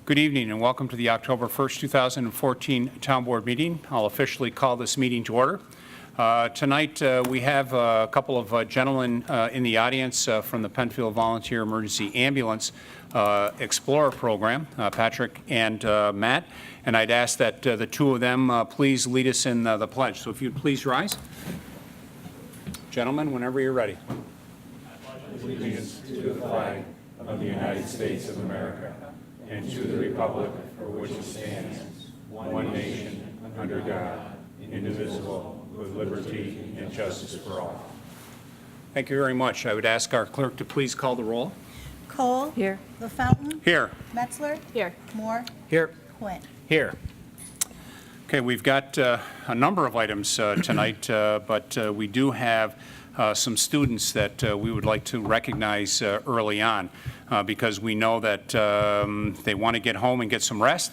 Good evening and welcome to the October 1st, 2014 Town Board meeting. I'll officially call this meeting to order. Tonight we have a couple of gentlemen in the audience from the Penfield Volunteer Emergency Ambulance Explorer Program, Patrick and Matt, and I'd ask that the two of them please lead us in the pledge. So if you'd please rise. Gentlemen, whenever you're ready. Allegiance to the flag of the United States of America and to the republic for which it stands, one nation, under God, indivisible, with liberty and justice for all. Thank you very much. I would ask our clerk to please call the roll. Cole. Here. LaFountain. Here. Metzler. Here. Moore. Here. Quinn. Here. Okay, we've got a number of items tonight, but we do have some students that we would like to recognize early on because we know that they want to get home and get some rest.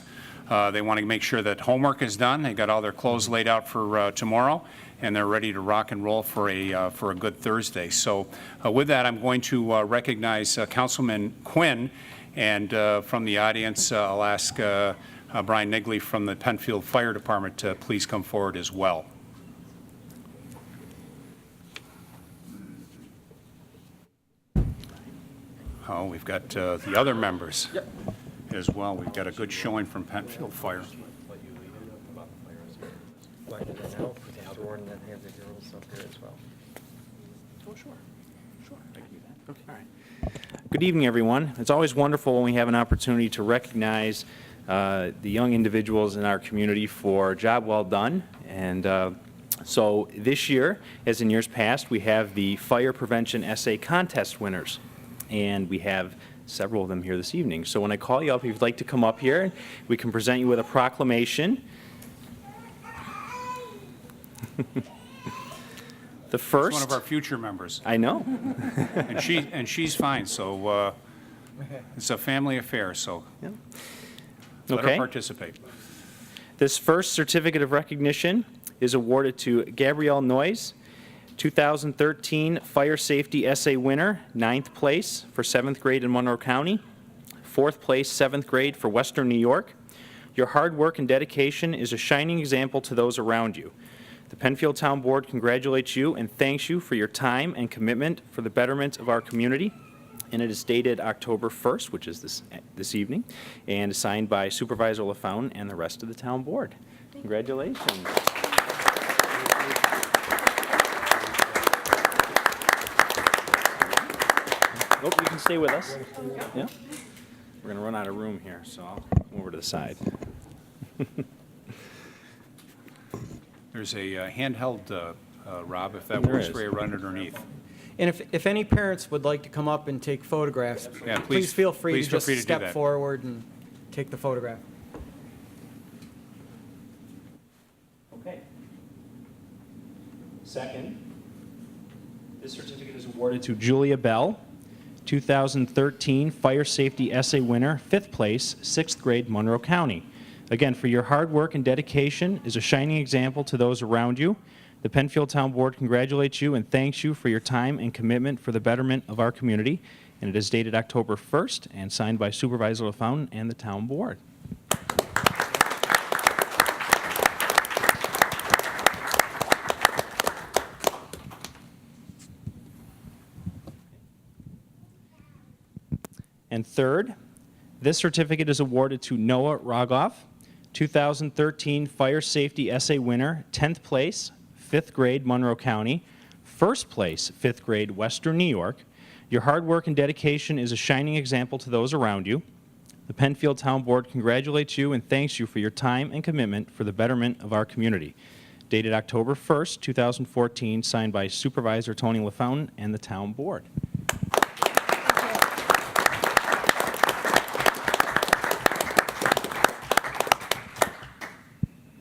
They want to make sure that homework is done. They got all their clothes laid out for tomorrow, and they're ready to rock and roll for a good Thursday. So with that, I'm going to recognize Councilman Quinn, and from the audience, I'll ask Brian Nigley from the Penfield Fire Department to please come forward as well. Oh, we've got the other members as well. We've got a good showing from Penfield Fire. Why did I know? Put the outdoor and then have the girls up there as well. Oh, sure. Sure. I can do that. Okay. All right. Good evening, everyone. It's always wonderful when we have an opportunity to recognize the young individuals in our community for a job well done. And so this year, as in years past, we have the Fire Prevention Essay Contest winners. And we have several of them here this evening. So when I call you up, if you'd like to come up here, we can present you with a proclamation. The first. It's one of our future members. I know. and she's fine, so it's a family affair, so Yeah. let Okay. her participate. This first certificate of recognition is awarded to Gabrielle Noyes, 2013 Fire Safety Essay winner, 9th place for 7th grade in Monroe County, 4th place 7th grade for Western New York. Your hard work and dedication is a shining example to those around you. The Penfield Town Board congratulates you and thanks you for your time and commitment for the betterment of our community. And it is dated October 1st, which is this evening, and signed by Supervisor LaFountain and the rest of the Town Board. Congratulations. Oh, you can stay with us. Yeah. We're going to run out of room here, so I'll come over to the side. There's a handheld, Rob, if that There works is. for you, run underneath. And if any parents would like to come up and take photographs, Yeah, please feel free please to feel just free to do step that. forward and take the photograph. Okay. Second, this certificate is awarded to Julia Bell, 2013 Fire Safety Essay winner, 5th place, 6th grade, Monroe County. Again, for your hard work and dedication is a shining example to those around you. The Penfield Town Board congratulates you and thanks you for your time and commitment for the betterment of our community. And it is dated October 1st and signed by Supervisor LaFountain and the Town Board. And third, this certificate is awarded to Noah Rogoff, 2013 Fire Safety Essay winner, 10th place, 5th grade, Monroe County, 1st place, 5th grade, Western New York. Your hard work and dedication is a shining example to those around you. The Penfield Town Board congratulates you and thanks you for your time and commitment for the betterment of our community. Dated October 1st, 2014, signed by Supervisor Tony LaFountain and the Town Board.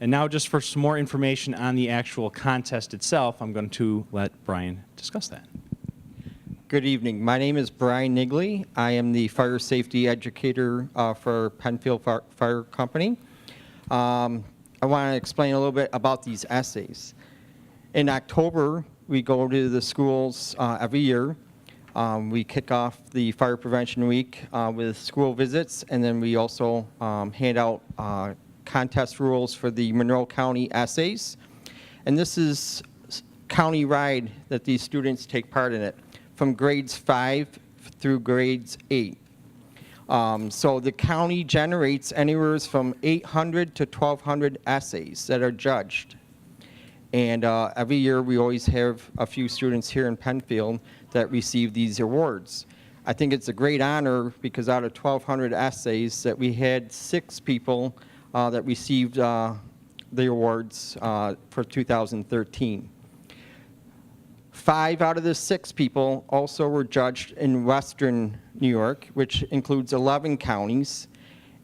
And now just for some more information on the actual contest itself, I'm going to let Brian discuss that. Good evening. My name is Brian Nigley. I am the fire safety educator for Penfield Fire Company. I want to explain a little bit about these essays. In October, we go to the schools every year. We kick off the Fire Prevention Week with school visits, and then we also hand out contest rules for the Monroe County essays. And this is county-wide that these students take part in it, from grades 5 through grades 8. So the county generates anywhere from 800 to 1,200 essays that are judged. And every year we always have a few students here in Penfield that receive these awards. I think it's a great honor because out of 1,200 essays that we had 6 people that received the awards for 2013. 5 out of the 6 people also were judged in Western New York, which includes 11 counties.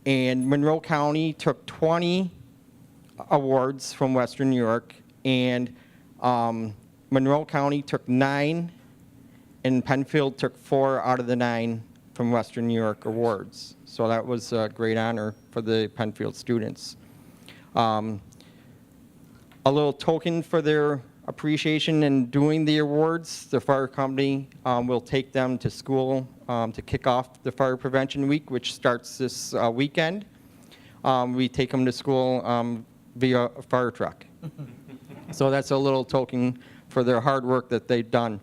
And Monroe County took 20 awards from Western New York, and Monroe County took 9, and Penfield took 4 out of the 9 from Western New York awards. So that was a great honor for the Penfield students. A little token for their appreciation in doing the awards, the fire company will take them to school to kick off the Fire Prevention Week, which starts this weekend. We take them to school via a fire truck. So that's a little token for their hard work that they've done.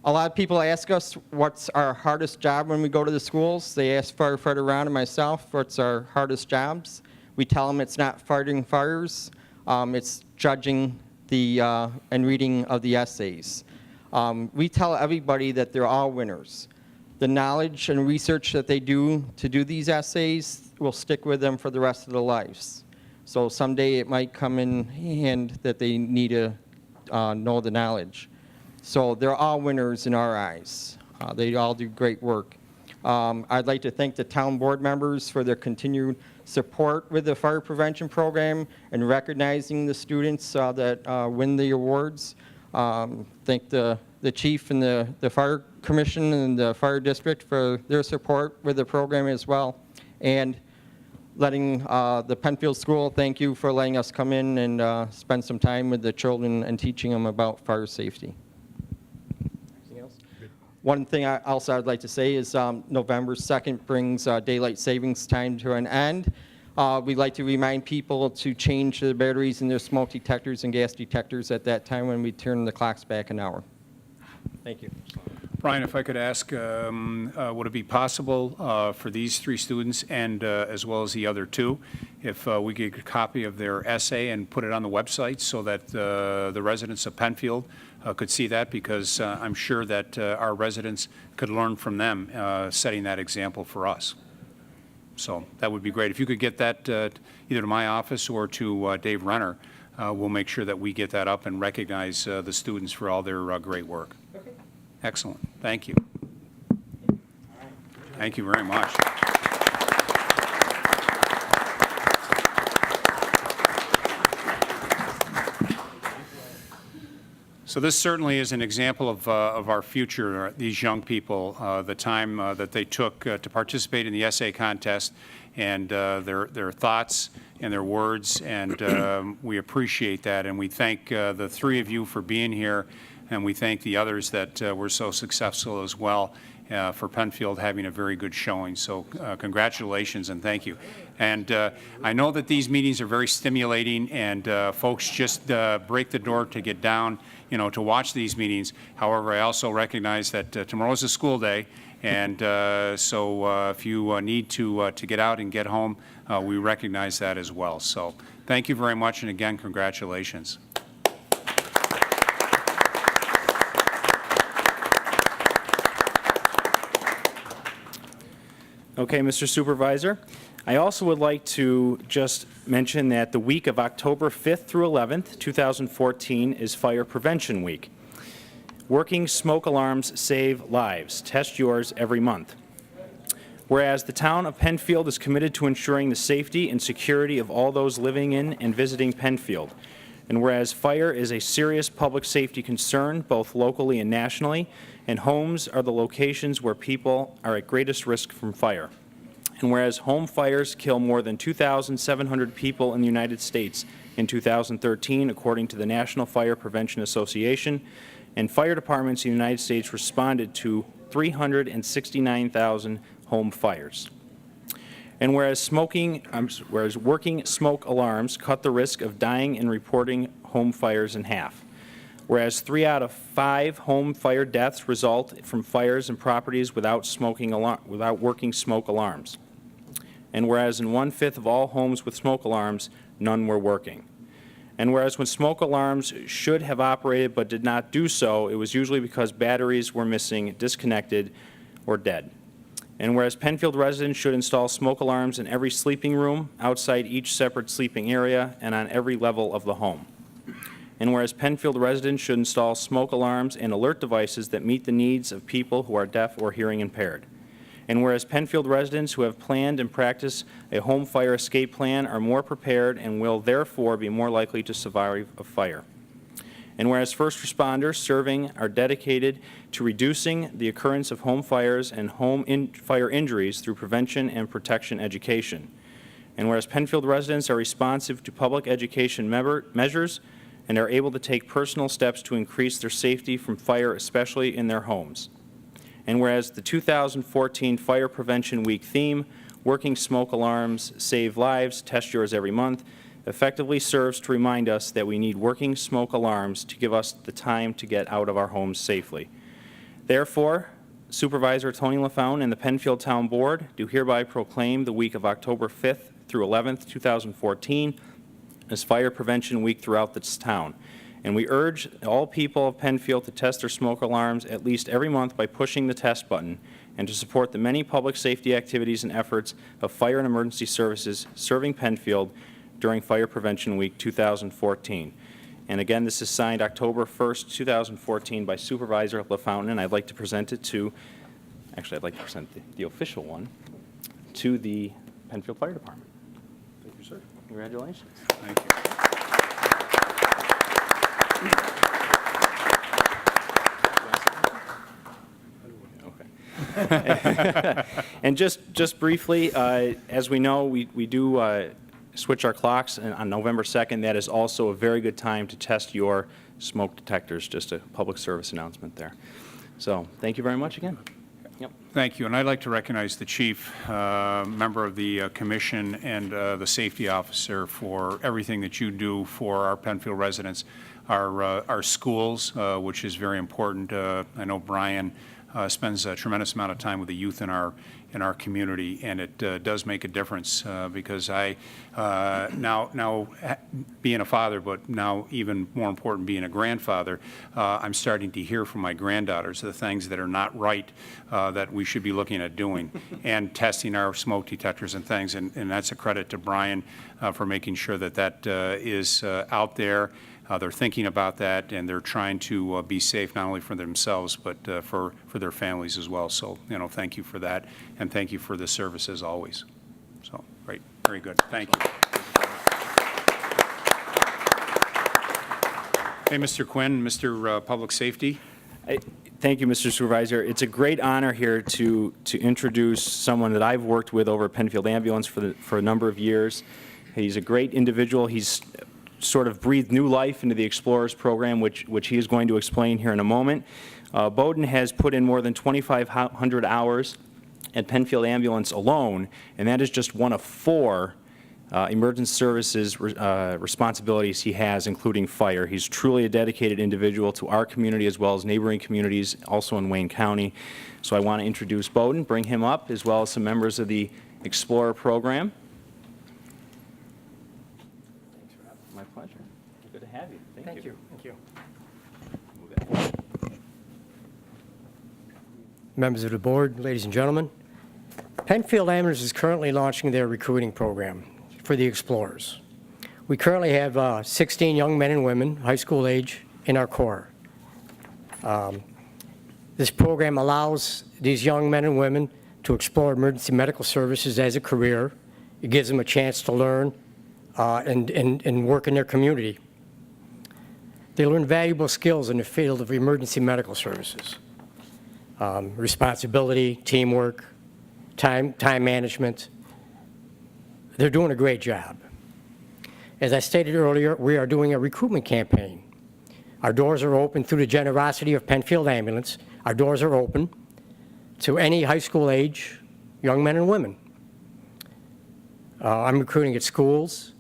A lot of people ask us what's our hardest job when we go to the schools. They ask firefighter Ron and myself what's our hardest jobs. We tell them it's not fighting fires, it's judging the and reading of the essays. We tell everybody that they're all winners. The knowledge and research that they do to do these essays will stick with them for the rest of their lives. So someday it might come in hand that they need to know the knowledge. So they're all winners in our eyes. They all do great work. I'd like to thank the town board members for their continued support with the fire prevention program and recognizing the students that win the awards. Thank the chief and the fire commission and the fire district for their support with the program as well. And letting the Penfield School, thank you for letting us come in and spend some time with the children and teaching them about fire safety. Anything else? One thing also I'd like to say is November 2nd brings daylight savings time to an end. We'd like to remind people to change the batteries in their smoke detectors and gas detectors at that time when we turn the clocks back an hour. Thank you. Brian, if I could ask, would it be possible for these 3 students and as well as the other 2, if we could get a copy of their essay and put it on the website so that the residents of Penfield could see that, because I'm sure that our residents could learn from them, setting that example for us. So that would be great. If you could get that either to my office or to Dave Renner, we'll make sure that we get that up and recognize the students for all their great work. Okay. Excellent. Thank you. Thank you very much. So this certainly is an example of our future, these young people, the time that they took to participate in the essay contest, and their thoughts and their words, and we appreciate that, and we thank the 3 of you for being here, and we thank the others that were so successful as well for Penfield having a very good showing. So congratulations and thank you. And I know that these meetings are very stimulating, and folks just break the door to get down, to watch these meetings. However, I also recognize that tomorrow's a school day, and so if you need to get out and get home, we recognize that as well. So thank you very much, and again, congratulations. Okay, Mr. Supervisor. I also would like to just mention that the week of October 5th through 11th, 2014 is Fire Prevention Week. Working smoke alarms save lives. Test yours every month. Whereas the town of Penfield is committed to ensuring the safety and security of all those living in and visiting Penfield. And whereas fire is a serious public safety concern, both locally and nationally, and homes are the locations where people are at greatest risk from fire. And whereas home fires kill more than 2,700 people in the United States in 2013, according to the National Fire Prevention Association, and fire departments in the United States responded to 369,000 home fires. And whereas working smoke alarms cut the risk of dying and reporting home fires in half. Whereas 3 out of 5 home fire deaths result from fires in properties without working smoke alarms. And whereas in 1/5 of all homes with smoke alarms, none were working. And whereas when smoke alarms should have operated but did not do so, it was usually because batteries were missing, disconnected, or dead. And whereas Penfield residents should install smoke alarms in every sleeping room, outside each separate sleeping area, and on every level of the home. And whereas Penfield residents should install smoke alarms and alert devices that meet the needs of people who are deaf or hearing impaired. And whereas Penfield residents who have planned and practiced a home fire escape plan are more prepared and will therefore be more likely to survive a fire. And whereas first responders serving are dedicated to reducing the occurrence of home fires and fire injuries through prevention and protection education. And whereas Penfield residents are responsive to public education measures and are able to take personal steps to increase their safety from fire, especially in their homes. And whereas the 2014 Fire Prevention Week theme, Working Smoke Alarms Save Lives, Test Yours Every Month, effectively serves to remind us that we need working smoke alarms to give us the time to get out of our homes safely. Therefore, Supervisor Tony LaFountain and the Penfield Town Board do hereby proclaim the week of October 5th through 11th, 2014 as Fire Prevention Week throughout this town. And we urge all people of Penfield to test their smoke alarms at least every month by pushing the test button, and to support the many public safety activities and efforts of fire and emergency services serving Penfield during Fire Prevention Week 2014. And again, this is signed October 1st, 2014 by Supervisor LaFountain, and I'd like to present it to, actually I'd like to present the official one to the Penfield Fire Department. Thank you, sir. Congratulations. Thank you. And just briefly, as we know, we do switch our clocks on November 2nd. That is also a very good time to test your smoke detectors. Just a public service announcement there. So thank you very much again. Yep. Thank you, and I'd like to recognize the chief, member of the commission, and the safety officer for everything that you do for our Penfield residents, our schools, which is very important. I know Brian spends a tremendous amount of time with the youth in our community, and it does make a difference because I now being a father, but now even more important being a grandfather, I'm starting to hear from my granddaughters the things that are not right that we should be looking at doing, and testing our smoke detectors and things, and that's a credit to Brian for making sure that is out there. They're thinking about that, and they're trying to be safe not only for themselves but for their families as well. So, thank you for that, and thank you for the service as always. So, great, very good. Thank you. Hey, Mr. Quinn, Mr. Public Safety. Thank you, Mr. Supervisor. It's a great honor here to introduce someone that I've worked with over at Penfield Ambulance for a number of years. He's a great individual. He's sort of breathed new life into the Explorers program, which he is going to explain here in a moment. Bowden has put in more than 2,500 hours at Penfield Ambulance alone, and that is just one of 4 emergency services responsibilities he has, including fire. He's truly a dedicated individual to our community as well as neighboring communities, also in Wayne County. So I want to introduce Bowden, bring him up, as well as some members of the Explorer program. My pleasure. Good to have you. Thank you. Thank you. Members of the board, ladies and gentlemen, Penfield Ambulance is currently launching their recruiting program for the Explorers. We currently have 16 young men and women, high school age, in our corps. This program allows these young men and women to explore emergency medical services as a career. It gives them a chance to learn and work in their community. They learn valuable skills in the field of emergency medical services. Responsibility, teamwork, time management. They're doing a great job. As I stated earlier, we are doing a recruitment campaign. Our doors are open through the generosity of Penfield Ambulance. Our doors are open to any high school age young men and women. I'm recruiting at schools,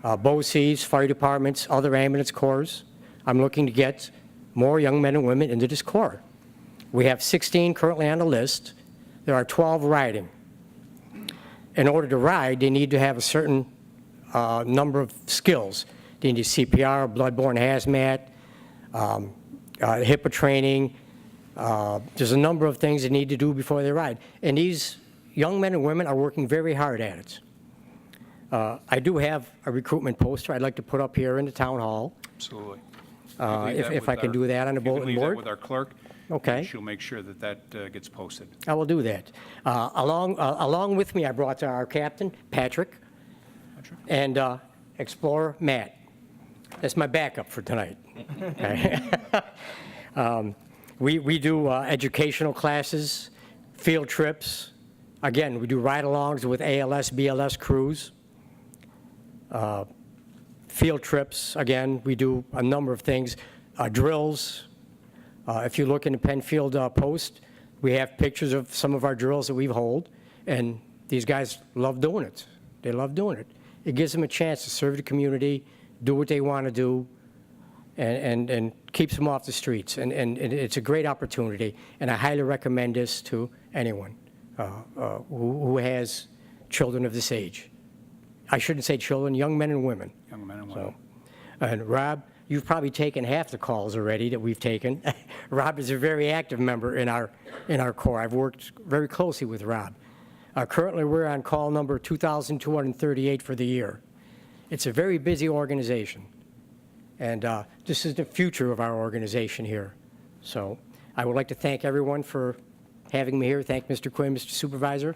BOCES, fire departments, other ambulance corps. I'm looking to get more young men and women into this corps. We have 16 currently on the list. There are 12 riding. In order to ride, they need to have a certain number of skills. They need CPR, bloodborne hazmat, HIPAA training. There's a number of things they need to do before they ride. And these young men and women are working very hard at it. I do have a recruitment poster I'd like to put up here in the town hall. Absolutely. If I can do that on the bulletin You can leave that board. with our clerk. Okay. And she'll make sure that that gets posted. I will do that. Along with me, I brought our captain, Patrick, and Explorer Matt. That's my backup for tonight. Okay. We do educational classes, field trips. Again, we do ride-alongs with ALS, BLS crews. Field trips, again, we do a number of things. Drills. If you look in the Penfield Post, we have pictures of some of our drills that we hold, and these guys love doing it. They love doing it. It gives them a chance to serve the community, do what they want to do, and keeps them off the streets. And it's a great opportunity, and I highly recommend this to anyone who has children of this age. I shouldn't say children, young men and women. Young men and women. And Rob, you've probably taken half the calls already that we've taken. Rob is a very active member in our corps. I've worked very closely with Rob. Currently, we're on call number 2,238 for the year. It's a very busy organization, and this is the future of our organization here. So I would like to thank everyone for having me here. Thank Mr. Quinn, Mr. Supervisor,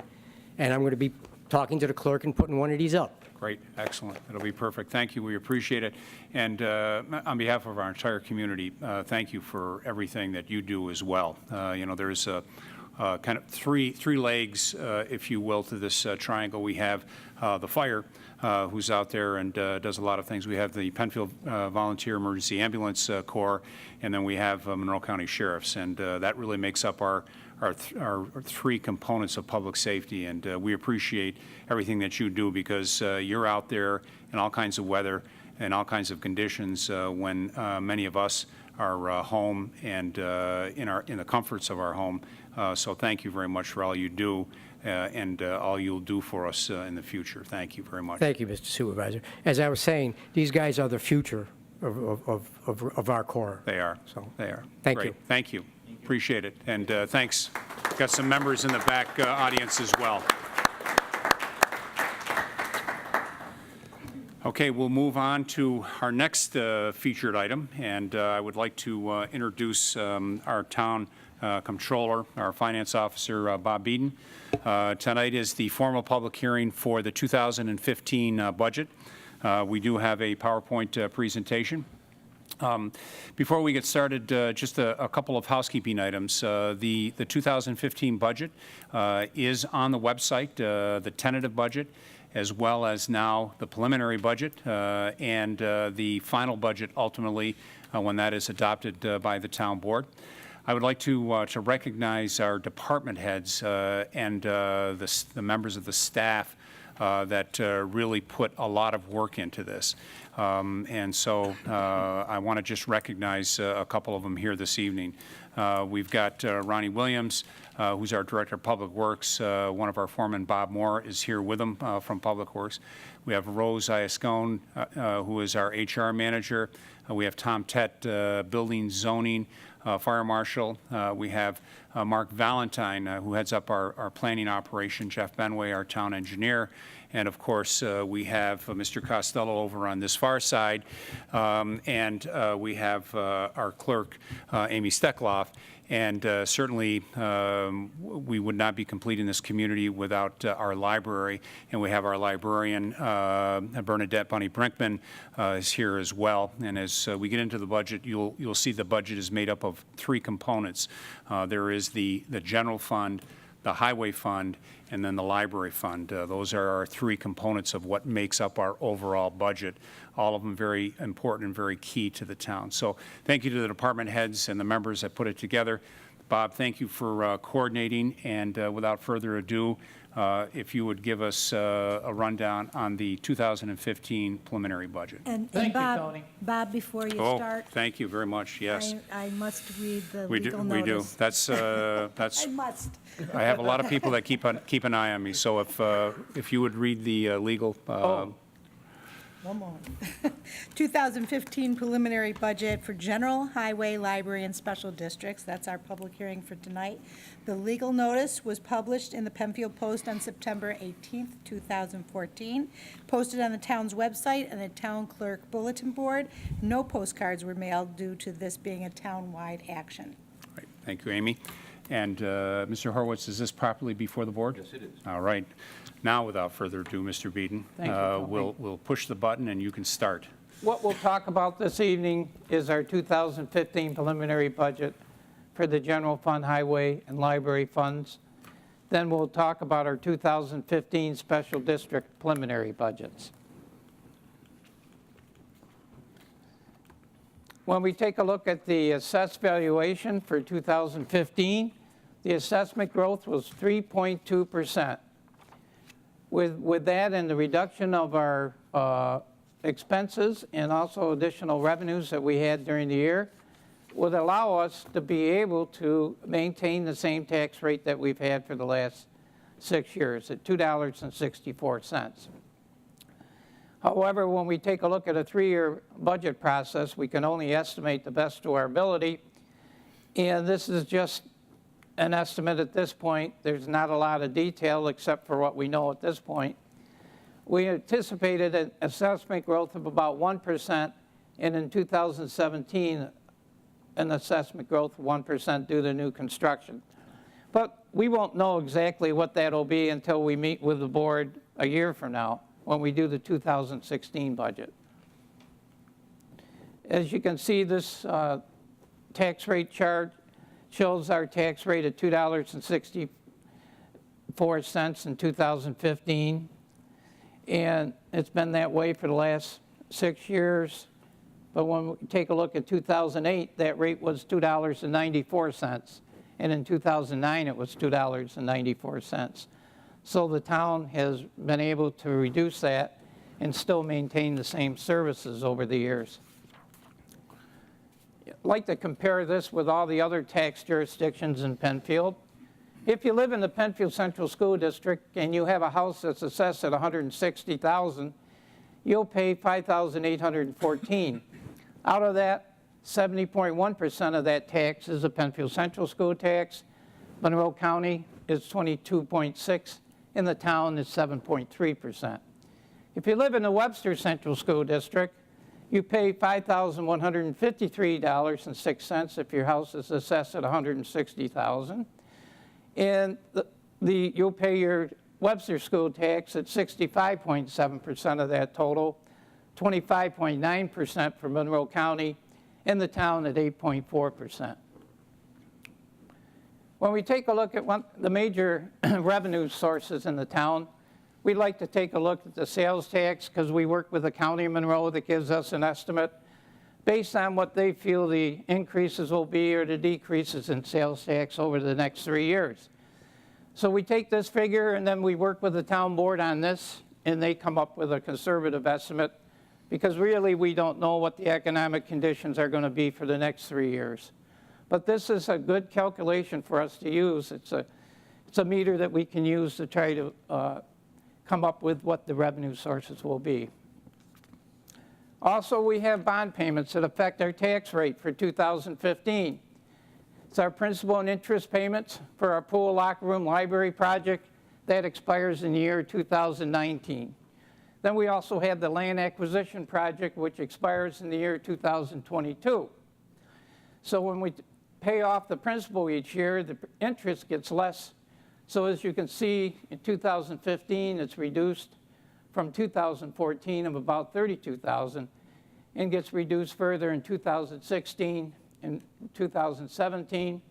and I'm going to be talking to the clerk and putting one of these up. Great, excellent. It'll be perfect. Thank you. We appreciate it. And on behalf of our entire community, thank you for everything that you do as well. There's kind of three legs, if you will, to this triangle. We have the fire, who's out there and does a lot of things. We have the Penfield Volunteer Emergency Ambulance Corps, and then we have Monroe County Sheriffs, and that really makes up our three components of public safety, and we appreciate everything that you do, because you're out there in all kinds of weather and all kinds of conditions when many of us are home and in the comforts of our home. So thank you very much for all you do and all you'll do for us in the future. Thank you very much. Thank you, Mr. Supervisor. As I was saying, these guys are the future of our corps. They are. So, They are. thank Great. you. Thank you. Appreciate it. And thanks. Got some members in the back audience as well. Okay, we'll move on to our next featured item, and I would like to introduce our town comptroller, our finance officer, Bob Beeden. Tonight is the formal public hearing for the 2015 budget. We do have a PowerPoint presentation. Before we get started, just a couple of housekeeping items. The 2015 budget is on the website, the tentative budget, as well as now the preliminary budget and the final budget ultimately when that is adopted by the town board. I would like to recognize our department heads and the members of the staff that really put a lot of work into this. And so I want to just recognize a couple of them here this evening. We've got Ronnie Williams, who's our Director of Public Works. One of our foremen, Bob Moore, is here with him from Public Works. We have Rose Iascone, who is our HR Manager. We have Tom Tett, Building Zoning, Fire Marshal. We have Mark Valentine, who heads up our planning operation, Jeff Benway, our town engineer, and of course we have Mr. Costello over on this far side, and we have our clerk, Amy Steckloff. And certainly, we would not be completing this community without our library. And we have our librarian, Bernadette Bunny Brinkman, is here as well. And as we get into the budget, you'll see the budget is made up of three components. There is the general fund, the highway fund, and then the library fund. Those are our three components of what makes up our overall budget, all of them very important and very key to the town. So thank you to the department heads and the members that put it together. Bob, thank you for coordinating, and without further ado, if you would give us a rundown on the 2015 preliminary budget. And Thank you, Bob, Tony. Bob, before you Oh, start, thank you very much, yes. I must read the We legal do, we do. notice. That's, I must. I have a lot of people that keep an eye on me, so if you would read the legal, One moment. 2015 preliminary budget for general, highway, library, and special districts. That's our public hearing for tonight. The legal notice was published in the Penfield Post on September 18th, 2014, posted on the town's website and the town clerk bulletin board. No postcards were mailed due to this being a town-wide action. Right. Thank you, Amy. And Mr. Horowitz, is this properly before the board? Yes, it is. All right. Now, without further ado, Mr. Beeden, Thank you, Tony. we'll push the button and you can start. What we'll talk about this evening is our 2015 preliminary budget for the general fund, highway, and library funds. Then we'll talk about our 2015 special district preliminary budgets. When we take a look at the assessed valuation for 2015, the assessment growth was 3.2%. With that and the reduction of our expenses and also additional revenues that we had during the year, would allow us to be able to maintain the same tax rate that we've had for the last 6 years at $2.64. However, when we take a look at a 3-year budget process, we can only estimate the best to our ability, and this is just an estimate at this point. There's not a lot of detail except for what we know at this point. We anticipated an assessment growth of about 1%, and in 2017, an assessment growth of 1% due to new construction. But we won't know exactly what that'll be until we meet with the board a year from now when we do the 2016 budget. As you can see, this tax rate chart shows our tax rate at $2.64 in 2015. And it's been that way for the last 6 years. But when we take a look at 2008, that rate was $2.94. And in 2009, it was $2.94. So the town has been able to reduce that and still maintain the same services over the years. I'd like to compare this with all the other tax jurisdictions in Penfield. If you live in the Penfield Central School District and you have a house that's assessed at $160,000, you'll pay $5,814. Out of that, 70.1% of that tax is a Penfield Central School tax. Monroe County is 22.6%, and the town is 7.3%. If you live in the Webster Central School District, you pay $5,153.06 if your house is assessed at $160,000. And you'll pay your Webster school tax at 65.7% of that total, 25.9% for Monroe County, and the town at 8.4%. When we take a look at the major revenue sources in the town, we'd like to take a look at the sales tax because we work with the County of Monroe that gives us an estimate based on what they feel the increases will be or the decreases in sales tax over the next 3 years. So we take this figure and then we work with the town board on this, and they come up with a conservative estimate because really we don't know what the economic conditions are going to be for the next 3 years. But this is a good calculation for us to use. It's a meter that we can use to try to come up with what the revenue sources will be. Also, we have bond payments that affect our tax rate for 2015. It's our principal and interest payments for our pool, locker room, library project that expires in the year 2019. Then we also have the land acquisition project, which expires in the year 2022. So when we pay off the principal each year, the interest gets less. So as you can see, in 2015, it's reduced from 2014 of about $32,000 and gets reduced further in 2016 and 2017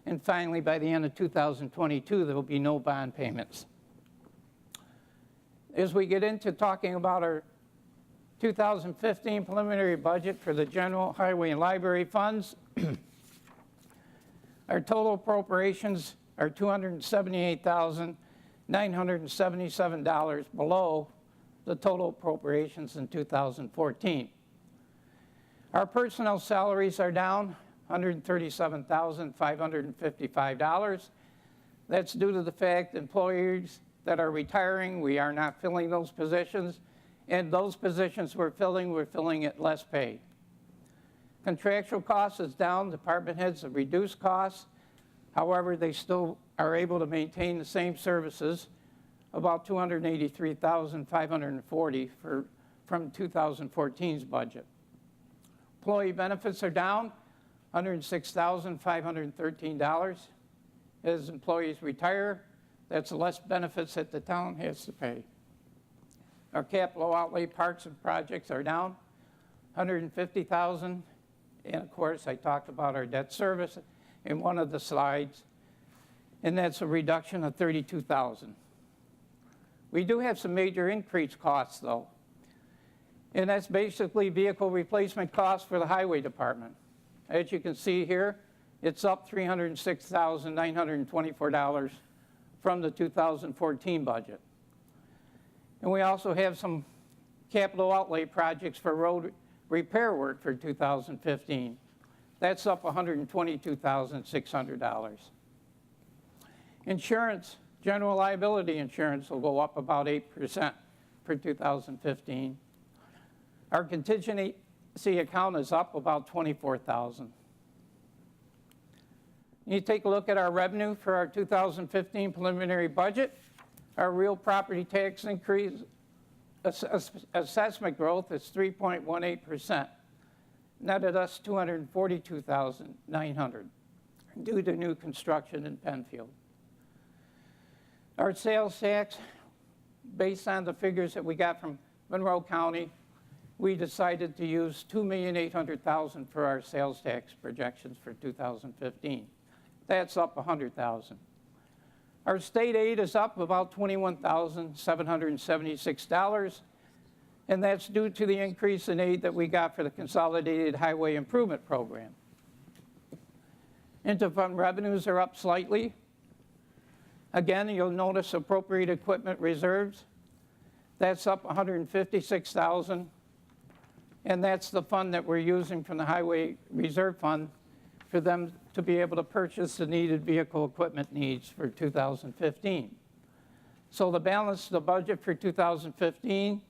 And finally, by the end of 2022, there will be no bond payments. As we get into talking about our 2015 preliminary budget for the general highway and library funds, our total appropriations are $278,977 below the total appropriations in 2014. Our personnel salaries are down $137,555. That's due to the fact that employees that are retiring, we are not filling those positions, and those positions we're filling at less pay. Contractual costs is down. Department heads have reduced costs. However, they still are able to maintain the same services, about $283,540 from 2014's budget. Employee benefits are down $106,513. As employees retire, that's less benefits that the town has to pay. Our capital outlay parks and projects are down $150,000. And of course, I talked about our debt service in one of the slides, and that's a reduction of $32,000. We do have some major increased costs, though, and that's basically vehicle replacement costs for the highway department. As you can see here, it's up $306,924 from the 2014 budget. And we also have some capital outlay projects for road repair work for 2015. That's up $122,600. Insurance, general liability insurance will go up about 8% for 2015. Our contingency account is up about $24,000. You take a look at our revenue for our 2015 preliminary budget. Our real property tax increase assessment growth is 3.18%, netted us $242,900 due to new construction in Penfield. Our sales tax, based on the figures that we got from Monroe County, we decided to use $2,800,000 for our sales tax projections for 2015. That's up $100,000. Our state aid is up about $21,776, and that's due to the increase in aid that we got for the Consolidated Highway Improvement Program. Interfund revenues are up slightly. Again, you'll notice appropriate equipment reserves. That's up $156,000, and that's the fund that we're using from the Highway Reserve Fund for them to be able to purchase the needed vehicle equipment needs for 2015. So the balance of the budget for 2015,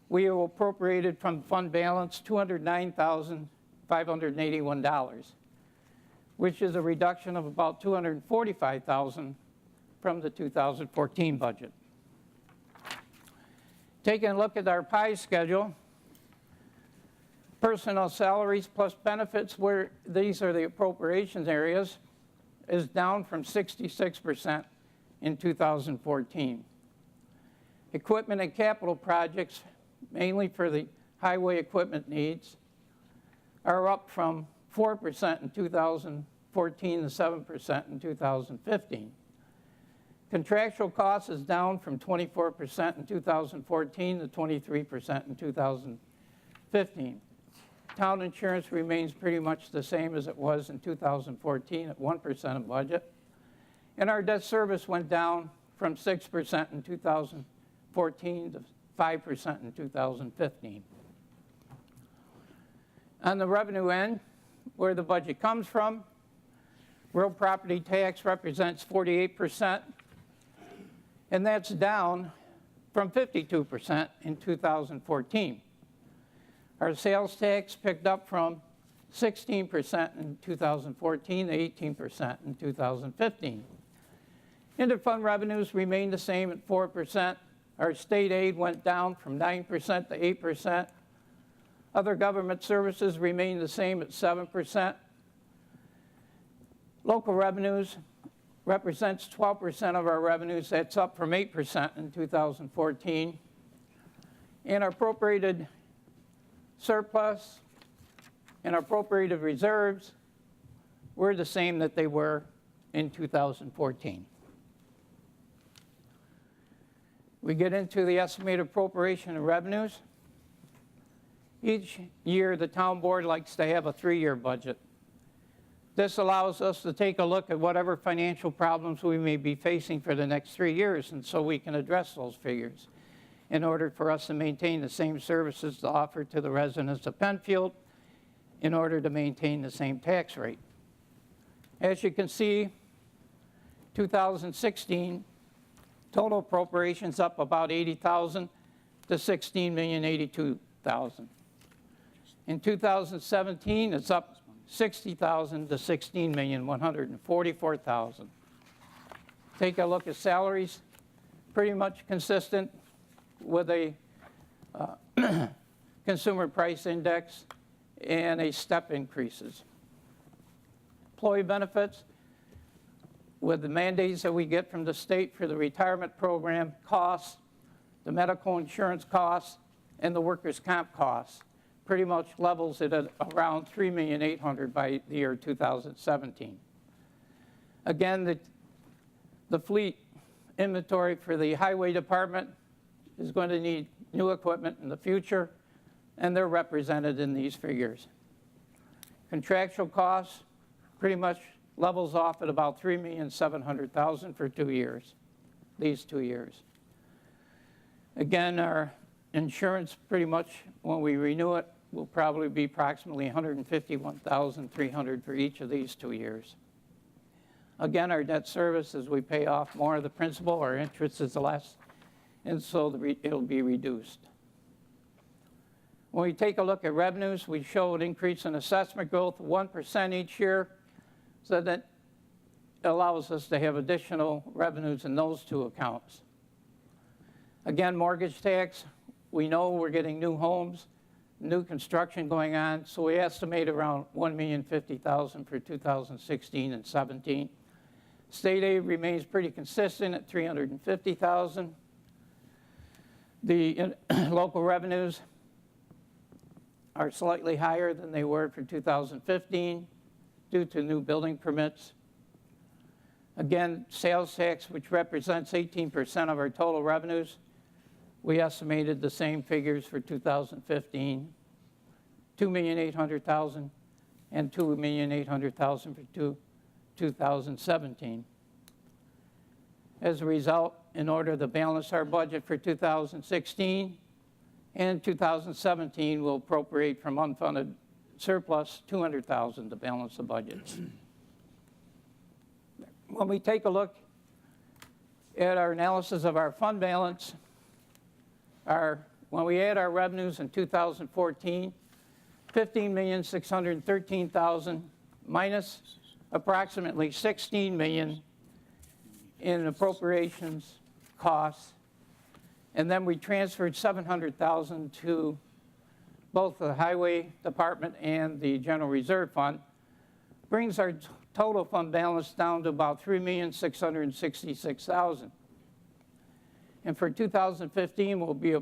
we have appropriated from fund balance $209,581, which is a reduction of about $245,000 from the 2014 budget. Taking a look at our pie schedule, personnel salaries plus benefits, where these are the appropriations areas, is down from 66% in 2014. Equipment and capital projects, mainly for the highway equipment needs, are up from 4% in 2014 to 7% in 2015. Contractual costs is down from 24% in 2014 to 23% in 2015. Town insurance remains pretty much the same as it was in 2014 at 1% of budget. And our debt service went down from 6% in 2014 to 5% in 2015. On the revenue end, where the budget comes from, real property tax represents 48%, and that's down from 52% in 2014. Our sales tax picked up from 16% in 2014 to 18% in 2015. Interfund revenues remained the same at 4%. Our state aid went down from 9% to 8%. Other government services remained the same at 7%. Local revenues represents 12% of our revenues. That's up from 8% in 2014. And our appropriated surplus and our appropriated reserves were the same that they were in 2014. We get into the estimated appropriation of revenues. Each year, the town board likes to have a 3-year budget. This allows us to take a look at whatever financial problems we may be facing for the next 3 years, and so we can address those figures in order for us to maintain the same services to offer to the residents of Penfield in order to maintain the same tax rate. As you can see, 2016, total appropriations up about $80,000 to $16,082,000. In 2017, it's up $60,000 to $16,144,000. Take a look at salaries, pretty much consistent with a consumer price index and a step increases. Employee benefits, with the mandates that we get from the state for the retirement program costs, the medical insurance costs, and the workers' comp costs, pretty much levels it at around $3,800,000 by the year 2017. Again, the fleet inventory for the highway department is going to need new equipment in the future, and they're represented in these figures. Contractual costs pretty much levels off at about $3,700,000 for 2 years, these 2 years. Again, our insurance pretty much, when we renew it, will probably be approximately $151,300 for each of these 2 years. Again, our debt service, as we pay off more of the principal, our interest is less, and so it'll be reduced. When we take a look at revenues, we show an increase in assessment growth of 1% each year, so that allows us to have additional revenues in those 2 accounts. Again, mortgage tax, we know we're getting new homes, new construction going on, so we estimate around $1,050,000 for 2016 and 17. State aid remains pretty consistent at $350,000. The local revenues are slightly higher than they were for 2015 due to new building permits. Again, sales tax, which represents 18% of our total revenues, we estimated the same figures for 2015, $2,800,000 and $2,800,000 for 2017. As a result, in order to balance our budget for 2016 and 2017, we'll appropriate from unfunded surplus $200,000 to balance the budgets. When we take a look at our analysis of our fund balance, when we add our revenues in 2014, $15,613,000 minus approximately $16 million in appropriations costs, and then we transferred $700,000 to both the Highway Department and the General Reserve Fund, brings our total fund balance down to about $3,666,000. And for 2015, we'll be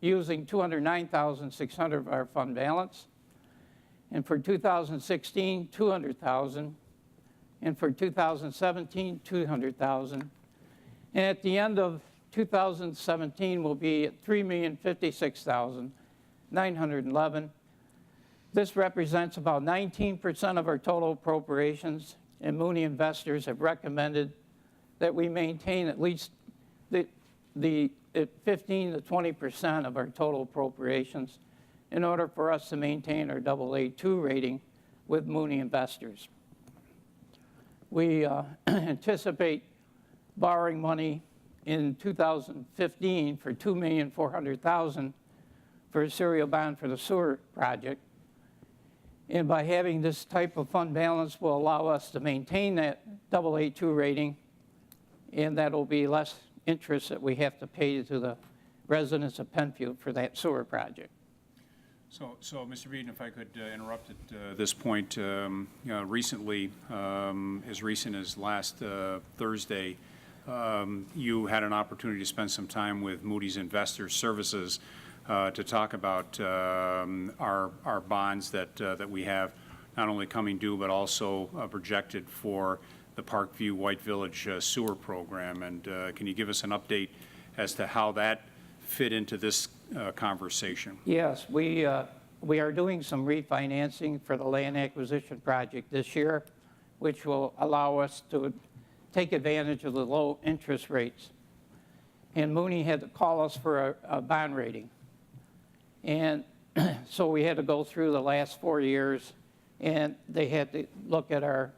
using $209,600 of our fund balance. And for 2016, $200,000. And for 2017, $200,000. And at the end of 2017, we'll be at $3,056,911. This represents about 19% of our total appropriations, and Mooney investors have recommended that we maintain at least the 15 to 20% of our total appropriations in order for us to maintain our AA2 rating with Mooney investors. We anticipate borrowing money in 2015 for $2,400,000 for a serial bond for the sewer project. And by having this type of fund balance will allow us to maintain that AA2 rating, and that will be less interest that we have to pay to the residents of Penfield for that sewer project. So Mr. Beeden, if I could interrupt at this point, recently, as recent as last Thursday, you had an opportunity to spend some time with Moody's Investor Services to talk about our bonds that we have not only coming due but also projected for the Parkview White Village sewer program. And can you give us an update as to how that fit into this conversation? Yes, we are doing some refinancing for the land acquisition project this year, which will allow us to take advantage of the low interest rates. And Mooney had to call us for a bond rating. And so we had to go through the last 4 years, and they had to look at our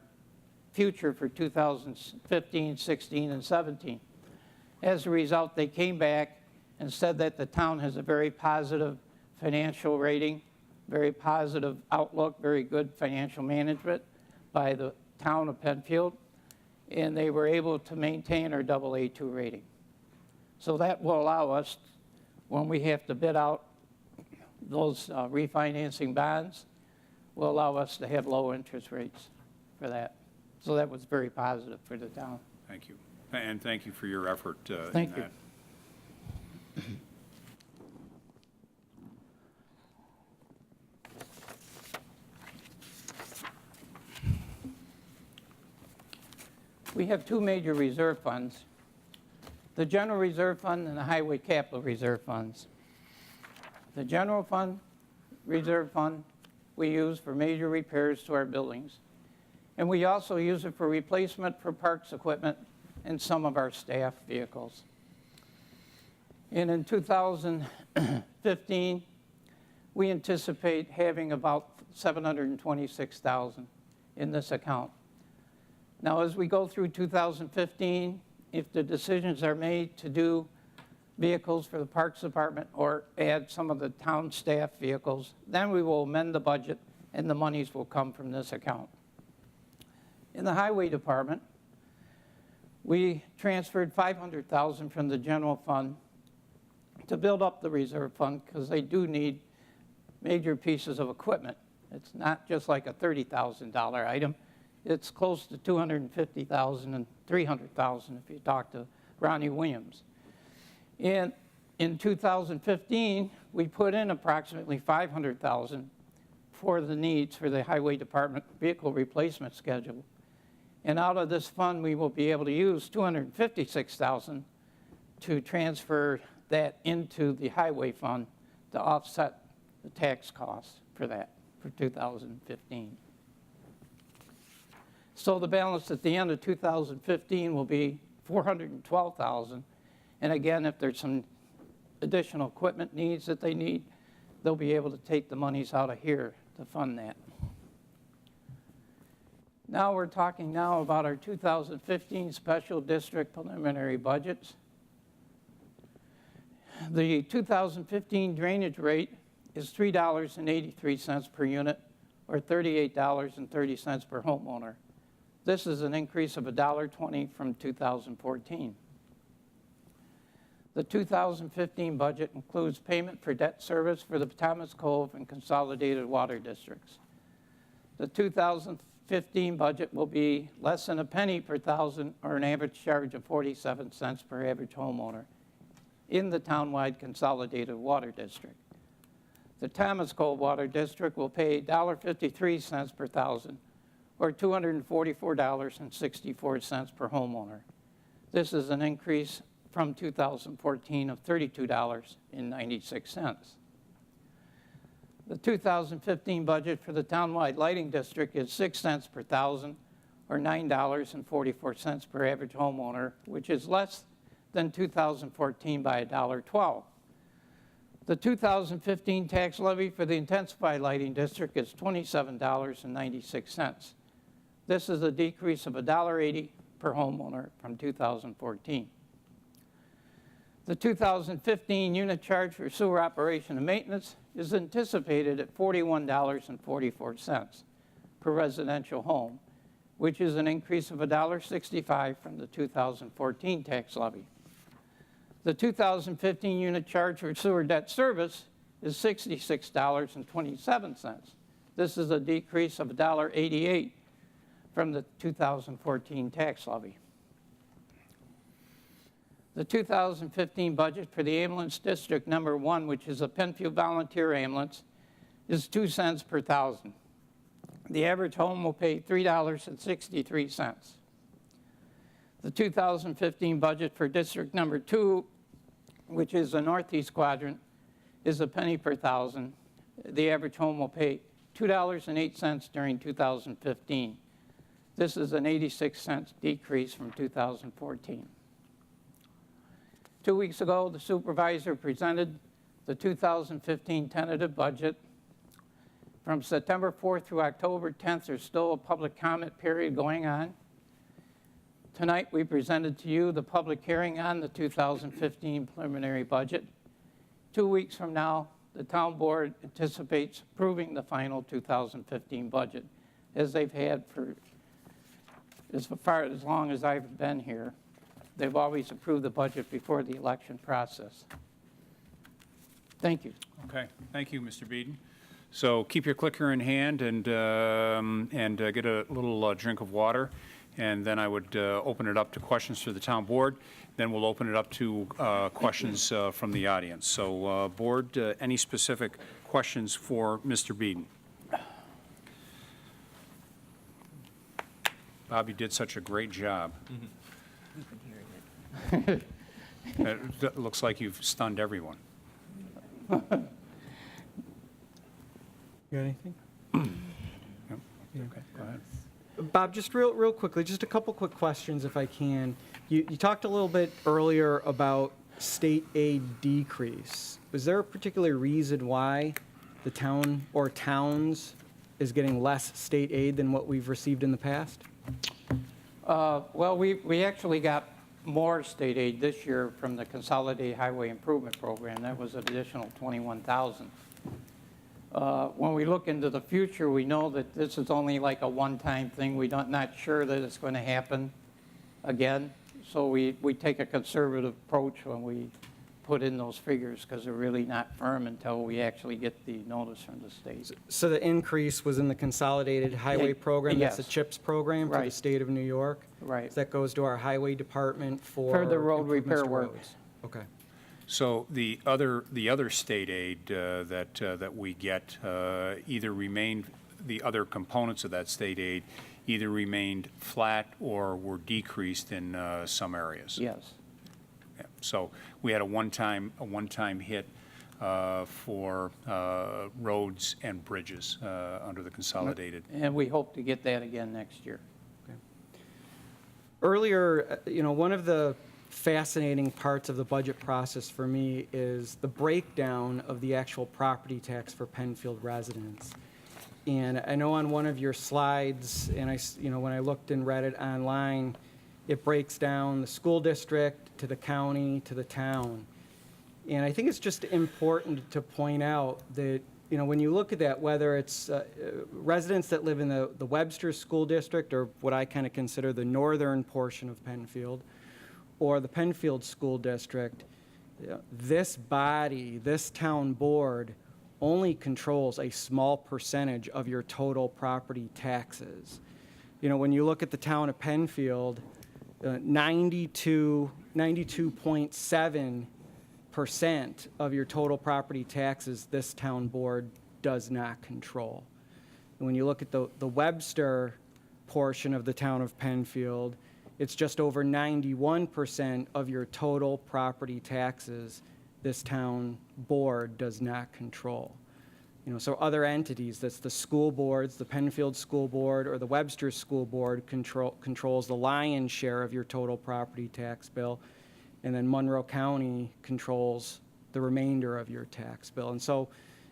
future for 2015, 16, and 17. As a result, they came back and said that the town has a very positive financial rating, very positive outlook, very good financial management by the town of Penfield, and they were able to maintain our AA2 rating. So that will allow us, when we have to bid out those refinancing bonds, will allow us to have low interest rates for that. So that was very positive for the town. Thank you. And thank you for your effort in Thank you. that. We have two major reserve funds, the General Reserve Fund and the Highway Capital Reserve Funds. The General Fund, Reserve Fund, we use for major repairs to our buildings. And we also use it for replacement for parks equipment and some of our staff vehicles. And in 2015, we anticipate having about $726,000 in this account. Now, as we go through 2015, if the decisions are made to do vehicles for the Parks Department or add some of the town staff vehicles, then we will amend the budget and the monies will come from this account. In the Highway Department, we transferred $500,000 from the general fund to build up the reserve fund because they do need major pieces of equipment. It's not just like a $30,000 item. It's close to $250,000 and $300,000 if you talk to Ronnie Williams. And in 2015, we put in approximately $500,000 for the needs for the Highway Department vehicle replacement schedule. And out of this fund, we will be able to use $256,000 to transfer that into the Highway Fund to offset the tax costs for that for 2015. So the balance at the end of 2015 will be $412,000. And again, if there's some additional equipment needs that they need, they'll be able to take the monies out of here to fund that. Now we're talking now about our 2015 special district preliminary budgets. The 2015 drainage rate is $3.83 per unit, or $38.30 per homeowner. This is an increase of $1.20 from 2014. The 2015 budget includes payment for debt service for the Thomas Cove and Consolidated Water Districts. The 2015 budget will be less than a penny per thousand, or an average charge of 47 cents per average homeowner in the townwide Consolidated Water District. The Thomas Cove Water District will pay $1.53 per thousand, or $244.64 per homeowner. This is an increase from 2014 of $32.96. The 2015 budget for the townwide lighting district is 6 cents per thousand, or $9.44 per average homeowner, which is less than 2014 by $1.12. The 2015 tax levy for the intensified lighting district is $27.96. This is a decrease of $1.80 per homeowner from 2014. The 2015 unit charge for sewer operation and maintenance is anticipated at $41.44 per residential home, which is an increase of $1.65 from the 2014 tax levy. The 2015 unit charge for sewer debt service is $66.27. This is a decrease of $1.88 from the 2014 tax levy. The 2015 budget for the ambulance district number 1, which is a Penfield volunteer ambulance, is 2 cents per thousand. The average home will pay $3.63. The 2015 budget for District Number 2, which is the northeast quadrant, is a penny per thousand. The average home will pay $2.08 during 2015. This is an 86-cent decrease from 2014. 2 weeks ago, the supervisor presented the 2015 tentative budget. From September 4th through October 10th, there's still a public comment period going on. Tonight, we presented to you the public hearing on the 2015 preliminary budget. 2 weeks from now, the town board anticipates approving the final 2015 budget, as they've had for as long as I've been here. They've always approved the budget before the election process. Thank you. Okay, thank you, Mr. Beeden. So keep your clicker in hand and get a little drink of water, and then I would open it up to questions for the town board. Then we'll open it up to questions from the audience. So, board, any specific questions for Mr. Beeden? Bob, you did such a great job. It looks like you've stunned everyone. You got anything? Okay, go ahead. Bob, just real quickly, just a couple quick questions if I can. You talked a little bit earlier about state aid decrease. Was there a particular reason why the town or towns is getting less state aid than what we've received in the past? Well, we actually got more state aid this year from the Consolidated Highway Improvement Program. That was an additional $21,000. When we look into the future, we know that this is only like a one-time thing. We're not sure that it's going to happen again. So we take a conservative approach when we put in those figures because they're really not firm until we actually get the notice from the state. So the increase was in the Consolidated Highway Program? Yes. That's the CHIPS program for the Right. state of New York? Right. So that goes to our highway department For the road improvements repair to work. roads. Okay. So the other state aid that we get either remained, the other components of that state aid either remained flat or were decreased in some areas. Yes. Yeah. So we had a one-time hit for roads and bridges under the consolidated. And we hope to get that again next year. Earlier, one of the fascinating parts of the budget process for me is the breakdown of the actual property tax for Penfield residents. And I know on one of your slides, and when I looked and read it online, it breaks down the school district to the county to the town. And I think it's just important to point out that, when you look at that, whether it's residents that live in the Webster School District, or what I kind of consider the northern portion of Penfield, or the Penfield School District, this body, this town board, only controls a small percentage of your total property taxes. When you look at the town of Penfield, 92.7% of your total property taxes this town board does not control. And when you look at the Webster portion of the town of Penfield, it's just over 91% of your total property taxes this town board does not control. So other entities, that's the school boards, the Penfield School Board or the Webster School Board controls the lion's share of your total property tax bill, and then Monroe County controls the remainder of your tax bill. And so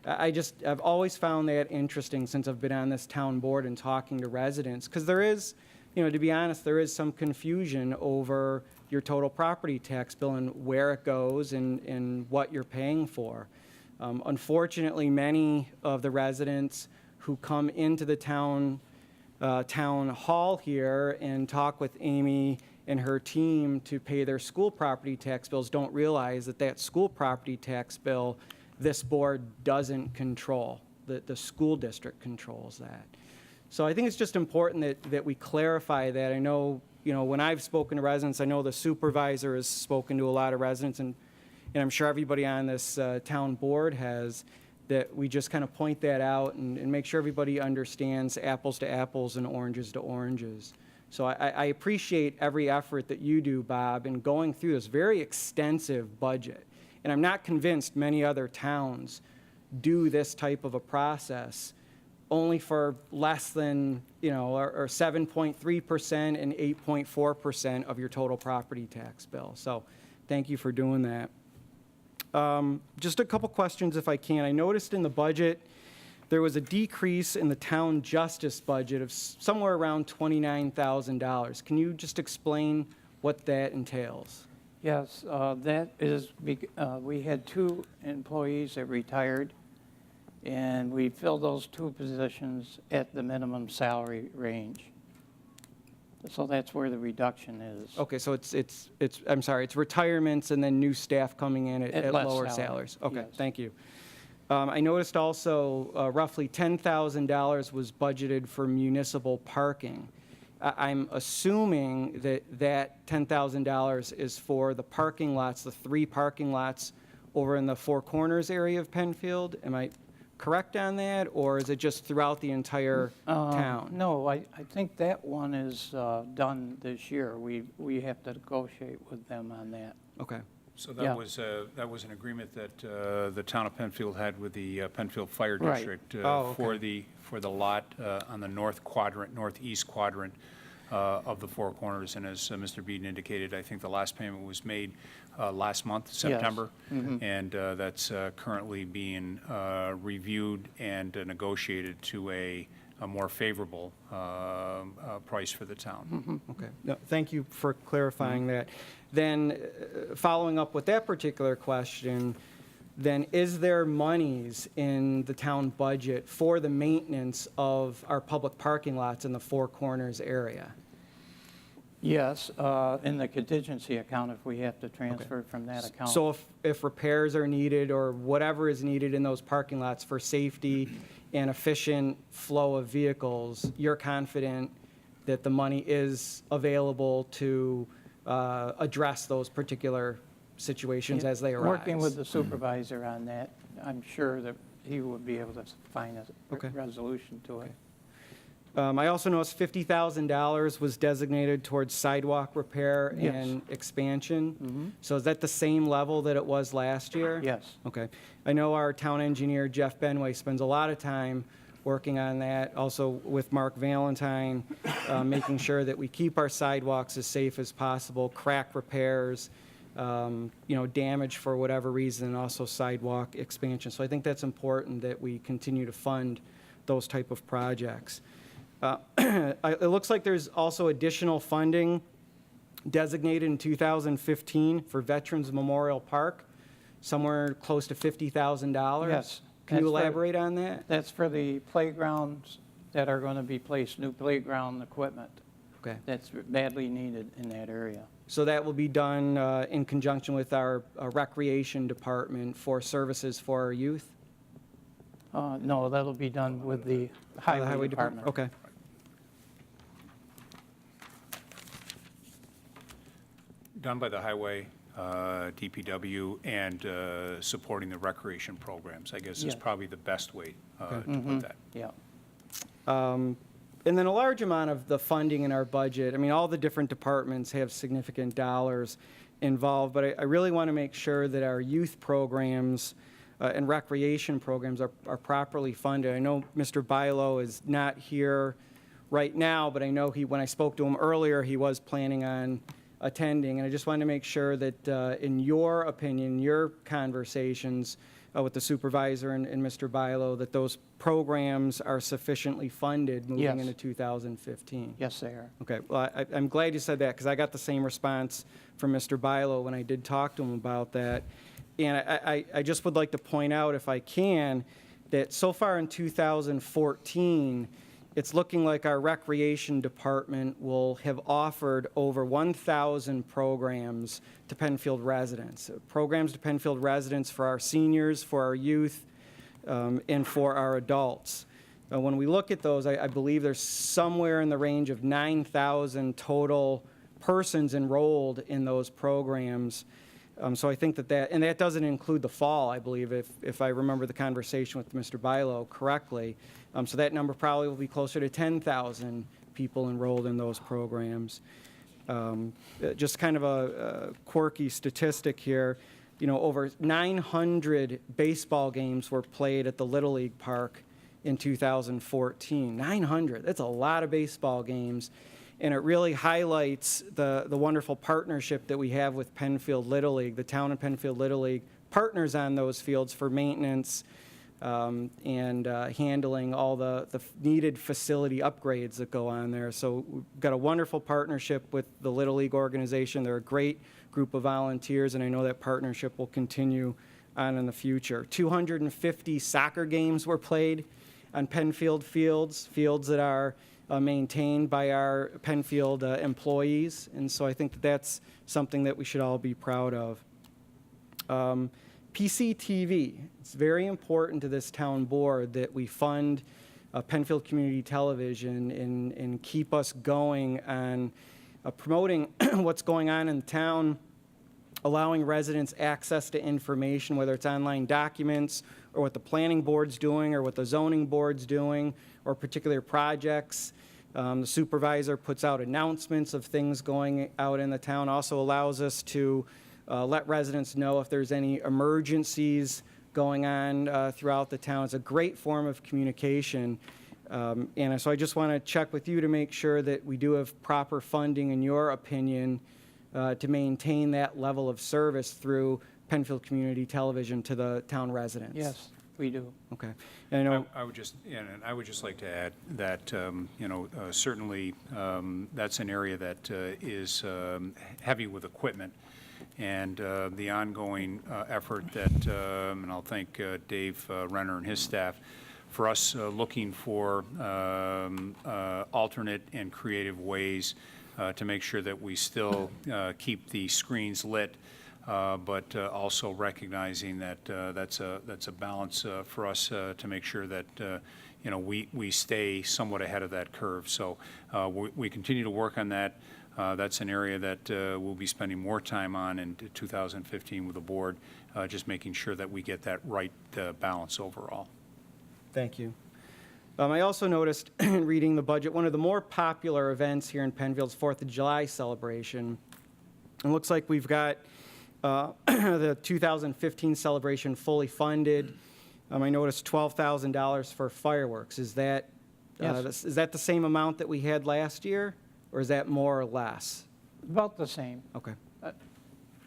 I've always found that interesting since I've been on this town board and talking to residents, because there is, to be honest, there is some confusion over your total property tax bill and where it goes and what you're paying for. Unfortunately, many of the residents who come into the town hall here and talk with Amy and her team to pay their school property tax bills don't realize that school property tax bill this board doesn't control. The school district controls that. So I think it's just important that we clarify that. I know, when I've spoken to residents, I know the supervisor has spoken to a lot of residents, and I'm sure everybody on this town board has, that we just kind of point that out and make sure everybody understands apples to apples and oranges to oranges. So I appreciate every effort that you do, Bob, in going through this very extensive budget. And I'm not convinced many other towns do this type of a process only for less than, or 7.3% and 8.4% of your total property tax bill. So thank you for doing that. Just a couple questions if I can. I noticed in the budget, there was a decrease in the town justice budget of somewhere around $29,000. Can you just explain what that entails? Yes, that is, we had 2 employees that retired, and we filled those 2 positions at the minimum salary range. So that's where the reduction is. Okay, so I'm sorry, it's retirements and then new staff coming in at less lower salary, salaries. Okay, yes. thank you. I noticed also roughly $10,000 was budgeted for municipal parking. I'm assuming that $10,000 is for the parking lots, the 3 parking lots over in the Four Corners area of Penfield. Am I correct on that, or is it just throughout the entire town? No, I think that one is done this year. We have to negotiate with them on that. Okay. So Yeah. that was an agreement that the town of Penfield had with the Penfield Fire Right. District Oh, okay. for the lot on the northeast quadrant of the Four Corners. And as Mr. Beeden indicated, I think the last payment was made last month, September. And that's currently being reviewed and negotiated to a more favorable price for the town. Okay. No, thank you for clarifying that. Then, following up with that particular question, then is there monies in the town budget for the maintenance of our public parking lots in the Four Corners area? Yes, in the contingency account if we have to transfer from that account. So if repairs are needed or whatever is needed in those parking lots for safety and efficient flow of vehicles, you're confident that the money is available to address those particular situations as they arise? Working with the supervisor on that, I'm sure that he would be able to find a Okay. resolution to it. I also noticed $50,000 was designated towards sidewalk repair Yes. and expansion. So is that the same level that it was last year? Yes. Okay. I know our town engineer, Jeff Benway, spends a lot of time working on that, also with Mark Valentine, making sure that we keep our sidewalks as safe as possible, crack repairs, damage for whatever reason, and also sidewalk expansion. So I think that's important that we continue to fund those type of projects. It looks like there's also additional funding designated in 2015 for Veterans Memorial Park, somewhere close to $50,000. Yes. Can you That's for- elaborate on that? That's for the playgrounds that are going to be placed, new playground equipment. Okay. That's badly needed in that area. So that will be done in conjunction with our recreation department for services for our youth? No, that'll be done with the highway department. Okay. Done by the highway, DPW, and supporting the recreation programs, I guess is Yeah. probably the best way to put that. Yeah. And then a large amount of the funding in our budget, I mean, all the different departments have significant dollars involved, but I really want to make sure that our youth programs and recreation programs are properly funded. I know Mr. Bilo is not here right now, but I know when I spoke to him earlier, he was planning on attending, and I just wanted to make sure that in your opinion, your conversations with the supervisor and Mr. Bilo, that those programs are sufficiently funded moving Yes. into 2015. Yes, they are. Okay, well, I'm glad you said that, because I got the same response from Mr. Bilo when I did talk to him about that. And I just would like to point out, if I can, that so far in 2014, it's looking like our recreation department will have offered over 1,000 programs to Penfield residents. Programs to Penfield residents for our seniors, for our youth, and for our adults. When we look at those, I believe there's somewhere in the range of 9,000 total persons enrolled in those programs. So I think and that doesn't include the fall, I believe, if I remember the conversation with Mr. Bilo correctly. So that number probably will be closer to 10,000 people enrolled in those programs. Just kind of a quirky statistic here, over 900 baseball games were played at the Little League Park in 2014. 900, that's a lot of baseball games. And it really highlights the wonderful partnership that we have with Penfield Little League. The town of Penfield Little League partners on those fields for maintenance and handling all the needed facility upgrades that go on there. So we've got a wonderful partnership with the Little League organization. They're a great group of volunteers, and I know that partnership will continue on in the future. 250 soccer games were played on Penfield fields that are maintained by our Penfield employees, and so I think that that's something that we should all be proud of. PCTV, it's very important to this town board that we fund Penfield Community Television and keep us going on promoting what's going on in town, allowing residents access to information, whether it's online documents or what the planning board's doing or what the zoning board's doing or particular projects. The supervisor puts out announcements of things going out in the town, also allows us to let residents know if there's any emergencies going on throughout the town. It's a great form of communication. And so I just want to check with you to make sure that we do have proper funding, in your opinion, to maintain that level of service through Penfield Community Television to the town residents. Yes, we do. Okay. And I know, I would just like to add that, certainly that's an area that is heavy with equipment, and the ongoing effort that, and I'll thank Dave Renner and his staff, for us looking for alternate and creative ways to make sure that we still keep the screens lit, but also recognizing that that's a balance for us to make sure that we stay somewhat ahead of that curve. So we continue to work on that. That's an area that we'll be spending more time on in 2015 with the board, just making sure that we get that right balance overall. thank you. I also noticed in reading the budget, one of the more popular events here in Penfield's 4th of July celebration. It looks like we've got the 2015 celebration fully funded. I noticed $12,000 for fireworks. Is that Yes. is that the same amount that we had last year, or is that more or less? About the same, Okay.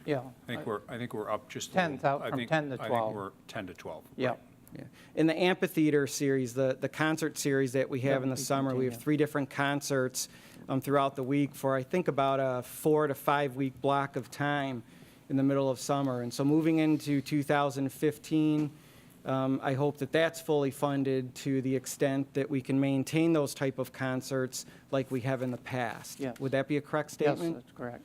yeah. I think we're up just 10,000 from 10 to 12. I think we're 10 to 12. Yeah. Yeah. In the amphitheater series, the concert series that we have in the we summer, we have continue. 3 different concerts throughout the week for, I think, about a 4 to 5 week block of time in the middle of summer. And so moving into 2015, I hope that that's fully funded to the extent that we can maintain those type of concerts like we have in the past. Yes. Would that be a correct Yes, statement? that's correct.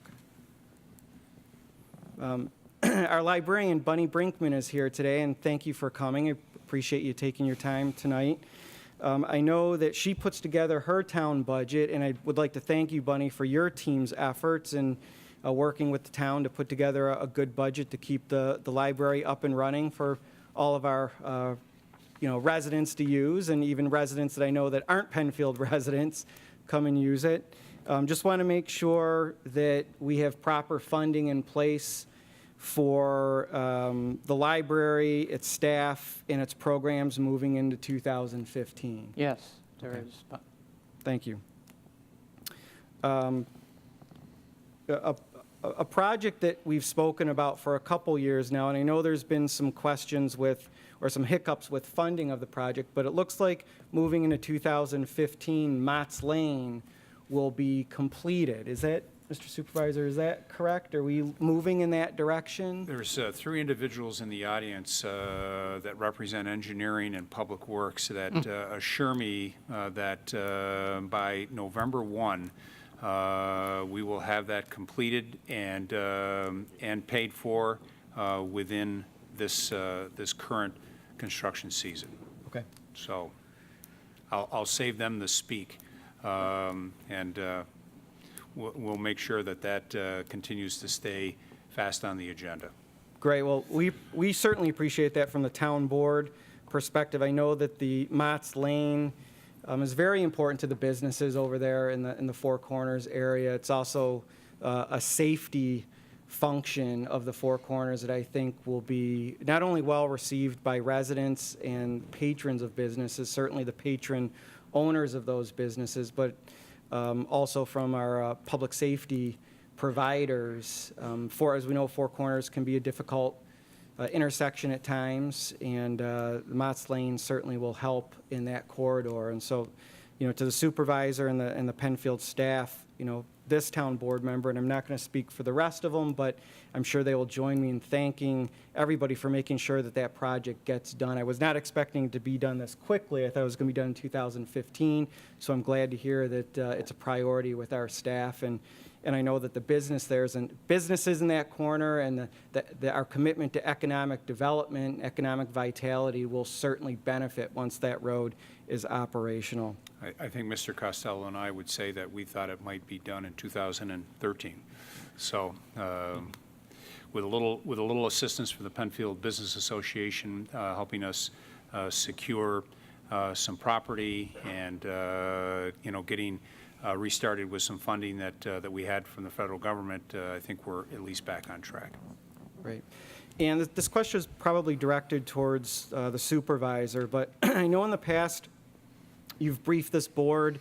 Our librarian, Bunny Brinkman, is here today, and thank you for coming. I appreciate you taking your time tonight. I know that she puts together her town budget, and I would like to thank you, Bunny, for your team's efforts in working with the town to put together a good budget to keep the library up and running for all of our residents to use, and even residents that I know that aren't Penfield residents come and use it. Just want to make sure that we have proper funding in place for the library, its staff, and its programs moving into 2015. Yes, there is. Thank you. A project that we've spoken about for a couple years now, and I know there's been some questions with, or some hiccups with funding of the project, but it looks like moving into 2015, Mott's Lane will be completed. Is that, Mr. Supervisor, is that correct? Are we moving in that direction? There's 3 individuals in the audience that represent engineering and public works that assure me that by November 1, we will have that completed and paid for within this current construction season. Okay. So I'll save them to speak, and we'll make sure that continues to stay fast on the agenda. Great. Well, we certainly appreciate that from the town board perspective. I know that the Mott's Lane is very important to the businesses over there in the Four Corners area. It's also a safety function of the Four Corners that I think will be not only well received by residents and patrons of businesses, certainly the patron owners of those businesses, but also from our public safety providers. As we know, Four Corners can be a difficult intersection at times, and the Mott's Lane certainly will help in that corridor. And so, to the supervisor and the Penfield staff, this town board member, and I'm not going to speak for the rest of them, but I'm sure they will join me in thanking everybody for making sure that that project gets done. I was not expecting it to be done this quickly. I thought it was going to be done in 2015, so I'm glad to hear that it's a priority with our staff. And I know that the businesses in that corner and our commitment to economic development, economic vitality will certainly benefit once that road is operational. I think Mr. Costello and I would say that we thought it might be done in 2013. So with a little assistance from the Penfield Business Association helping us secure some property and getting restarted with some funding that we had from the federal government, I think we're at least back on track. Right. And this question is probably directed towards the supervisor, but I know in the past you've briefed this board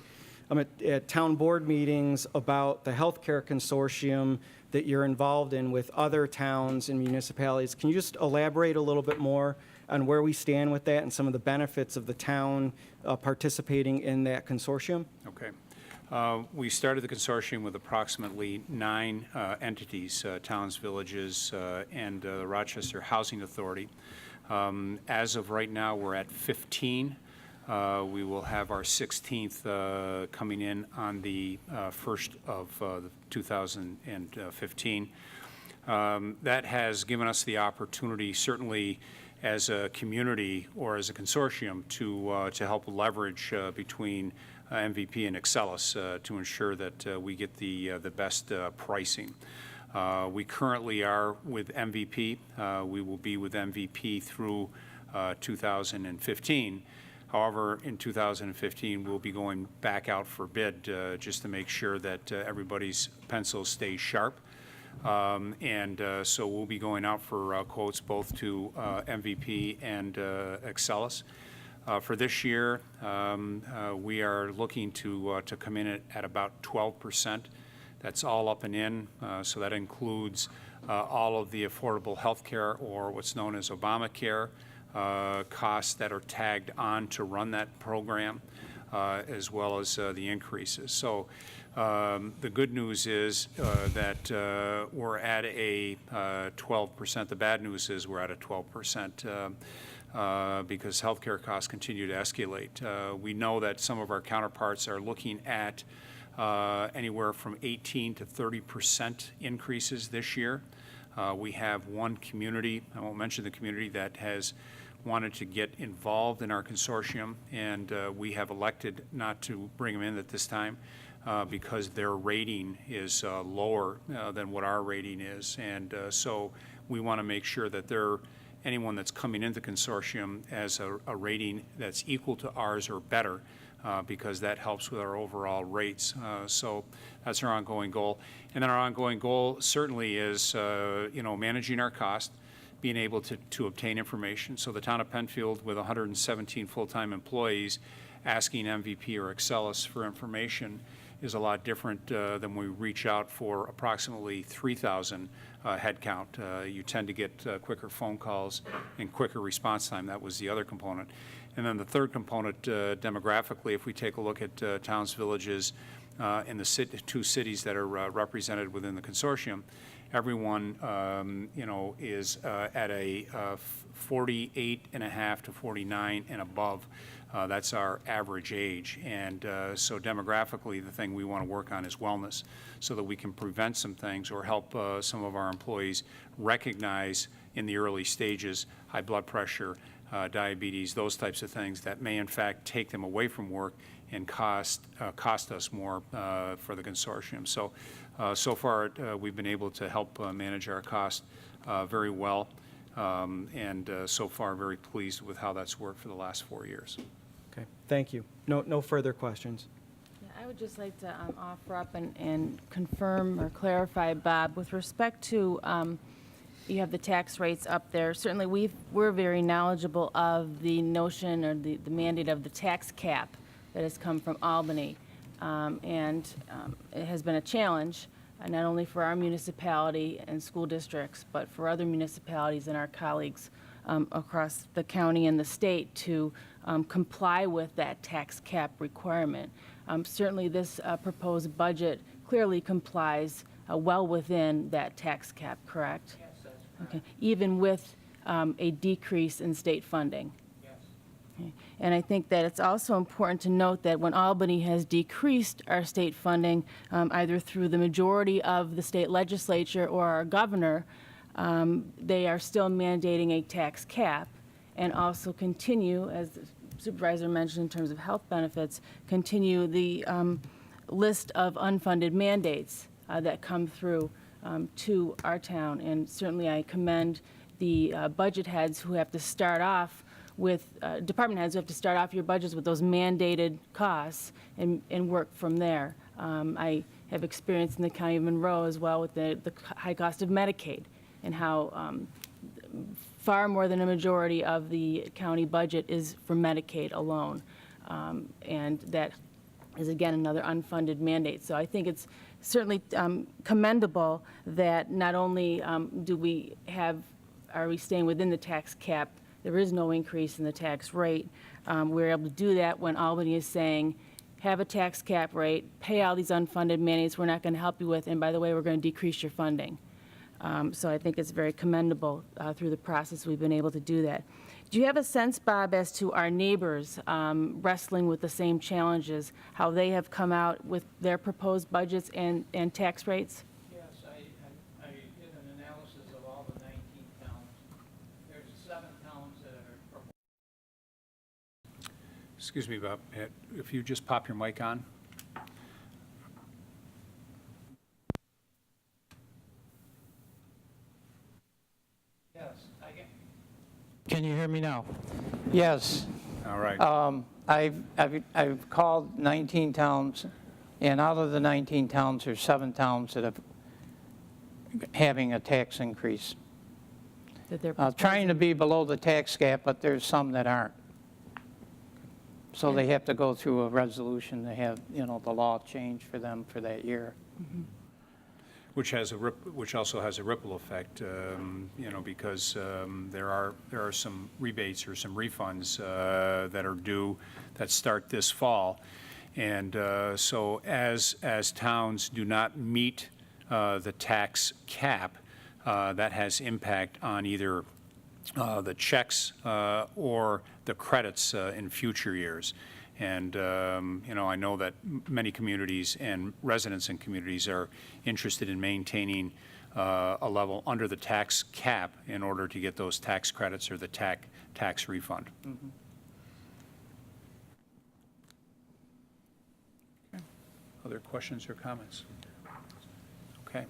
at town board meetings about the healthcare consortium that you're involved in with other towns and municipalities. Can you just elaborate a little bit more on where we stand with that and some of the benefits of the town participating in that consortium? Okay. We started the consortium with approximately 9 entities, towns, villages, and the Rochester Housing Authority. As of right now, we're at 15. We will have our 16th coming in on the 1st of 2015. That has given us the opportunity, certainly as a community or as a consortium, to help leverage between MVP and Excellus to ensure that we get the best pricing. We currently are with MVP. We will be with MVP through 2015. However, in 2015, we'll be going back out for bid just to make sure that everybody's pencils stay sharp. So we'll be going out for quotes both to MVP and Excellus. For this year, we are looking to come in at about 12%. That's all up and in, so that includes all of the affordable health care, or what's known as Obamacare, costs that are tagged on to run that program, as well as the increases. So the good news is that we're at a 12%. The bad news is we're at a 12%. Because healthcare costs continue to escalate. We know that some of our counterparts are looking at anywhere from 18 to 30% increases this year. We have one community, I won't mention the community, that has wanted to get involved in our consortium, and we have elected not to bring them in at this time because their rating is lower than what our rating is. And so we want to make sure that anyone that's coming into the consortium has a rating that's equal to ours or better, because that helps with our overall rates. So that's our ongoing goal. And then our ongoing goal certainly is, managing our cost, being able to obtain information. So the town of Penfield, with 117 full-time employees, asking MVP or Excellus for information is a lot different than when we reach out for approximately 3,000 headcount. You tend to get quicker phone calls and quicker response time. That was the other component. And then the third component, demographically, if we take a look at towns, villages, in the 2 cities that are represented within the consortium, everyone, is at a 48.5 to 49 and above. That's our average age. And so demographically, the thing we want to work on is wellness, so that we can prevent some things or help some of our employees recognize in the early stages high blood pressure, diabetes, those types of things that may in fact take them away from work and cost us more for the consortium. So, so far we've been able to help manage our cost very well, and so far very pleased with how that's worked for the last 4 years. Okay, thank you. No further questions. Yeah, I would just like to offer up and confirm or clarify, Bob, with respect to, you have the tax rates up there. Certainly, we're very knowledgeable of the notion or the mandate of the tax cap that has come from Albany. And it has been a challenge, not only for our municipality and school districts, but for other municipalities and our colleagues across the county and the state to comply with that tax cap requirement. Certainly, this proposed budget clearly complies well within that tax cap, correct? Yes, that's correct. Okay. Even with a decrease in state funding? Yes. Okay. And I think that it's also important to note that when Albany has decreased our state funding, either through the majority of the state legislature or our governor, they are still mandating a tax cap and also continue, as the supervisor mentioned in terms of health benefits, continue the list of unfunded mandates that come through to our town. And certainly I commend the budget heads who have to start off with, department heads who have to start off your budgets with those mandated costs and work from there. I have experience in the county of Monroe as well with the high cost of Medicaid and how far more than a majority of the county budget is for Medicaid alone. And that is, again, another unfunded mandate. So I think it's certainly commendable that not only are we staying within the tax cap, there is no increase in the tax rate. We're able to do that when Albany is saying, have a tax cap rate, pay all these unfunded mandates we're not going to help you with, and by the way, we're going to decrease your funding. So I think it's very commendable through the process we've been able to do that. Do you have a sense, Bob, as to our neighbors wrestling with the same challenges, how they have come out with their proposed budgets and tax rates? Yes, I did an analysis of all the 19 towns. There's 7 towns that are. Excuse me, Bob, if you just pop your mic on. Yes, I can. Can you hear me now? Yes. All right. I've called 19 towns, and out of the 19 towns, there's 7 towns that are having a tax increase. That they're Trying to be below the tax cap, but there's some that aren't. So they have to go through a resolution to have, the law change for them for that year. Which also has a ripple effect, because there are some rebates or some refunds that are due that start this fall, and so as towns do not meet the tax cap, that has impact on either the checks or the credits in future years. And, I know that many communities and residents in communities are interested in maintaining a level under the tax cap in order to get those tax credits or the tax refund. Mm-hmm. Okay. Other questions or comments? Okay.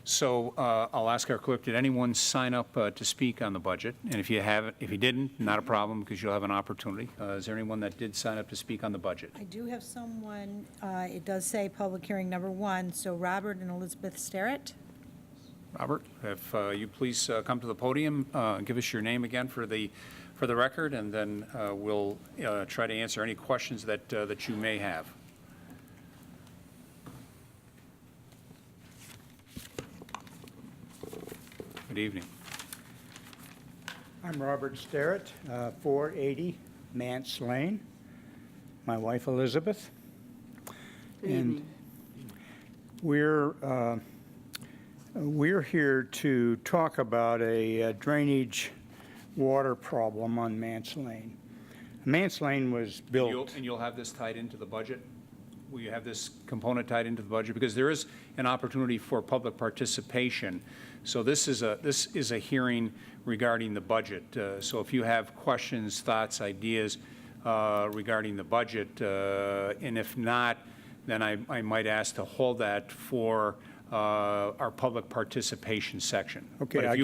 So I'll ask our clerk, did anyone sign up to speak on the budget? And if you didn't, not a problem, because you'll have an opportunity. Is there anyone that did sign up to speak on the budget? I do have someone, it does say public hearing number 1, so Robert and Elizabeth Sterrett. Robert, if you please come to the podium, give us your name again for the record, and then we'll try to answer any questions that you may have. Good evening. I'm Robert Sterrett, 480 Mance Lane. My wife Elizabeth. And we're here to talk about a drainage water problem on Mance Lane. Mance Lane was built. And you'll have this tied into the budget? Will you have this component tied into the budget? Because there is an opportunity for public participation. So this is a hearing regarding the budget. So if you have questions, thoughts, ideas regarding the budget, and if not, then I might ask to hold that for our public participation section. Okay, but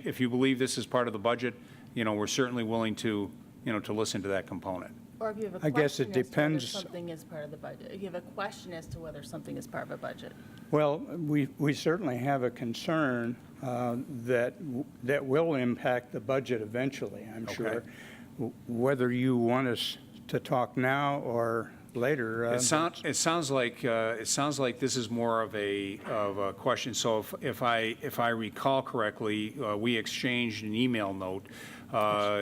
if you believe this is part of the budget, we're certainly willing to to listen to that component. Or if you have a I guess question it as to whether depends. something is part of the budget. If you have a question as to whether something is part of a budget. Well, we certainly have a concern that will impact the budget eventually, I'm sure. Whether you want us to talk now or later. It sounds like this is more of a question. So if I recall correctly, we exchanged an email note.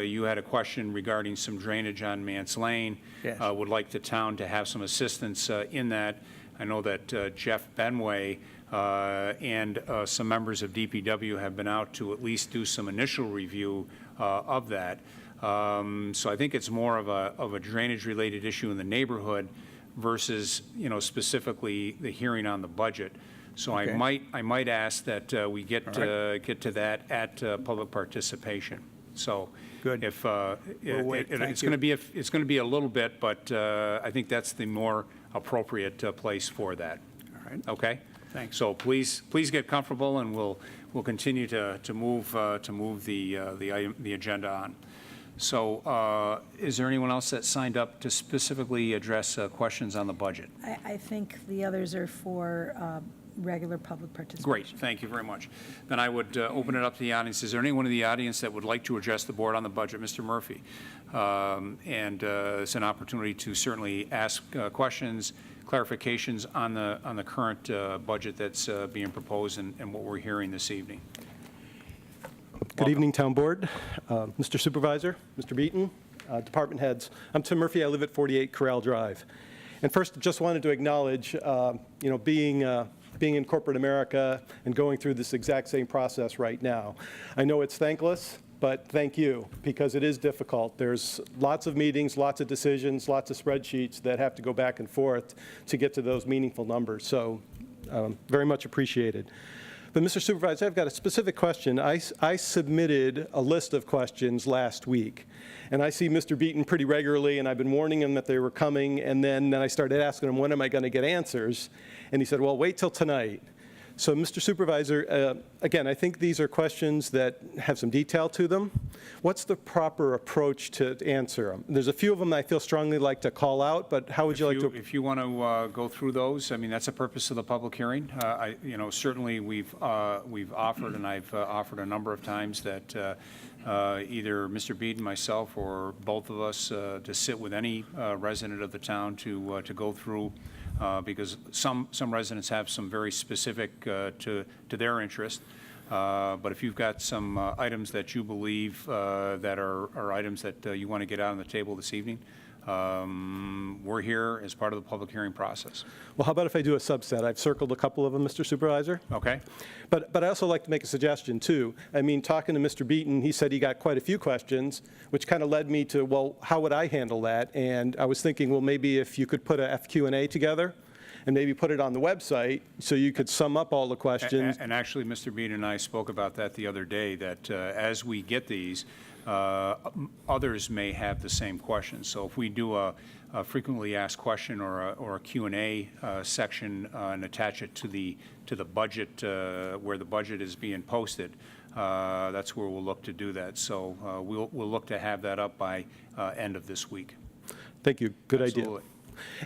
You had a question regarding some drainage on Mance Lane. Yes. Would like the town to have some assistance in that. I know that Jeff Benway and some members of DPW have been out to at least do some initial review of that. So I think it's more of a drainage-related issue in the neighborhood versus, specifically the hearing on the budget. So Okay. I might ask that we get to that at public participation. So Good. if wait, thank it's you. going to be a little bit, but I think that's the more appropriate place for that. All right. Okay. Thanks. So please get comfortable, and we'll continue to move the agenda on. So is there anyone else that signed up to specifically address questions on the budget? I think the others are for regular public participation. Great, thank you very much. Then I would open it up to the audience. Is there anyone in the audience that would like to address the board on the budget? Mr. Murphy. And it's an opportunity to certainly ask questions, clarifications on the current budget that's being proposed and what we're hearing this evening. Good evening, Town Board, Mr. Supervisor, Mr. Beaton, department heads. I'm Tim Murphy. I live at 48 Corral Drive. And first, just wanted to acknowledge, being in corporate America and going through this exact same process right now. I know it's thankless, but thank you, because it is difficult. There's lots of meetings, lots of decisions, lots of spreadsheets that have to go back and forth to get to those meaningful numbers. So very much appreciated. But Mr. Supervisor, I've got a specific question. I submitted a list of questions last week, and I see Mr. Beaton pretty regularly, and I've been warning him that they were coming, and then I started asking him, when am I going to get answers? And he said, well, wait till tonight. So, Mr. Supervisor, again, I think these are questions that have some detail to them. What's the proper approach to answer them? There's a few of them I feel strongly like to call out, but how would you like to? If you want to go through those, I mean, that's the purpose of the public hearing. Certainly we've offered, and I've offered a number of times that either Mr. Beaton, myself, or both of us to sit with any resident of the town to go through. Because some residents have some very specific to their interest. But if you've got some items that you believe that are items that you want to get out on the table this evening, we're here as part of the public hearing process. Well, how about if I do a subset? I've circled a couple of them, Mr. Supervisor. Okay. But I also like to make a suggestion, too. I mean, talking to Mr. Beaton, he said he got quite a few questions, which kind of led me to, well, how would I handle that? And I was thinking, well, maybe if you could put a FQ&A together and maybe put it on the website so you could sum up all the questions. And actually, Mr. Beaton and I spoke about that the other day, that as we get these, others may have the same questions. So if we do a frequently asked question or a Q&A section and attach it to the budget where the budget is being posted, that's where we'll look to do that. So we'll look to have that up by end of this week. Thank you. Good Absolutely. idea.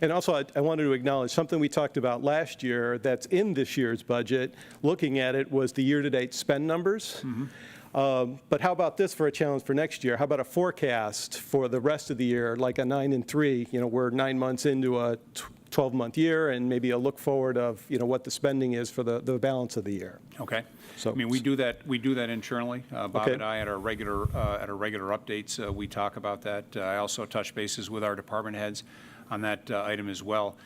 And also, I wanted to acknowledge something we talked about last year that's in this year's budget. Looking at it was the year-to-date spend numbers. But how about this for a challenge for next year? How about a forecast for the rest of the year, like a 9 and 3? We're 9 months into a 12-month year, and maybe a look forward of what the spending is for the balance of the year. Okay. So, I mean, we do that internally. Bob Okay. and I, at our regular updates, we talk about that. I also touch bases with our department heads on that item as well,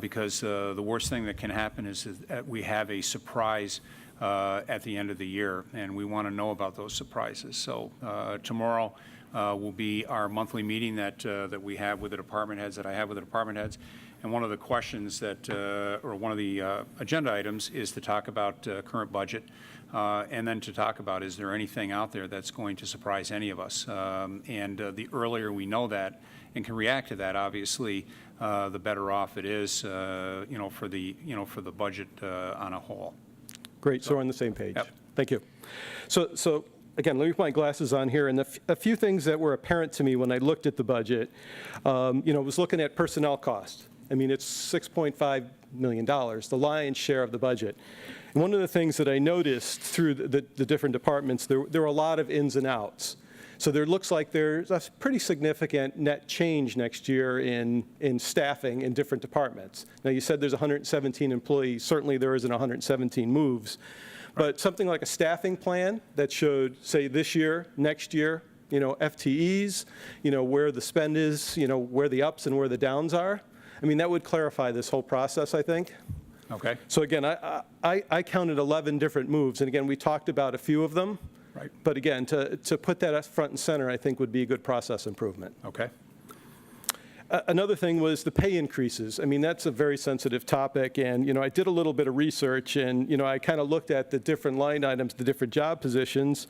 because the worst thing that can happen is that we have a surprise at the end of the year, and we want to know about those surprises. So tomorrow will be our monthly meeting that we have with the department heads, that I have with the department heads. And one of the questions that, or one of the agenda items is to talk about current budget, and then to talk about, is there anything out there that's going to surprise any of us? And the earlier we know that and can react to that, obviously, the better off it is, for the budget on a whole. Great, so we're on the same page. Yep. Thank you. So again, let me put my glasses on here, and a few things that were apparent to me when I looked at the budget, was looking at personnel cost. I mean, it's $6.5 million, the lion's share of the budget. And one of the things that I noticed through the different departments, there were a lot of ins and outs. So there looks like there's a pretty significant net change next year in staffing in different departments. Now, you said there's 117 employees. Certainly there isn't 117 moves. But something like a staffing plan that showed, say, this year, next year, FTEs, where the spend is, where the ups and where the downs are. I mean, that would clarify this whole process, I think. Okay. So again, I counted 11 different moves. And again, we talked about a few of them. Right. But again, to put that front and center, I think would be a good process improvement. Okay. Another thing was the pay increases. I mean, that's a very sensitive topic, and, I did a little bit of research, and, I kind of looked at the different line items, the different job positions,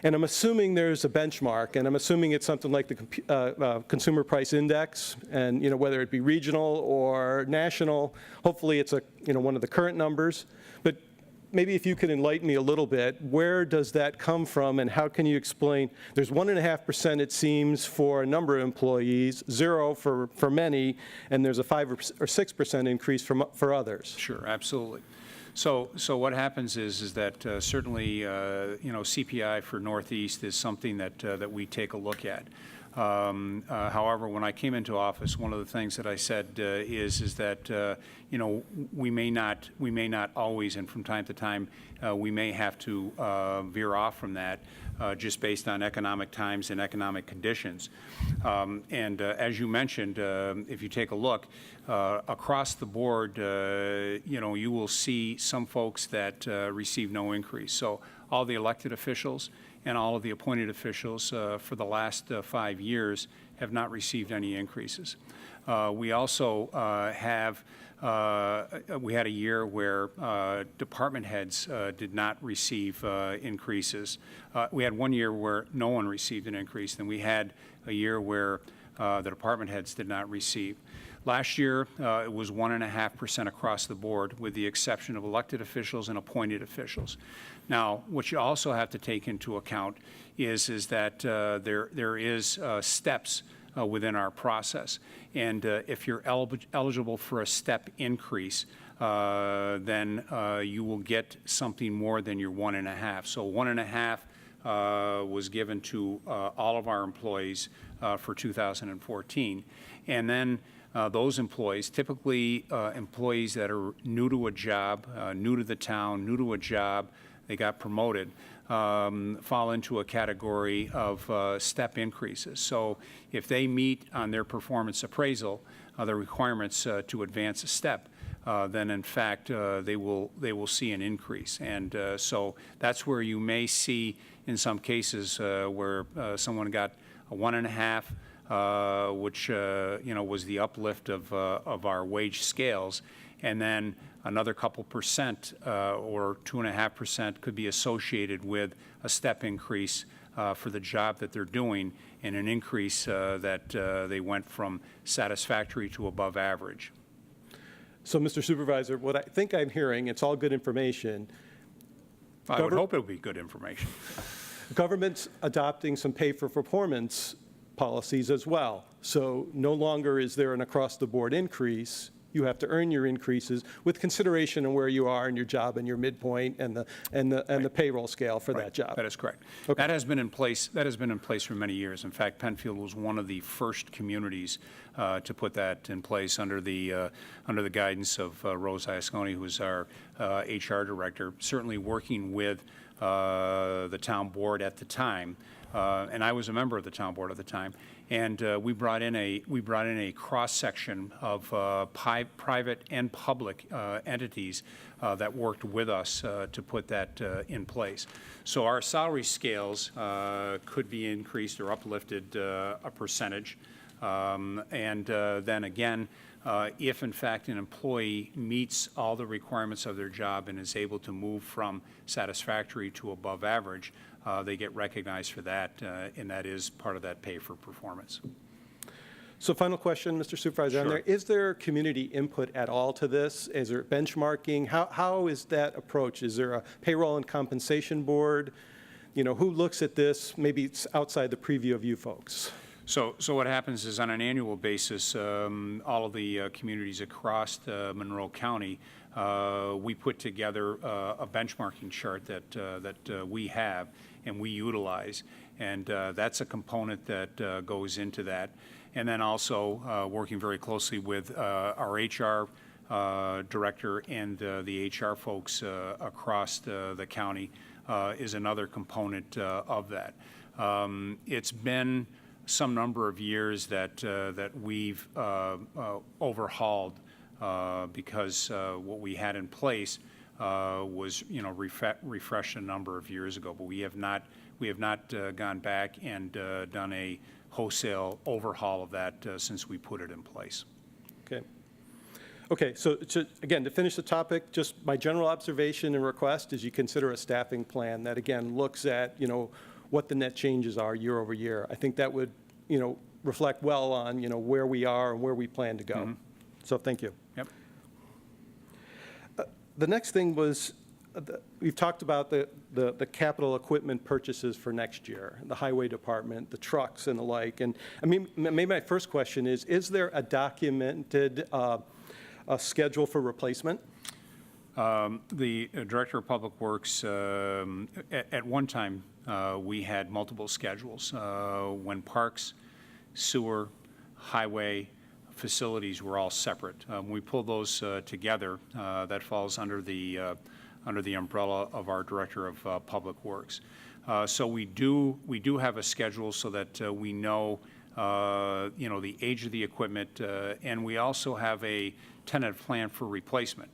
and I'm assuming there's a benchmark, and I'm assuming it's something like the Consumer Price Index, and, whether it be regional or national, hopefully it's one of the current numbers, but maybe if you could enlighten me a little bit, where does that come from, and how can you explain? There's 1.5%, it seems, for a number of employees, 0 for many, and there's a 5 or 6% increase for others. Sure, absolutely. So what happens is that certainly, CPI for Northeast is something that we take a look at. However, when I came into office, one of the things that I said is that we may not always, and from time to time, we may have to veer off from that just based on economic times and economic conditions. And as you mentioned, if you take a look across the board, you will see some folks that receive no increase. So all the elected officials and all of the appointed officials for the last 5 years have not received any increases. We also we had a year where department heads did not receive increases. We had 1 year where no one received an increase, and we had a year where the department heads did not receive. Last year, it was 1.5% across the board, with the exception of elected officials and appointed officials. Now, what you also have to take into account is that there is steps within our process, and if you're eligible for a step increase, then you will get something more than your 1.5. So 1.5 was given to all of our employees for 2014, and then those employees, typically employees that are new to a job, new to the town, new to a job, they got promoted, fall into a category of step increases. So if they meet on their performance appraisal the requirements to advance a step, then in fact they will see an increase. And so that's where you may see in some cases where someone got a 1.5, which was the uplift of our wage scales, and then another couple percent or 2.5% could be associated with a step increase for the job that they're doing, and an increase that they went from satisfactory to above average. So, Mr. Supervisor, what I think I'm hearing, it's all good information. I would hope it would be good information. Government's adopting some pay-for-performance policies as well. So no longer is there an across-the-board increase. You have to earn your increases with consideration of where you are in your job and your midpoint and the payroll scale for that job. That is correct. Okay. That has been in place. That has been in place for many years. In fact, Penfield was one of the first communities to put that in place under the guidance of Rose Iasconi, who is our HR director. Certainly working with the town board at the time, and I was a member of the town board at the time. And we brought in a cross section of private and public entities that worked with us to put that in place. So our salary scales could be increased or uplifted a percentage, and then again, if in fact an employee meets all the requirements of their job and is able to move from satisfactory to above average, they get recognized for that, and that is part of that pay for performance. So final question, Mr. Supervisor. Sure. Is there community input at all to this? Is there benchmarking? How is that approach? Is there a payroll and compensation board who looks at this? Maybe it's outside the preview of you folks. So what happens is on an annual basis, all of the communities across Monroe County, we put together a benchmarking chart that we have and we utilize. And that's a component that goes into that. And then also working very closely with our HR director and the HR folks across the county is another component of that. It's been some number of years that we've overhauled because what we had in place was refreshed a number of years ago, but we have not gone back and done a wholesale overhaul of that since we put it in place. Okay. Okay, so again, to finish the topic, just my general observation and request is you consider a staffing plan that, again, looks at, what the net changes are year over year. I think that would, reflect well on, where we are and where we plan to go. Mm-hmm. So thank you. Yep. The next thing was, we've talked about the capital equipment purchases for next year, the highway department, the trucks and the like. And I mean, maybe my first question is there a documented a schedule for replacement? The Director of Public Works, at one time, we had multiple schedules. When parks, sewer, highway, facilities were all separate. When we pull those together, that falls under the umbrella of our Director of Public Works. So we do have a schedule so that we know the age of the equipment, and we also have a tentative plan for replacement.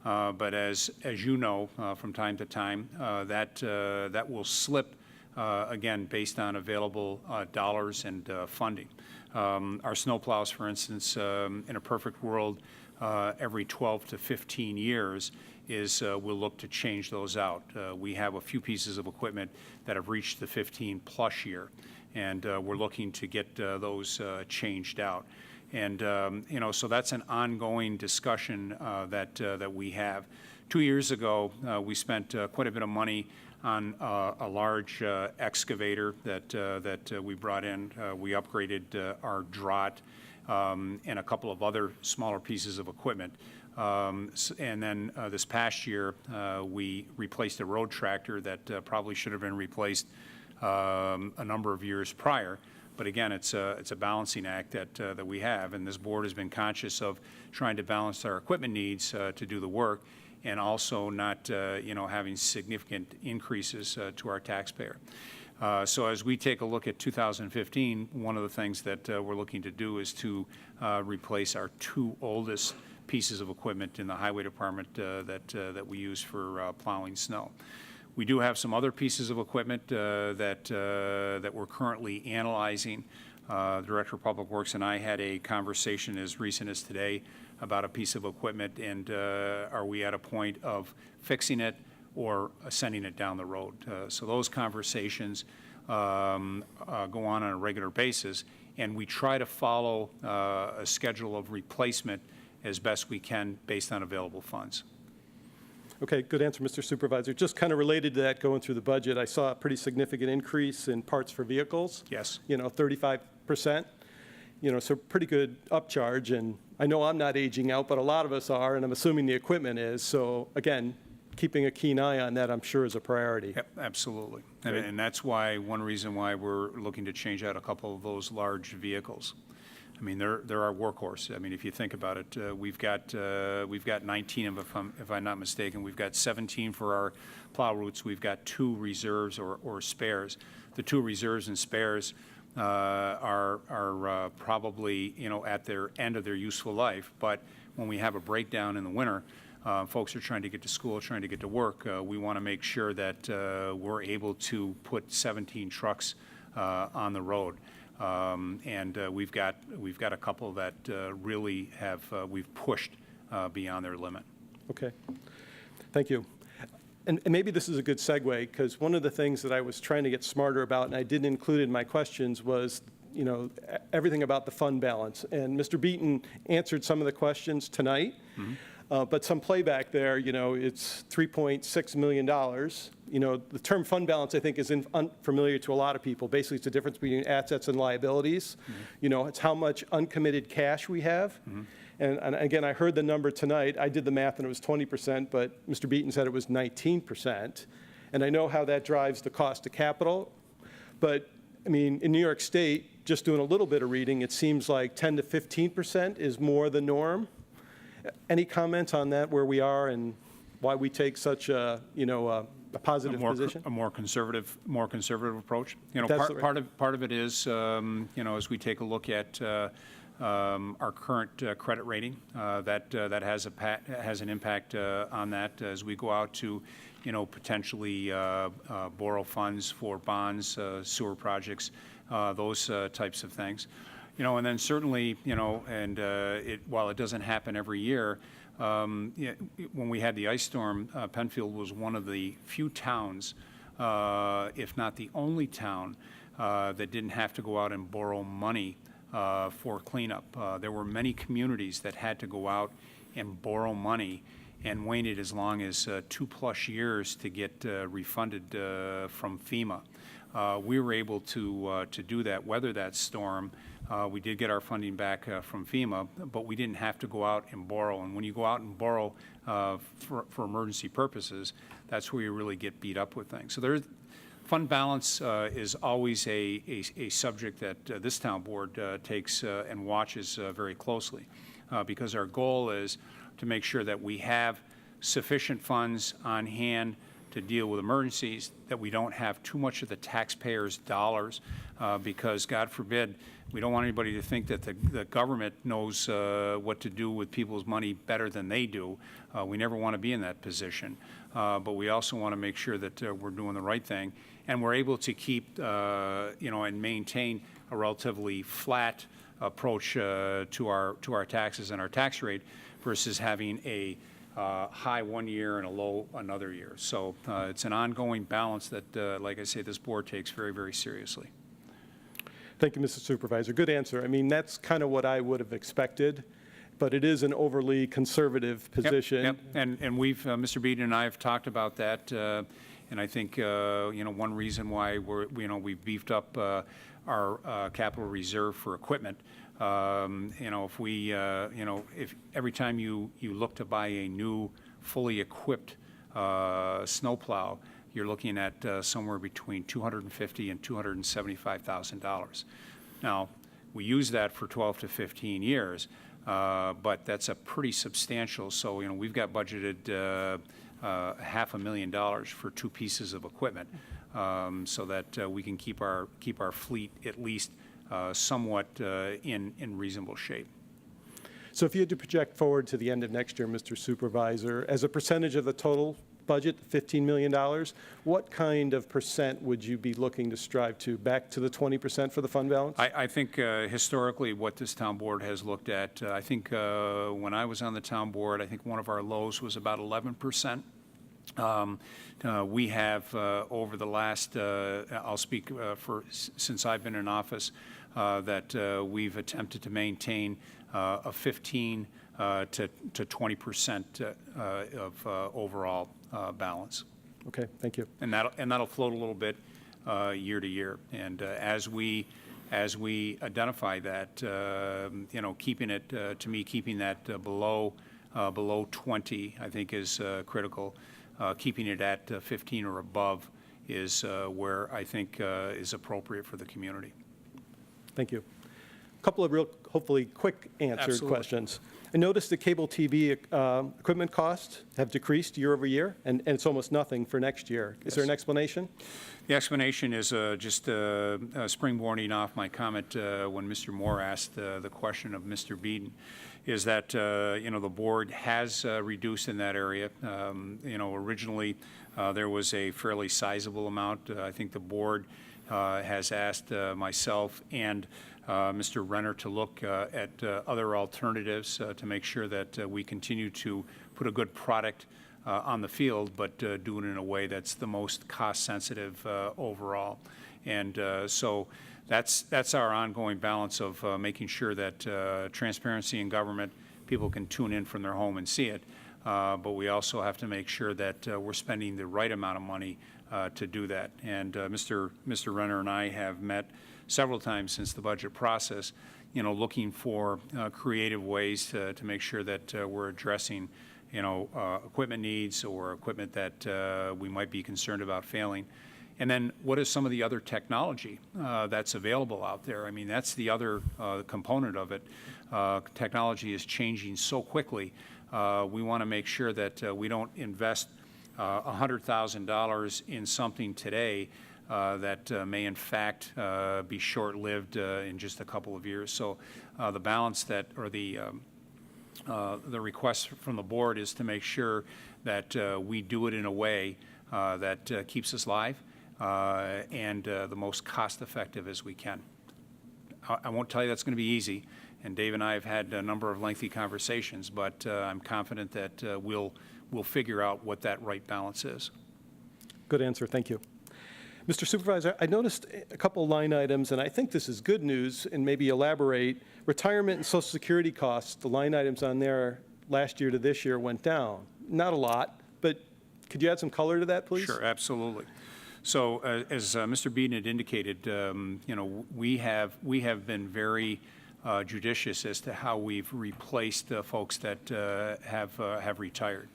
But as you know, from time to time, that will slip again based on available dollars and funding. Our snowplows, for instance, in a perfect world, every 12 to 15 years we'll look to change those out. We have a few pieces of equipment that have reached the 15-plus year, and we're looking to get those changed out. And so that's an ongoing discussion that we have. 2 years ago, we spent quite a bit of money on a large excavator that we brought in. We upgraded our draught and a couple of other smaller pieces of equipment. And then this past year, we replaced a road tractor that probably should have been replaced a number of years prior. But again, it's a balancing act that we have, and this board has been conscious of trying to balance our equipment needs to do the work, and also not having significant increases to our taxpayer. So as we take a look at 2015, one of the things that we're looking to do is to replace our two oldest pieces of equipment in the highway department that we use for plowing snow. We do have some other pieces of equipment that we're currently analyzing. The Director of Public Works and I had a conversation as recent as today about a piece of equipment, and are we at a point of fixing it or sending it down the road? So those conversations go on a regular basis, and we try to follow a schedule of replacement as best we can based on available funds. Okay, good answer, Mr. Supervisor. Just kind of related to that, going through the budget, I saw a pretty significant increase in parts for vehicles. Yes. 35%. So pretty good upcharge. And I know I'm not aging out, but a lot of us are, and I'm assuming the equipment is. So again, keeping a keen eye on that, I'm sure, is a priority. Yep, absolutely. And that's one reason why we're looking to change out a couple of those large vehicles. I mean, they're our workhorse. I mean, if you think about it, we've got 19 of them, if I'm not mistaken. We've got 17 for our plow routes. We've got 2 reserves or spares. The 2 reserves and spares are probably at their end of their useful life. But when we have a breakdown in the winter, folks are trying to get to school, trying to get to work. We want to make sure that we're able to put 17 trucks on the road. And we've got a couple that really we've pushed beyond their limit. Okay, thank you. And maybe this is a good segue, because one of the things that I was trying to get smarter about, and I didn't include in my questions, was everything about the fund balance. And Mr. Beaton answered some of the questions tonight, but some playback there. It's $3.6 million. you know, the term fund balance, I think, is unfamiliar to a lot of people. Basically, it's the difference between assets and liabilities. You know, it's how much uncommitted cash we have. And again, I heard the number tonight. I did the math, and it was 20%, but Mr. Beaton said it was 19%. And I know how that drives the cost of capital. But, I mean, in New York State, just doing a little bit of reading, it seems like 10 to 15% is more the norm. Any comments on that, where we are and why we take such a, you know, a positive position? A more conservative approach. You know, That's part of it is, you know, as we take a look at our current credit rating, that has an impact on that as we go out to, you know, potentially borrow funds for bonds, sewer projects, those types of things. You know, and then certainly, you know, and while it doesn't happen every year, when we had the ice storm, Penfield was one of the few towns, if not the only town, that didn't have to go out and borrow money for cleanup. There were many communities that had to go out and borrow money and waited as long as 2+ years to get refunded from FEMA. We were able to do that, weather that storm. We did get our funding back from FEMA, but we didn't have to go out and borrow. And when you go out and borrow for emergency purposes, that's where you really get beat up with things. So fund balance is always a subject that this town board takes and watches very closely, because our goal is to make sure that we have sufficient funds on hand to deal with emergencies, that we don't have too much of the taxpayers' dollars, because God forbid, we don't want anybody to think that the government knows what to do with people's money better than they do. We never want to be in that position. But we also want to make sure that we're doing the right thing, and we're able to keep, you know, and maintain a relatively flat approach to our taxes and our tax rate versus having a high one year and a low another year. So it's an ongoing balance that, like I say, this board takes very, very seriously. Thank you, Mr. Supervisor. Good answer. I mean, that's kind of what I would have expected, but it is an overly conservative position. Yep. And we've, Mr. Beaton and I have talked about that, and I think, you know, one reason why we've beefed up our capital reserve for equipment. You know, if we, you know, if every time you look to buy a new fully equipped snowplow, you're looking at somewhere between $250,000 and $275,000. Now, we use that for 12 to 15 years, but that's a pretty substantial. So, you know, we've got budgeted $500,000 for 2 pieces of equipment, so that we can keep our fleet at least somewhat in reasonable shape. So if you had to project forward to the end of next year, Mr. Supervisor, as a percentage of the total budget, $15 million, what kind of percent would you be looking to strive to, back to the 20% for the fund balance? I think historically what this town board has looked at, I think when I was on the town board, I think one of our lows was about 11%. We have, over the last, I'll speak since I've been in office, that we've attempted to maintain a 15 to 20% of overall balance. Okay, thank you. And that'll float a little bit year to year. And as we identify that, you know, keeping it, to me, keeping that below 20, I think is critical. Keeping it at 15 or above is where I think is appropriate for the community. Thank you. A couple of real, hopefully quick answered Absolutely. questions. I noticed the cable TV equipment costs have decreased year over year, and it's almost nothing for next year. Is there an explanation? The explanation is just springboarding off my comment when Mr. Moore asked the question of Mr. Beaton, is that, you know, the board has reduced in that area. You know, originally there was a fairly sizable amount. I think the board has asked myself and Mr. Renner to look at other alternatives to make sure that we continue to put a good product on the field, but do it in a way that's the most cost-sensitive overall. And so that's our ongoing balance of making sure that transparency in government, people can tune in from their home and see it, but we also have to make sure that we're spending the right amount of money to do that. And Mr. Renner and I have met several times since the budget process, looking for creative ways to make sure that we're addressing, equipment needs or equipment that we might be concerned about failing. And then what is some of the other technology that's available out there? I mean, that's the other component of it. Technology is changing so quickly. We want to make sure that we don't invest $100,000 in something today that may in fact be short-lived in just a couple of years. So the balance that, or the request from the board is to make sure that we do it in a way that keeps us live and the most cost-effective as we can. I won't tell you that's going to be easy, and Dave and I have had a number of lengthy conversations, but I'm confident that we'll figure out what that right balance is. Good answer, thank you. Mr. Supervisor, I noticed a couple line items, and I think this is good news, and maybe elaborate. Retirement and Social Security costs, the line items on there last year to this year went down. Not a lot, but could you add some color to that, please? Sure, absolutely. So as Mr. Beeden had indicated, we have been very judicious as to how we've replaced folks that have retired.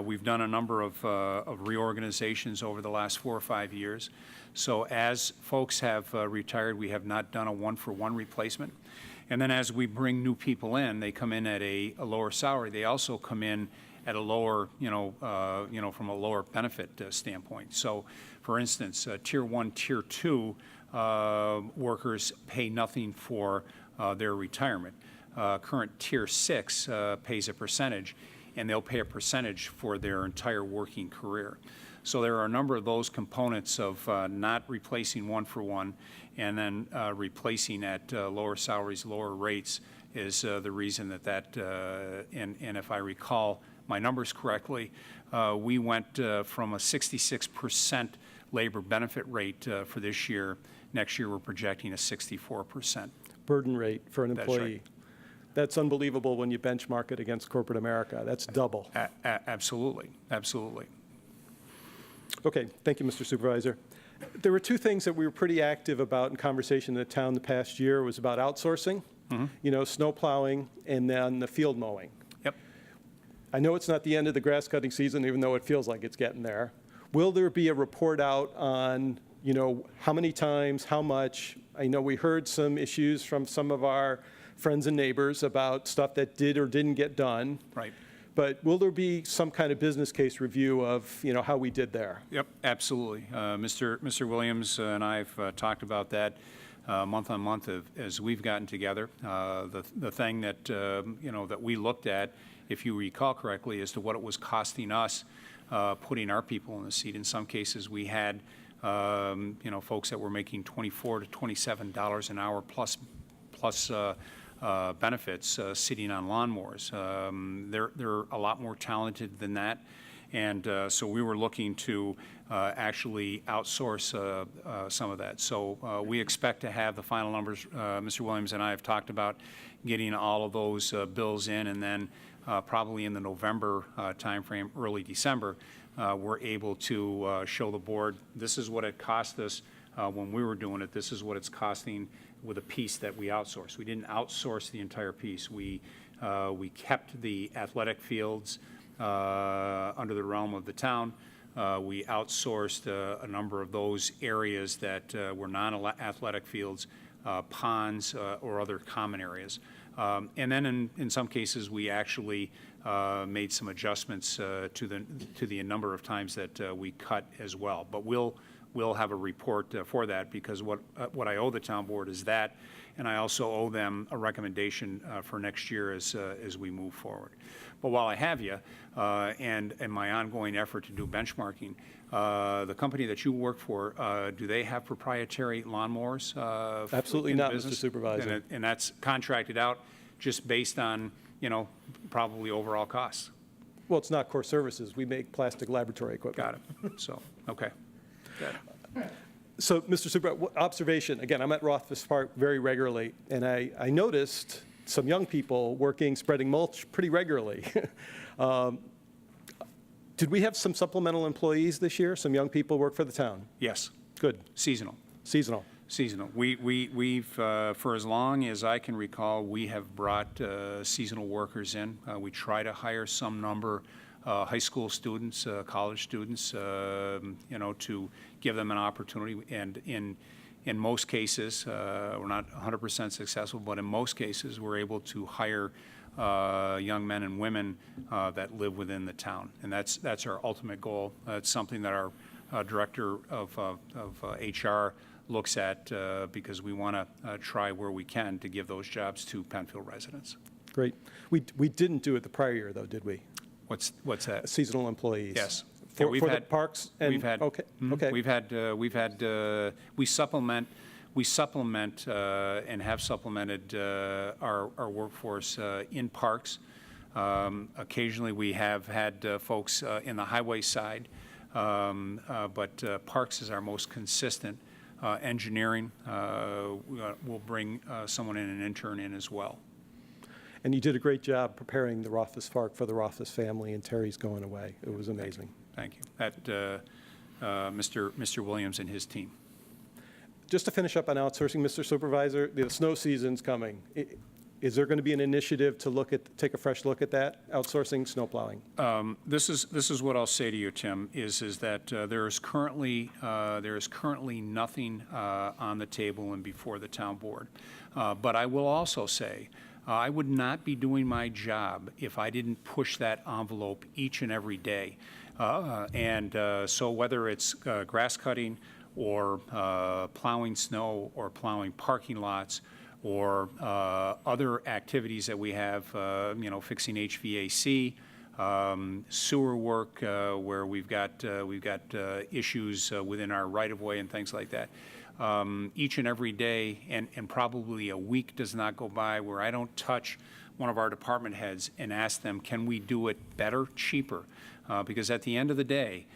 We've done a number of reorganizations over the last 4 or 5 years. So as folks have retired, we have not done a one-for-one replacement. And then as we bring new people in, they come in at a lower salary. They also come in at a lower, from a lower benefit standpoint. So, for instance, Tier 1, Tier 2 workers pay nothing for their retirement. Current Tier 6 pays a percentage, and they'll pay a percentage for their entire working career. So there are a number of those components of not replacing one-for-one and then replacing at lower salaries, lower rates is the reason that and if I recall my numbers correctly, we went from a 66% labor benefit rate for this year. Next year, we're projecting a 64%. Burden rate for an That's employee. right. That's unbelievable when you benchmark it against corporate America. That's double. Absolutely, absolutely. Okay, thank you, Mr. Supervisor. There were two things that we were pretty active about in conversation in the town the past year. It was about outsourcing, snow plowing, and then the field mowing. Yep. I know it's not the end of the grass cutting season, even though it feels like it's getting there. Will there be a report out on, how many times, how much? I know we heard some issues from some of our friends and neighbors about stuff that did or didn't get done. Right. But will there be some kind of business case review of, how we did there? Yep, absolutely. Mr. Williams and I have talked about that month on month as we've gotten together. The thing that, that we looked at, if you recall correctly, as to what it was costing us putting our people in the seat. In some cases, we had, folks that were making $24 to $27 an hour plus benefits sitting on lawnmowers. They're a lot more talented than that. And so we were looking to actually outsource some of that. So we expect to have the final numbers. Mr. Williams and I have talked about getting all of those bills in, and then probably in the November timeframe, early December, we're able to show the board, this is what it cost us when we were doing it. This is what it's costing with a piece that we outsourced. We didn't outsource the entire piece. We kept the athletic fields under the realm of the town. We outsourced a number of those areas that were non-athletic fields, ponds, or other common areas. And then in some cases, we actually made some adjustments to the number of times that we cut as well. But we'll have a report for that, because what I owe the town board is that, and I also owe them a recommendation for next year as we move forward. But while I have you, and my ongoing effort to do benchmarking, the company that you work for, do they have proprietary lawnmowers? Absolutely in the not, Mr. business? Supervisor. And that's contracted out just based on, probably overall costs. Well, it's not core services. We make plastic laboratory equipment. Got it. So, okay. So, Mr. Supervisor, observation, again, I'm at Rothfuss Park very regularly, and I noticed some young people spreading mulch pretty regularly. Did we have some supplemental employees this year? Some young people work for the town? Yes, Good. seasonal. Seasonal. Seasonal. We've, for as long as I can recall, we have brought seasonal workers in. We try to hire some number, high school students, college students, to give them an opportunity. And in most cases, we're not 100% successful, but in most cases, we're able to hire young men and women that live within the town. And that's our ultimate goal. It's something that our director of HR looks at because we want to try where we can to give those jobs to Penfield residents. Great. We didn't do it the prior year, though, did we? What's that? Seasonal employees. Yes. For, Yeah, we've for the had- parks and? We've had. Okay, Mhm. okay. We supplement and have supplemented our workforce in parks. Occasionally, we have had folks in the highway side, but parks is our most consistent. Engineering, we'll bring someone in, an intern in as well. And you did a great job preparing the Rothfuss Park for the Rothfuss family, and Terry's going away. It was amazing. Thank you. Mr. Williams and his team. Just to finish up on outsourcing, Mr. Supervisor, the snow season's coming. Is there going to be an initiative to take a fresh look at that, outsourcing snow plowing? This is what I'll say to you, Tim, is that there is currently nothing on the table and before the town board. But I will also say, I would not be doing my job if I didn't push that envelope each and every day. So whether it's grass cutting or plowing snow or plowing parking lots or other activities that we have, fixing HVAC, sewer work where we've got issues within our right-of-way and things like that. Each and every day, and probably a week does not go by where I don't touch one of our department heads and ask them, can we do it better, cheaper? Because at the end of the day,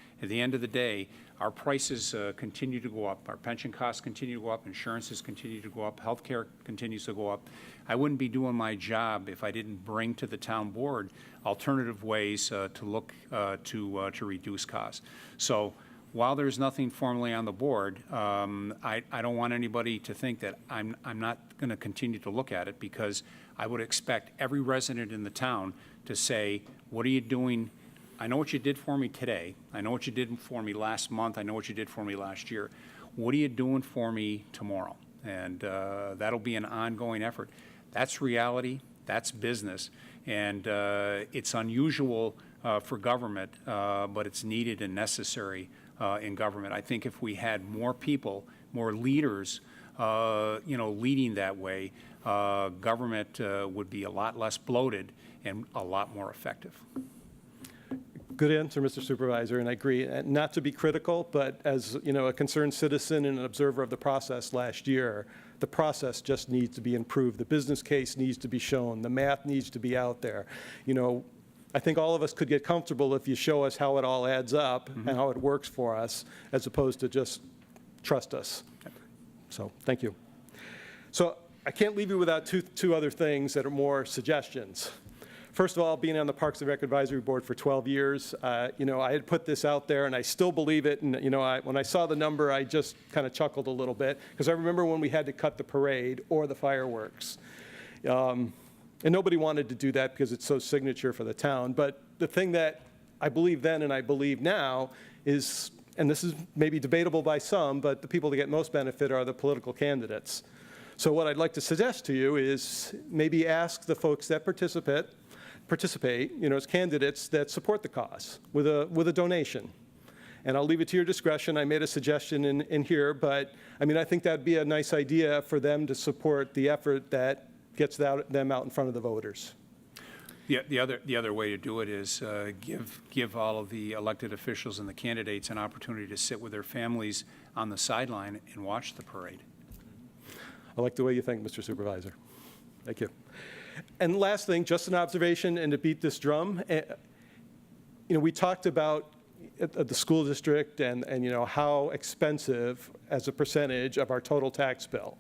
our prices continue to go up. Our pension costs continue to go up. Insurances continue to go up. Healthcare continues to go up. I wouldn't be doing my job if I didn't bring to the town board alternative ways to look to reduce costs. So while there's nothing formally on the board, I don't want anybody to think that I'm not going to continue to look at it, because I would expect every resident in the town to say, what are you doing? I know what you did for me today. I know what you did for me last month. I know what you did for me last year. What are you doing for me tomorrow? And that'll be an ongoing effort. That's reality. That's business. And it's unusual for government, but it's needed and necessary in government. I think if we had more people, more leaders, leading that way, government would be a lot less bloated and a lot more effective. Good answer, Mr. Supervisor, and I agree. Not to be critical, but as a concerned citizen and an observer of the process last year, the process just needs to be improved. The business case needs to be shown. The math needs to be out there. I think all of us could get comfortable if you show us how it all adds up and how it works for us, as opposed to just trust us. So, thank you. So, I can't leave you without two other things that are more suggestions. First of all, being on the Parks and Rec Advisory Board for 12 years, I had put this out there, and I still believe it. And when I saw the number, I just kind of chuckled a little bit, because I remember when we had to cut the parade or the fireworks. And nobody wanted to do that because it's so signature for the town. But the thing that I believe then and I believe now is, and this is maybe debatable by some, but the people that get most benefit are the political candidates. So what I'd like to suggest to you is maybe ask the folks that participate, as candidates that support the cause with a donation. And I'll leave it to your discretion. I made a suggestion in here, but I think that'd be a nice idea for them to support the effort that gets them out in front of the voters. The other way to do it is give all of the elected officials and the candidates an opportunity to sit with their families on the sideline and watch the parade. I like the way you think, Mr. Supervisor. Thank you. And last thing, just an observation, and to beat this drum, we talked about the school district and how expensive as a percentage of our total tax bill.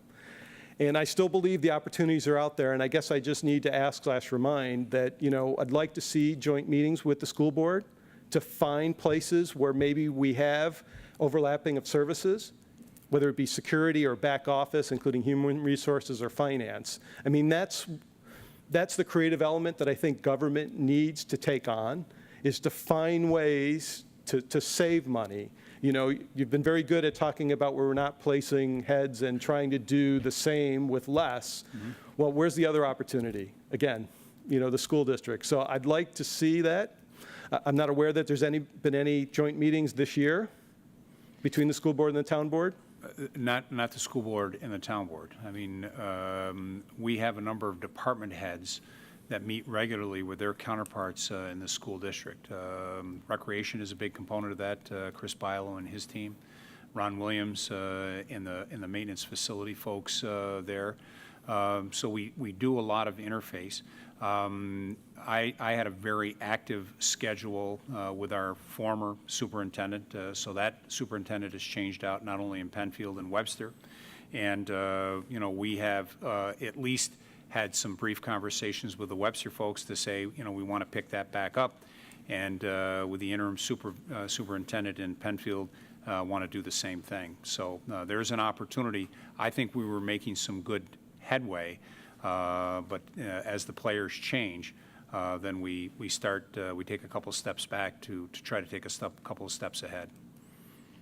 And I still believe the opportunities are out there, and I guess I just need to ask/remind that, I'd like to see joint meetings with the school board to find places where maybe we have overlapping of services, whether it be security or back office, including human resources or finance. I mean, that's the creative element that I think government needs to take on, is to find ways to save money. You know, you've been very good at talking about where we're not placing heads and trying to do the same with less. Well, where's the other opportunity? Again, you know, the school district. So I'd like to see that. I'm not aware that there's been any joint meetings this year between the school board and the town board. Not the school board and the town board. I mean, we have a number of department heads that meet regularly with their counterparts in the school district. Recreation is a big component of that. Chris Bilo and his team, Ron Williams in the maintenance facility folks there. So we do a lot of interface. I had a very active schedule with our former superintendent, so that superintendent has changed out not only in Penfield and Webster, and you know, we have at least had some brief conversations with the Webster folks to say, you know, we want to pick that back up, and with the interim superintendent in Penfield, want to do the same thing. So there's an opportunity. I think we were making some good headway, but as the players change, then we take a couple steps back to try to take a couple of steps ahead.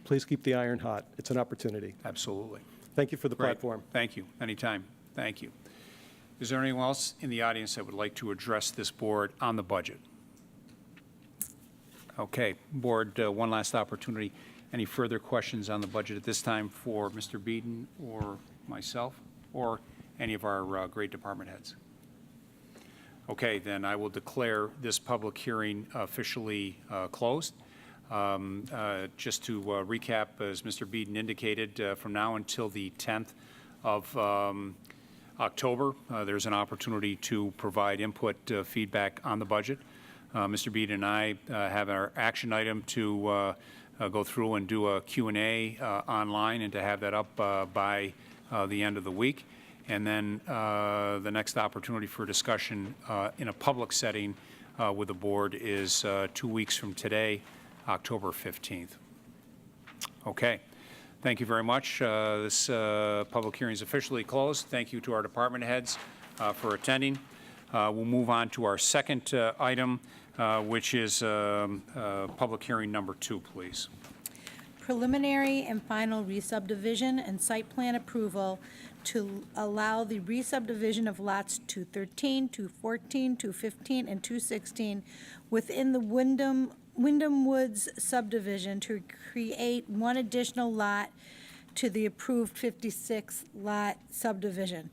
Please keep the iron hot. It's an opportunity. Absolutely. Thank you for the Great. platform. Thank you. Anytime. Thank you. Is there anyone else in the audience that would like to address this board on the budget? Okay, board, one last opportunity. Any further questions on the budget at this time for Mr. Beaton or myself or any of our great department heads? Okay, then I will declare this public hearing officially closed. Just to recap, as Mr. Beaton indicated, from now until the 10th of October, there's an opportunity to provide input, feedback on the budget. Mr. Beaton and I have our action item to go through and do a Q&A online and to have that up by the end of the week. And then the next opportunity for discussion in a public setting with the board is 2 weeks from today, October 15th. Okay. Thank you very much. This public hearing is officially closed. Thank you to our department heads for attending. We'll move on to our second item, which is public hearing number 2, please. Preliminary and final re-subdivision and site plan approval to allow the re-subdivision of lots 213, 214, 215, and 216 within the Windham Woods subdivision to create one additional lot to the approved 56-lot subdivision.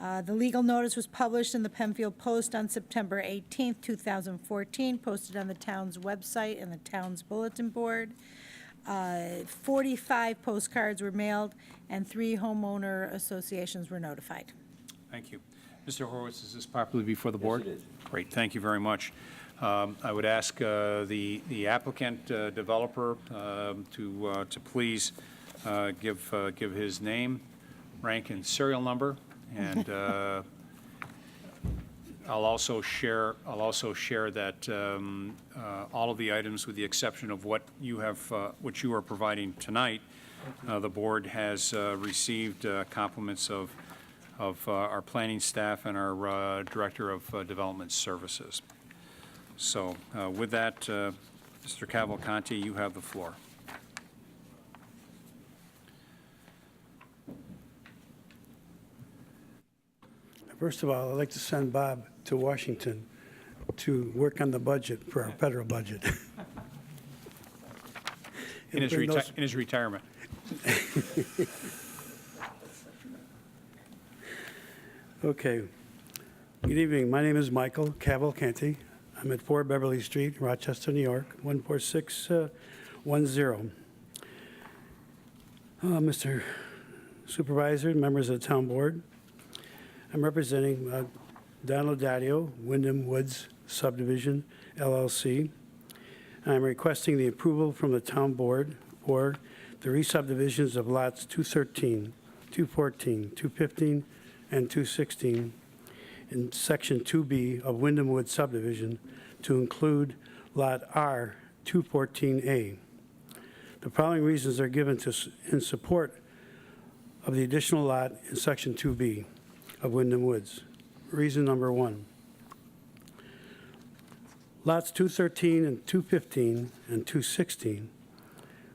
The legal notice was published in the Penfield Post on September 18, 2014, posted on the town's website and the town's bulletin board. 45 postcards were mailed, and 3 homeowner associations were notified. Thank you. Mr. Horowitz, is this properly before the board? Yes, it is. Great, thank you very much. I would ask the applicant developer to please give his name, rank, and serial number, and I'll also share that all of the items, with the exception of what you are providing tonight, the board has received compliments of our planning staff and our Director of Development Services. So with that, Mr. Cavalcanti, you have the floor. First of all, I'd like to send Bob to Washington to work on the budget for our federal budget. In his retirement. Okay. Good evening. My name is Michael Cavalcanti. I'm at 4 Beverly Street, Rochester, New York, 14610. Mr. Supervisor, members of the town board, I'm representing Donald Dadio, Windham Woods Subdivision, LLC. I'm requesting the approval from the town board for the re-subdivisions of lots 213, 214, 215, and 216 in Section 2B of Windham Woods Subdivision to include Lot R 214A. The following reasons are given in support of the additional lot in Section 2B of Windham Woods. Reason number one. Lots 213 and 215 and 216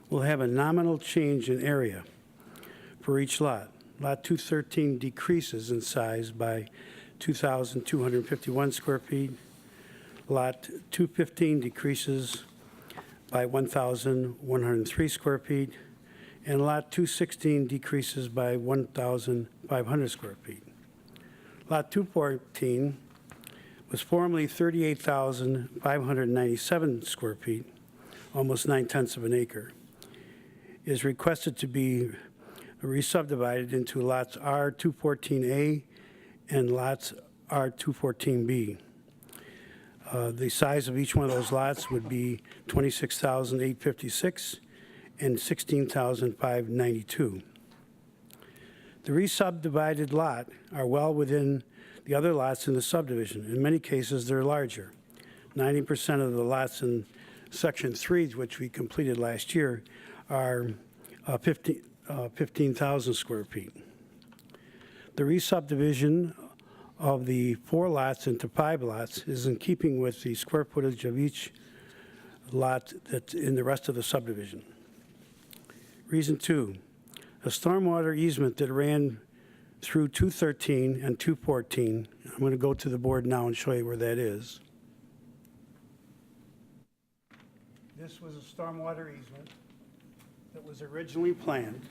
will have a nominal change in area for each lot. Lot 213 decreases in size by 2,251 square feet. Lot 215 decreases by 1,103 square feet. And Lot 216 decreases by 1,500 square feet. Lot 214 was formerly 38,597 square feet, almost 9/10 of an acre, is requested to be resubdivided into lots R214A and lots R214B. The size of each one of those lots would be 26,856 and 16,592. The resubdivided lot are well within the other lots in the subdivision. In many cases, they're larger. 90% of the lots in Section 3, which we completed last year, are 15,000 square feet. The resubdivision of the 4 lots into 5 lots is in keeping with the square footage of each lot that's in the rest of the subdivision. Reason 2, a stormwater easement that ran through 213 and 214. I'm going to go to the board now and show you where that is. This was a stormwater easement that was originally planned,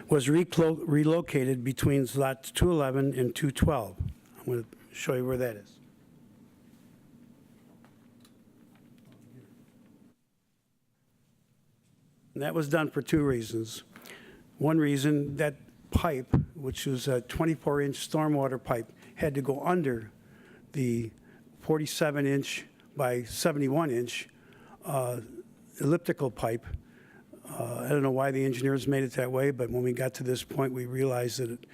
was relocated between lots 211 and 212. I'm going to show you where that is. And that was done for 2 reasons. One reason, that pipe, which was a 24-inch stormwater pipe, had to go under the 47-inch by 71-inch elliptical pipe. I don't know why the engineers made it that way, but when we got to this point, we realized that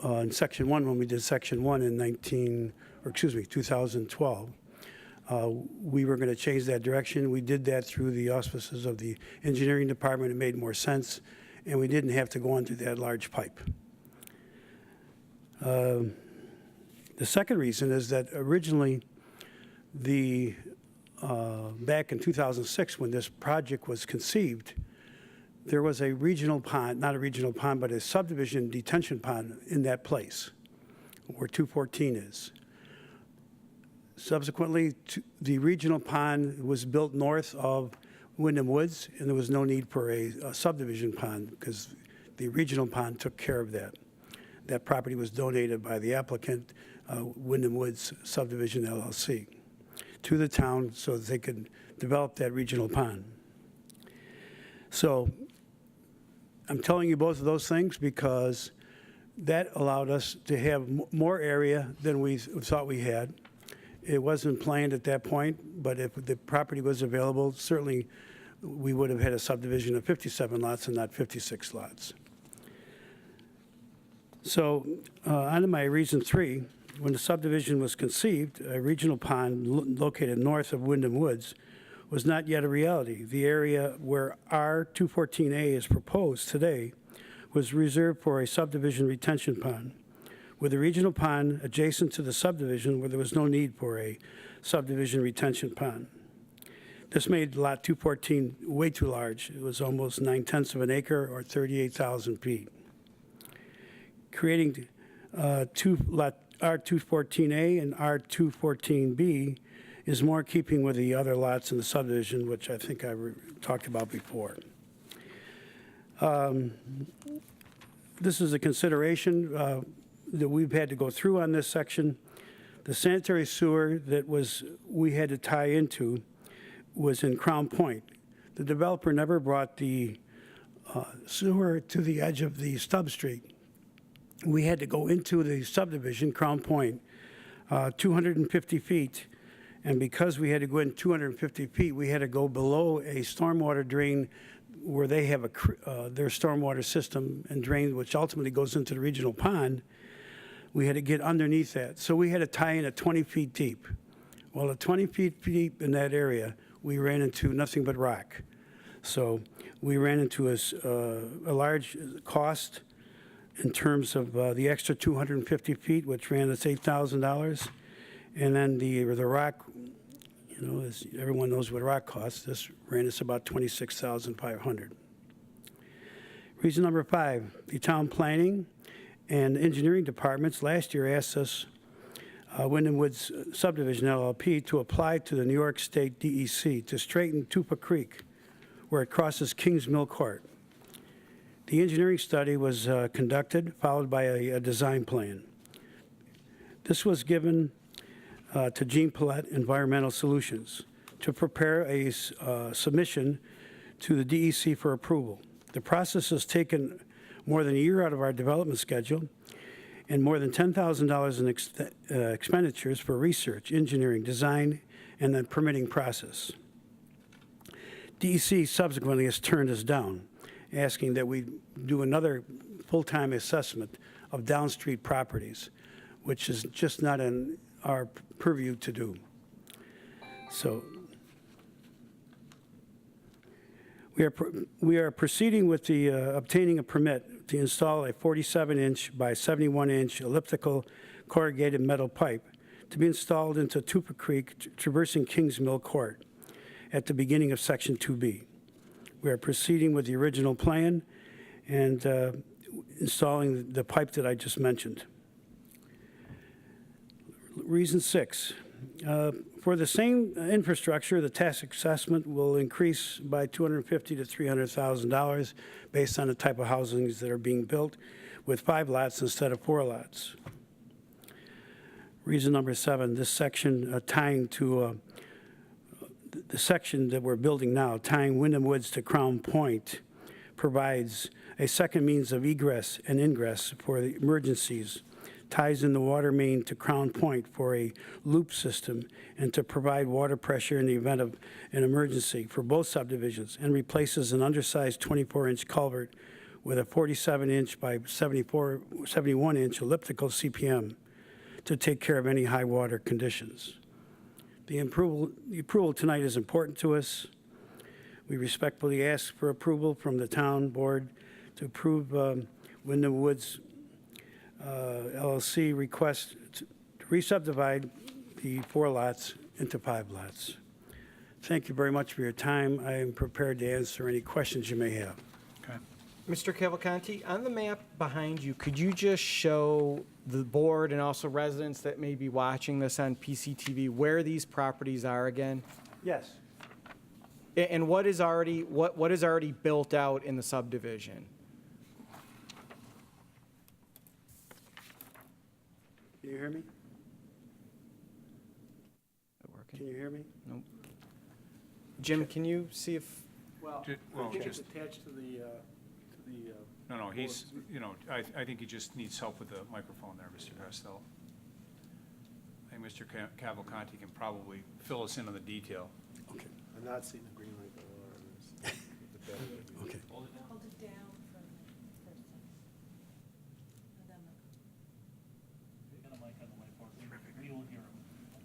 in Section 1, when we did Section 1 in 2012, we were going to change that direction. We did that through the auspices of the engineering department. It made more sense, and we didn't have to go under that large pipe. The second reason is that originally, back in 2006, when this project was conceived, there was a regional pond, not a regional pond, but a subdivision detention pond in that place where 214 is. Subsequently, the regional pond was built north of Windham Woods, and there was no need for a subdivision pond because the regional pond took care of that. That property was donated by the applicant, Windham Woods Subdivision LLC, to the town so that they could develop that regional pond. So I'm telling you both of those things because that allowed us to have more area than we thought we had. It wasn't planned at that point, but if the property was available, certainly we would have had a subdivision of 57 lots and not 56 lots. So on to my reason 3, when the subdivision was conceived, a regional pond located north of Windham Woods was not yet a reality. The area where R214A is proposed today was reserved for a subdivision retention pond, with a regional pond adjacent to the subdivision where there was no need for a subdivision retention pond. This made lot 214 way too large. It was almost 9/10 of an acre or 38,000 feet. Creating lot R214A and R214B is more keeping with the other lots in the subdivision, which I think I talked about before. This is a consideration that we've had to go through on this section. The sanitary sewer that we had to tie into was in Crown Point. The developer never brought the sewer to the edge of the stub street. We had to go into the subdivision, Crown Point, 250 feet. And because we had to go in 250 feet, we had to go below a stormwater drain where they have their stormwater system and drain, which ultimately goes into the regional pond. We had to get underneath that. So we had to tie in at 20 feet deep. Well, at 20 feet deep in that area, we ran into nothing but rock. So we ran into a large cost in terms of the extra 250 feet, which ran us $8,000. And then the rock, you know, as everyone knows what rock costs, this ran us about $26,500. Reason number 5, the town planning and engineering departments last year asked us, Windham Woods Subdivision LLP, to apply to the New York State DEC to straighten Tupa Creek, where it crosses Kings Mill Court. The engineering study was conducted, followed by a design plan. This was given to Jean Paulette Environmental Solutions to prepare a submission to the DEC for approval. The process has taken more than a year out of our development schedule and more than $10,000 in expenditures for research, engineering, design, and the permitting process. DEC subsequently has turned us down, asking that we do another full-time assessment of downstreet properties, which is just not in our purview to do. So we are proceeding with the obtaining a permit to install a 47-inch by 71-inch elliptical corrugated metal pipe to be installed into Tupa Creek, traversing Kings Mill Court at the beginning of Section 2B. We are proceeding with the original plan and installing the pipe that I just mentioned. Reason 6, for the same infrastructure, the tax assessment will increase by $250,000 to $300,000 based on the type of housings that are being built, with 5 lots instead of 4 lots. Reason number 7, this section tying to the section that we're building now, tying Windham Woods to Crown Point, provides a second means of egress and ingress for the emergencies, ties in the water main to Crown Point for a loop system, and to provide water pressure in the event of an emergency for both subdivisions, and replaces an undersized 24-inch culvert with a 47-inch by 71-inch elliptical CPM to take care of any high water conditions. The approval tonight is important to us. We respectfully ask for approval from the town board to approve Windham Woods LLC request to re-subdivide the 4 lots into 5 lots. Thank you very much for your time. I am prepared to answer any questions you may have. Okay. Mr. Cavalcanti, on the map behind you, could you just show the board and also residents that may be watching this on PCTV where these properties are again? Yes. And what is already built out in the subdivision? Can you hear me? Can you hear me? Nope. Jim, can you see if? Well, just attached to the no, he's, you know, I think he just needs help with the microphone there, Mr. Costello. I think Mr. Cavalcanti can probably fill us in on the detail. Okay. I'm not seeing the green light though. Okay. Hold it down for the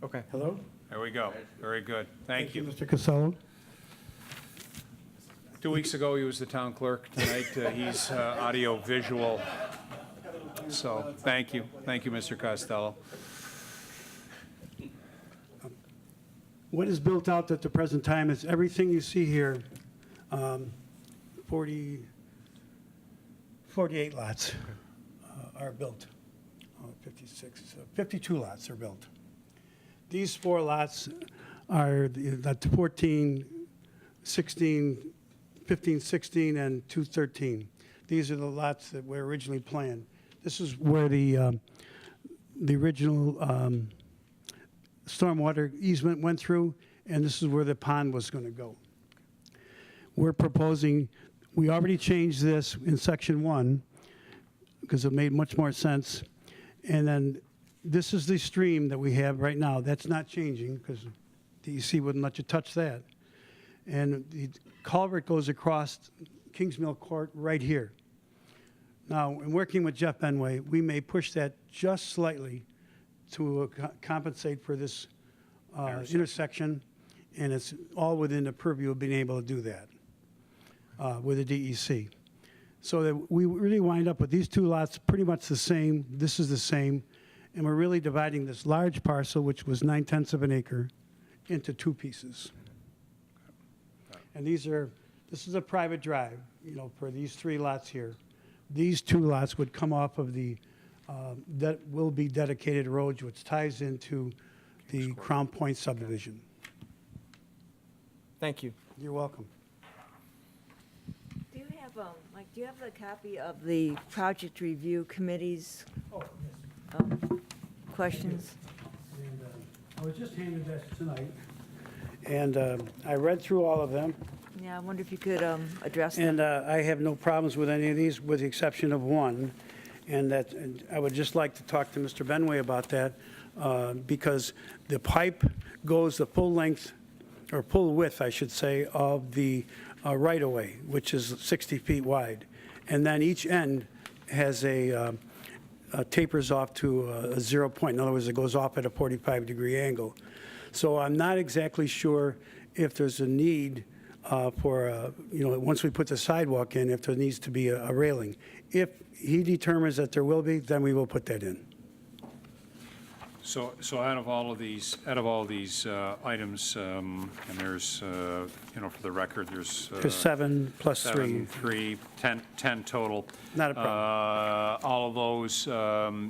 person. Okay. Hello? There we go. Very good. Thank you. Mr. Costello. 2 weeks ago, he was the town clerk. Tonight, he's audio visual. So thank you. Thank you, Mr. Costello. What is built out at the present time is everything you see here, 48 lots are built. 52 lots are built. These 4 lots are the 14, 16, 15, 16, and 213. These are the lots that were originally planned. This is where the original stormwater easement went through, and this is where the pond was going to go. We're proposing, we already changed this in section 1 because it made much more sense. And then this is the stream that we have right now. That's not changing because DEC wouldn't let you touch that. And the culvert goes across Kings Mill Court right here. Now, in working with Jeff Benway, we may push that just slightly to compensate for this intersection, and it's all within the purview of being able to do that with the DEC. So that we really wind up with these two lots pretty much the same. This is the same. And we're really dividing this large parcel, which was 9/10 of an acre, into two pieces. And this is a private drive, for these three lots here. These two lots would come off of the, that will be dedicated roads, which ties into the Crown Point subdivision. Thank you. You're welcome. Do you have, do you have the copy of the project review committee's questions? And, I was just handed that tonight, and I read through all of them, Yeah, I wonder if you could address them. and I have no problems with any of these, with the exception of one, and I would just like to talk to Mr. Benway about that, because the pipe goes the full length, or full width, I should say, of the right-of-way, which is 60 feet wide, and then each end has tapers off to a 0 point. In other words, it goes off at a 45-degree angle. So I'm not exactly sure if there's a need for, once we put the sidewalk in, if there needs to be a railing. If he determines that there will be, then we will put that in. So out of all these items, and there's, for the record, there's. There's 7 plus 3. 10 total. Not a problem. All of those,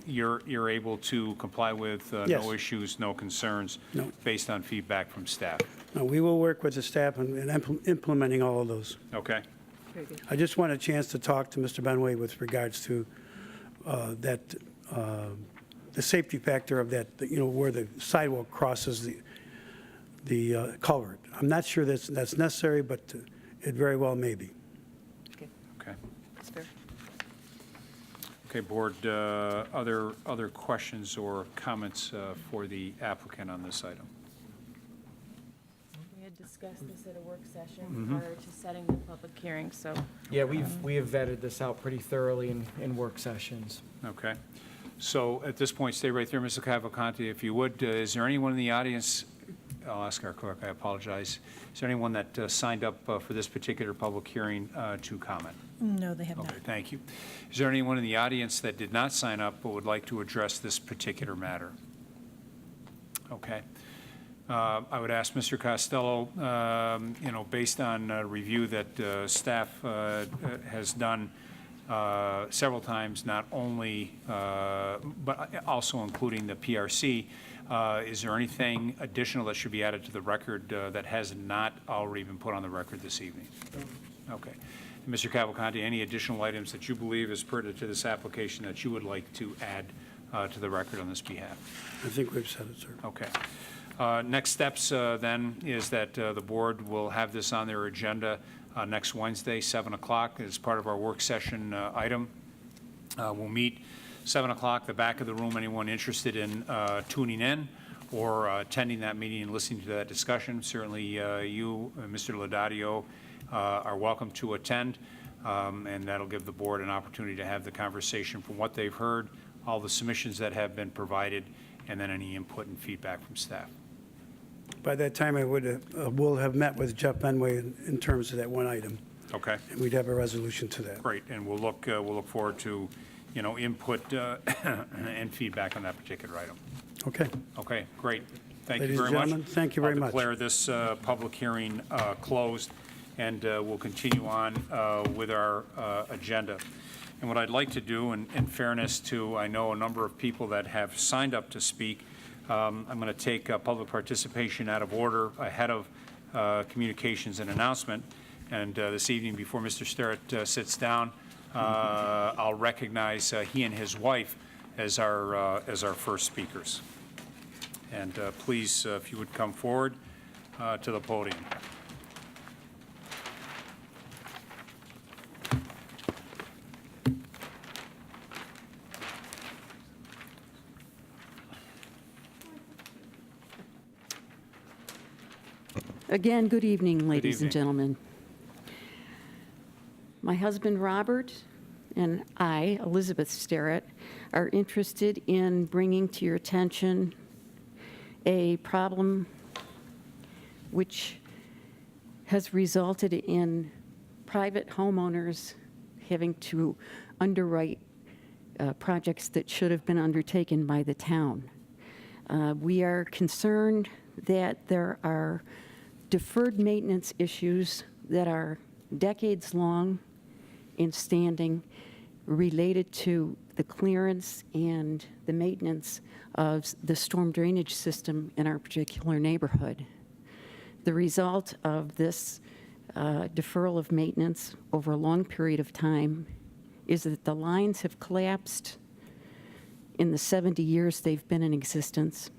you're able to comply with, Yes. no issues, no concerns? No. Based on feedback from staff? No, we will work with the staff in implementing all of those. Okay. Very good. I just want a chance to talk to Mr. Benway with regards to the safety factor of that, where the sidewalk crosses the culvert. I'm not sure that's necessary, but it very well may be. Okay, Okay. that's fair. Okay, Board, other questions or comments for the applicant on this item? We had discussed this at a work session prior to setting the public hearing, so. Yeah, we have vetted this out pretty thoroughly in work sessions. Okay. So at this point, stay right there, Mr. Cavalcanti, if you would. Is there anyone in the audience, I'll ask our clerk, I apologize. Is there anyone that signed up for this particular public hearing to comment? No, they have not. Okay, thank you. Is there anyone in the audience that did not sign up but would like to address this particular matter? Okay. I would ask Mr. Costello, based on a review that staff has done several times, not only, but also including the PRC, is there anything additional that should be added to the record that has not already been put on the record this evening? Okay. Mr. Cavalcanti, any additional items that you believe is pertinent to this application that you would like to add to the record on this behalf? I think we've said it, sir. Okay. Next steps then is that the board will have this on their agenda next Wednesday, 7 o'clock, as part of our work session item. We'll meet 7 o'clock, the back of the room. Anyone interested in tuning in or attending that meeting and listening to that discussion, certainly you, Mr. Laudadio, are welcome to attend, and that'll give the board an opportunity to have the conversation from what they've heard, all the submissions that have been provided, and then any input and feedback from staff. By that time, I will have met with Jeff Benway in terms of that one item, Okay, and we'd have a resolution to that. great, and we'll look forward to, input and feedback on that particular item. Okay. Okay, great. Thank you Ladies and very much. gentlemen, thank you very much. I'll declare this public hearing closed, and we'll continue on with our agenda. And what I'd like to do, in fairness to, I know a number of people that have signed up to speak, I'm going to take public participation out of order ahead of communications and announcement. And this evening, before Mr. Sterrett sits down, I'll recognize he and his wife as our first speakers. And please, if you would come forward to the podium. Again, good evening, ladies evening. and gentlemen. My husband, Robert, and I, Elizabeth Sterrett, are interested in bringing to your attention a problem which has resulted in private homeowners having to underwrite projects that should have been undertaken by the town. We are concerned that there are deferred maintenance issues that are decades long in standing related to the clearance and the maintenance of the storm drainage system in our particular neighborhood. The result of this deferral of maintenance over a long period of time is that the lines have collapsed in the 70 years they've been in existence.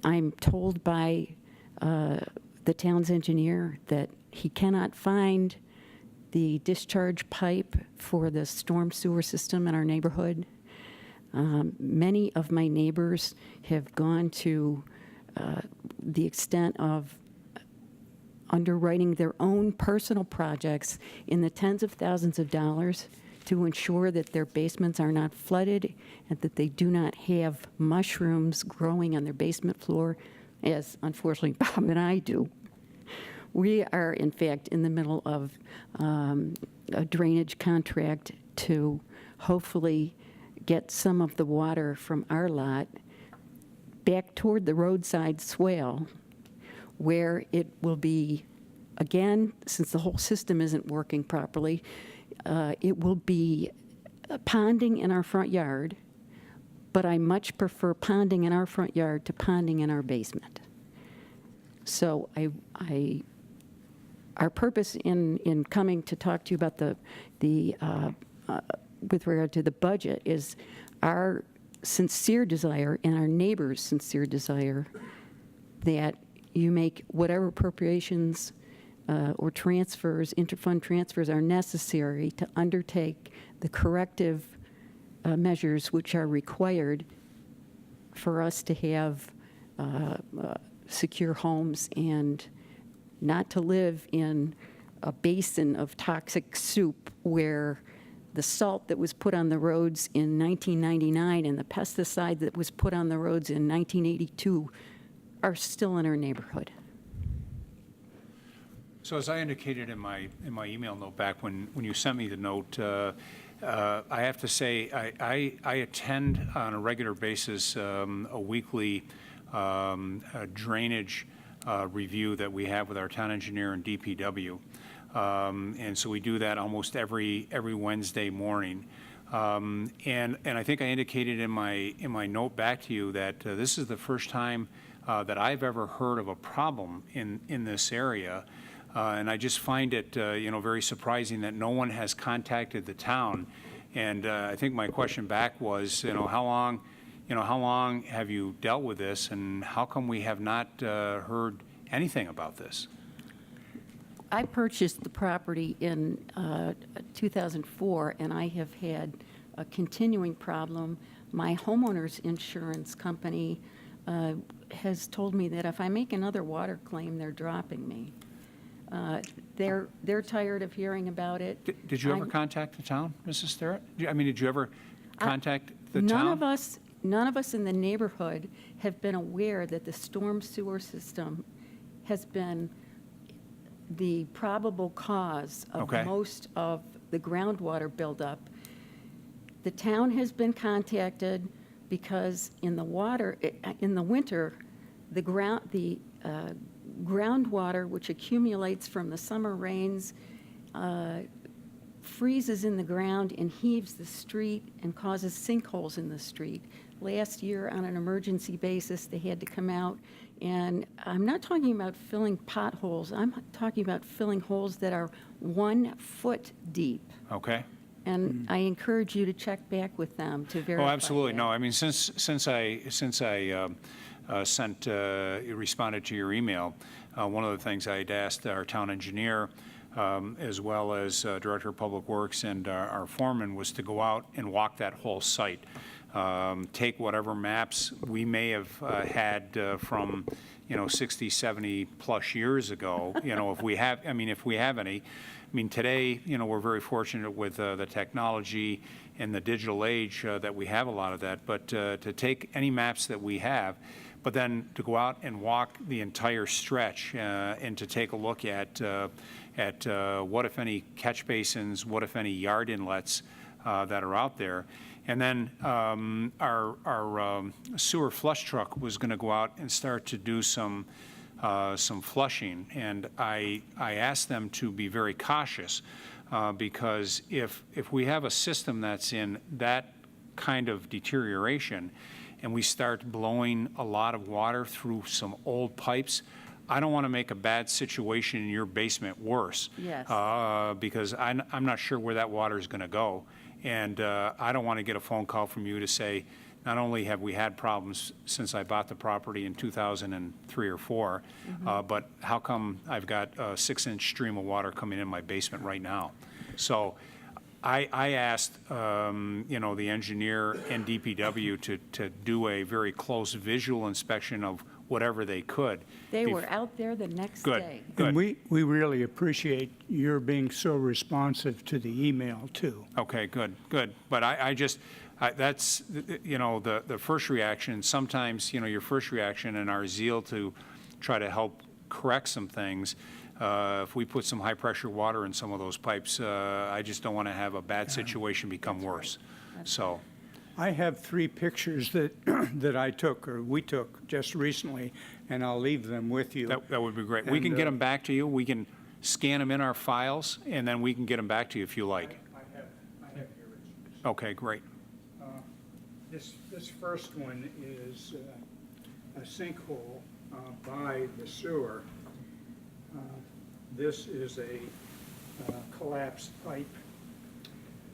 I'm told by the town's engineer that he cannot find the discharge pipe for the storm sewer system in our neighborhood. Many of my neighbors have gone to the extent of underwriting their own personal projects in the tens of thousands of dollars to ensure that their basements are not flooded and that they do not have mushrooms growing on their basement floor, as unfortunately Bob and I do. We are, in fact, in the middle of a drainage contract to hopefully get some of the water from our lot back toward the roadside swale, where it will be, again, since the whole system isn't working properly, it will be ponding in our front yard, but I much prefer ponding in our front yard to ponding in our basement. So our purpose in coming to talk to you about with regard to the budget is our sincere desire and our neighbors' sincere desire that you make whatever appropriations or transfers, interfund transfers are necessary to undertake the corrective measures which are required for us to have secure homes and not to live in a basin of toxic soup where the salt that was put on the roads in 1999 and the pesticide that was put on the roads in 1982 are still in our neighborhood. So as I indicated in my email note back when you sent me the note, I have to say I attend on a regular basis a weekly drainage review that we have with our town engineer and DPW. And so we do that almost every Wednesday morning. And I think I indicated in my note back to you that this is the first time that I've ever heard of a problem in this area. And I just find it, very surprising that no one has contacted the town. And I think my question back was, how long have you dealt with this, and how come we have not heard anything about this? I purchased the property in 2004, and I have had a continuing problem. My homeowner's insurance company has told me that if I make another water claim, they're dropping me. They're tired of hearing about it. Did you ever contact the town, Mrs. Sterrett? Did you ever contact the town? None of us in the neighborhood have been aware that the storm sewer system has been the probable cause of most of the groundwater buildup. The town has been contacted because in the winter, the groundwater, which accumulates from the summer rains, freezes in the ground and heaves the street and causes sinkholes in the street. Last year, on an emergency basis, they had to come out, and I'm not talking about filling potholes. I'm talking about filling holes that are 1 foot deep. Okay. And I encourage you to check back with them to verify. Oh, absolutely. that. No, I mean, since I responded to your email, one of the things I'd asked our town engineer, as well as Director of Public Works and our foreman, was to go out and walk that whole site. Take whatever maps we may have had from, 60, 70 plus years ago, if we have any, I mean, today, you know, we're very fortunate with the technology and the digital age that we have a lot of that, but to take any maps that we have, but then to go out and walk the entire stretch and to take a look at what, if any, catch basins, what, if any, yard inlets that are out there. And then our sewer flush truck was going to go out and start to do some flushing. And I asked them to be very cautious because if we have a system that's in that kind of deterioration and we start blowing a lot of water through some old pipes, I don't want to make a bad situation in your basement worse. Yes. Because I'm not sure where that water is going to go. And I don't want to get a phone call from you to say, not only have we had problems since I bought the property in 2003 or 4, but how come I've got a 6-inch stream of water coming in my basement right now? So I asked, you know, the engineer and DPW to do a very close visual inspection of whatever they could. They were out there the next day. Good. And we really appreciate your being so responsive to the email, too. Okay, good. But I just, that's, you know, the first reaction, sometimes, you know, your first reaction and our zeal to try to help correct some things, if we put some high-pressure water in some of those pipes, I just don't want to have a bad situation become worse. So. I have 3 pictures that, that I took, or we took just recently, and I'll leave them with you. That would be great. We can get them back to you. We can scan them in our files, and then we can get them back to you if you like. I have the originals. Okay, great. This first one is a sinkhole by the sewer. This is a collapsed pipe.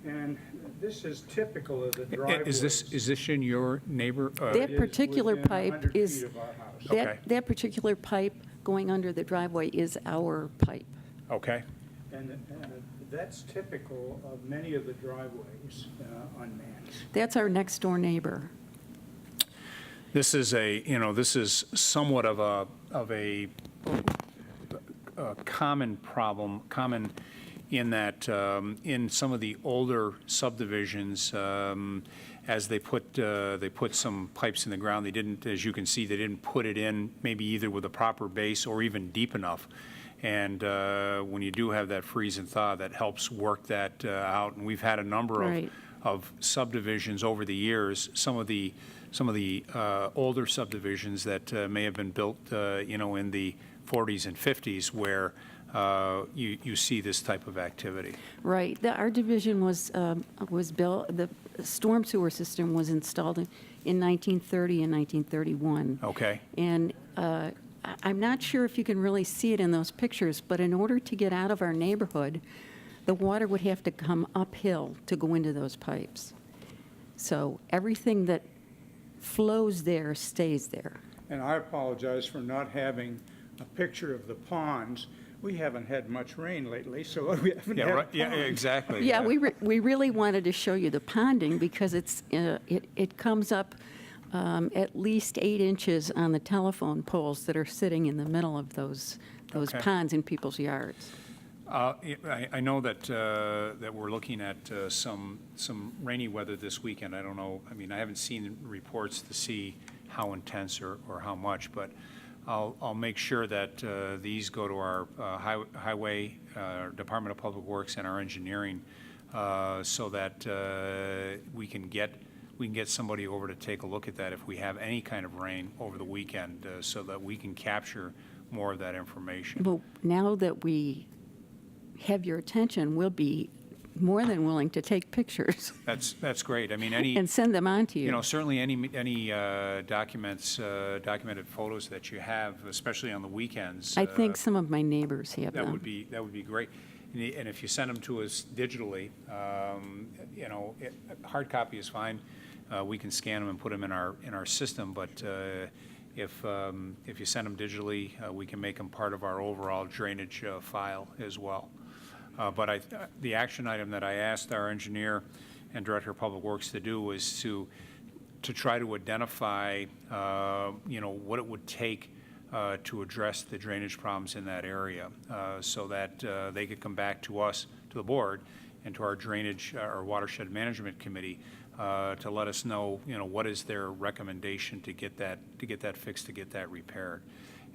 And this is typical of the driveways. Is this in your neighbor? That particular within pipe 100 is, feet of our house. Okay. that particular pipe going under the driveway is our pipe. Okay. And that's typical of many of the driveways on Mans. That's our next door neighbor. This is this is somewhat of a common problem, common in that in some of the older subdivisions, as they put some pipes in the ground, they didn't, as you can see, they didn't put it in maybe either with a proper base or even deep enough. And when you do have that freeze and thaw, that helps work that out. And we've had a number of subdivisions over the years. Some of the older subdivisions that may have been built, in the 40s and 50s, where you see this type of activity. Right. Our division was built, the storm sewer system was installed in 1930 and 1931. Okay. And I'm not sure if you can really see it in those pictures, but in order to get out of our neighborhood, the water would have to come uphill to go into those pipes. So everything that flows there stays there. And I apologize for not having a picture of the ponds. We haven't had much rain lately, so we haven't had ponds. Yeah, exactly. Yeah, we really wanted to show you the ponding because it comes up at least 8 inches on the telephone poles that are sitting in the middle of those ponds in people's yards. I know that we're looking at some rainy weather this weekend. I don't know. I mean, I haven't seen reports to see how intense or how much, but I'll make sure that these go to our highway, Department of Public Works, and our engineering, so that we can get somebody over to take a look at that if we have any kind of rain over the weekend, so that we can capture more of that information. Well, now that we have your attention, we'll be more than willing to take pictures. That's great. I mean, and send them on to you. You know, certainly any documented photos that you have, especially on the weekends. I think some of my neighbors have them. That would be great. And if you send them to us digitally, hard copy is fine. We can scan them and put them in our system. But if you send them digitally, we can make them part of our overall drainage file as well. But the action item that I asked our engineer and Director of Public Works to do was to try to identify, what it would take to address the drainage problems in that area, so that they could come back to us, to the board, and to our drainage, our watershed management committee, to let us know, what is their recommendation to get that fixed, to get that repaired.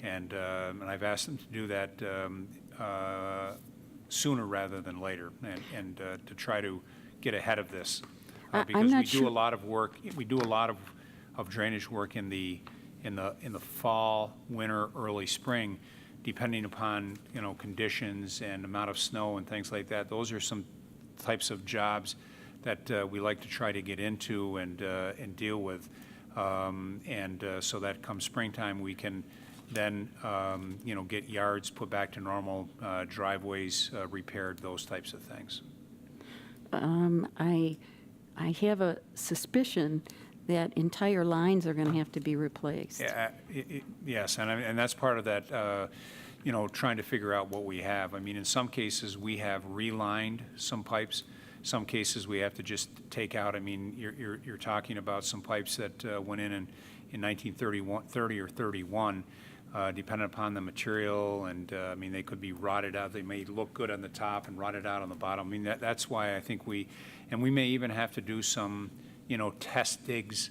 And I've asked them to do that sooner rather than later, and to try to get ahead of this. Because we do a lot of work, we do a lot of drainage work in the fall, winter, early spring, depending upon, conditions and amount of snow and things like that. Those are some types of jobs that we like to try to get into and deal with. So that come springtime, we can then, get yards put back to normal, driveways repaired, those types of things. I have a suspicion that entire lines are going to have to be replaced. Yeah, yes, and that's part of that, trying to figure out what we have. I mean, in some cases, we have relined some pipes. Some cases, we have to just take out. I mean, you're talking about some pipes that went in 1930 or 31, depending upon the material, and I mean, they could be rotted out. They may look good on the top and rotted out on the bottom. I mean, that's why I think we may even have to do some, test digs,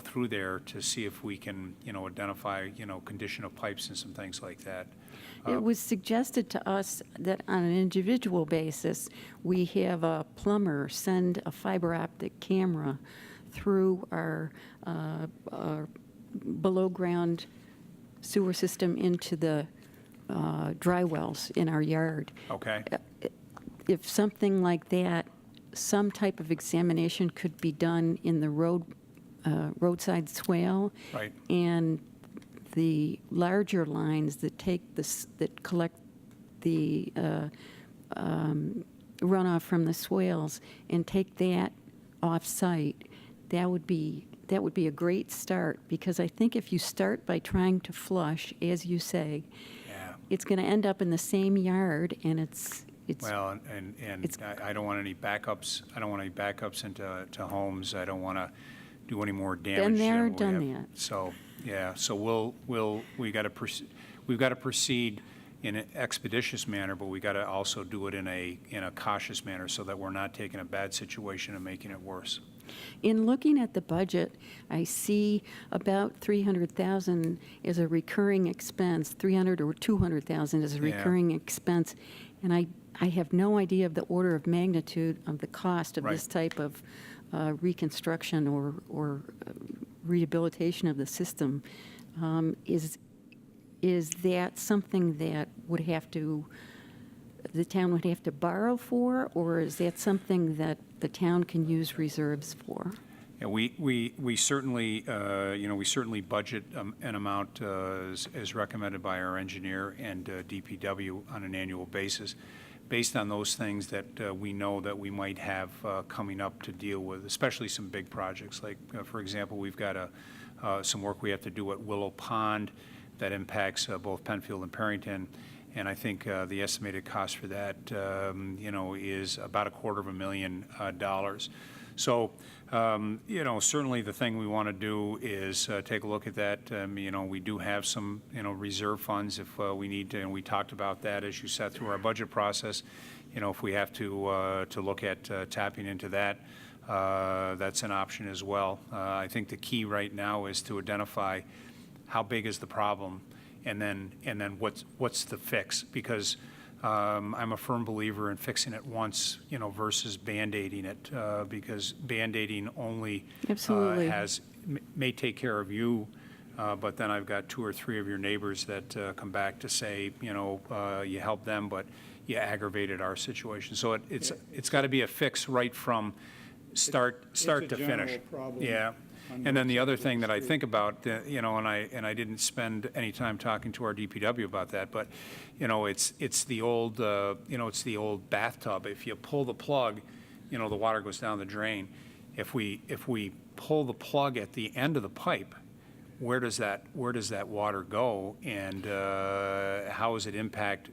through there to see if we can, identify, condition of pipes and some things like that. It was suggested to us that on an individual basis, we have a plumber send a fiber optic camera through our below-ground sewer system into the dry wells in our yard. Okay. If something like that, some type of examination could be done in the roadside swale. Right. And the larger lines that that collect the runoff from the swales and take that off-site, that would be a great start, because I think if you start by trying to flush, as you say, it's going to end up in the same yard, and it's well, and I don't want any backups. I don't want any backups into homes. I don't want to do any more damage. Been there, than done we have. that. So yeah, so we've got to proceed in an expeditious manner, but we got to also do it in a cautious manner, so that we're not taking a bad situation and making it worse. In looking at the budget, I see about $300,000 as a recurring expense, $300,000 or $200,000 as a recurring expense, and I have no idea of the order of magnitude of the cost of this type of reconstruction or rehabilitation of the system. Is that something that the town would have to borrow for, or is that something that the town can use reserves for? Yeah, we certainly budget an amount as recommended by our engineer and DPW on an annual basis, based on those things that we know that we might have coming up to deal with, especially some big projects. Like, for example, we've got some work we have to do at Willow Pond that impacts both Penfield and Perrington. And I think the estimated cost for that, is about $250,000. So, certainly the thing we want to do is take a look at that. We do have some, reserve funds if we need to, and we talked about that as you sat through our budget process. If we have to look at tapping into that, that's an option as well. I think the key right now is to identify how big is the problem, and then what's the fix, because I'm a firm believer in fixing it once, versus Band-Aiding it, because Band-Aiding only may take care of you, but then I've got 2 or 3 of your neighbors that come back to say, you helped them, but you aggravated our situation. So it's got to be a fix right from start to finish. Yeah. And then the other thing that I think about, and I didn't spend any time talking to our DPW about that, but, it's the old, it's the old bathtub. If you pull the plug, the water goes down the drain. If we pull the plug at the end of the pipe, where does that water go, and how does it impact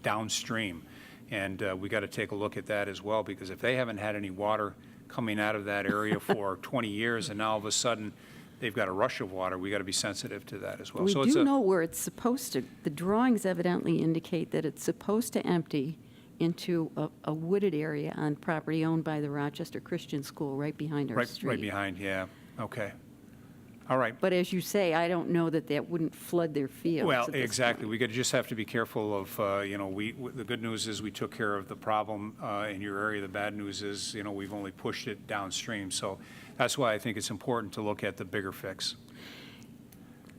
downstream? And we got to take a look at that as well, because if they haven't had any water coming out of that area for 20 years, and now all of a sudden they've got a rush of water, we got to be sensitive to that as well. We So it's do a- know where it's supposed to, the drawings evidently indicate that it's supposed to empty into a wooded area on property owned by the Rochester Christian School, right behind our street. Right behind, yeah, okay. All right. But as you say, I don't know that that wouldn't flood their fields. Well, at this exactly. point. We just have to be careful of, the good news is we took care of the problem in your area. The bad news is, we've only pushed it downstream. So that's why I think it's important to look at the bigger fix.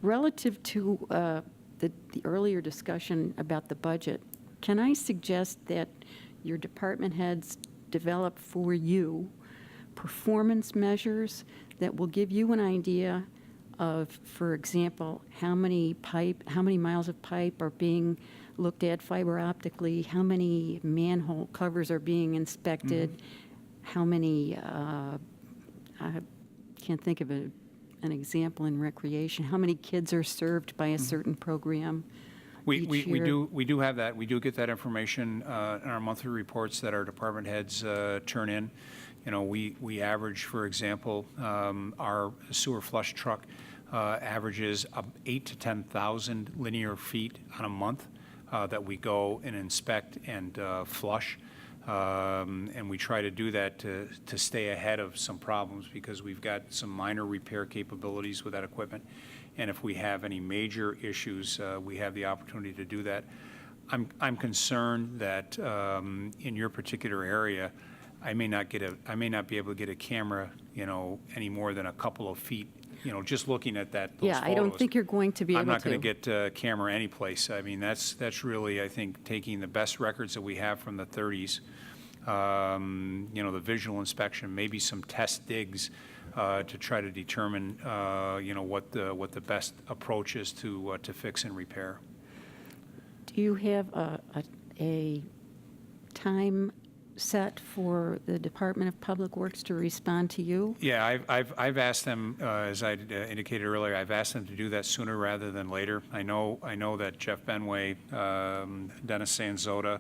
Relative to the earlier discussion about the budget, can I suggest that your department heads develop for you performance measures that will give you an idea of, for example, how many miles of pipe are being looked at fiber optically, how many manhole covers are being inspected, how many, I can't think of an example in recreation, how many kids are served by a certain program We each year? do have that. We do get that information in our monthly reports that our department heads turn in. We average, for example, our sewer flush truck averages 8,000 to 10,000 linear feet on a month that we go and inspect and flush. And we try to do that to stay ahead of some problems because we've got some minor repair capabilities with that equipment. And if we have any major issues, we have the opportunity to do that. I'm concerned that in your particular area, I may not be able to get a camera, any more than a couple of feet, just looking at those Yeah, I don't photos. think you're going to be able I'm to. not going to get a camera anyplace. I mean, that's really, I think, taking the best records that we have from the 30s, the visual inspection, maybe some test digs to try to determine, what the best approach is to fix and repair. Do you have a time set for the Department of Public Works to respond to you? Yeah, I've asked them, as I indicated earlier, I've asked them to do that sooner rather than later. I know that Jeff Benway, Dennis Sanzota,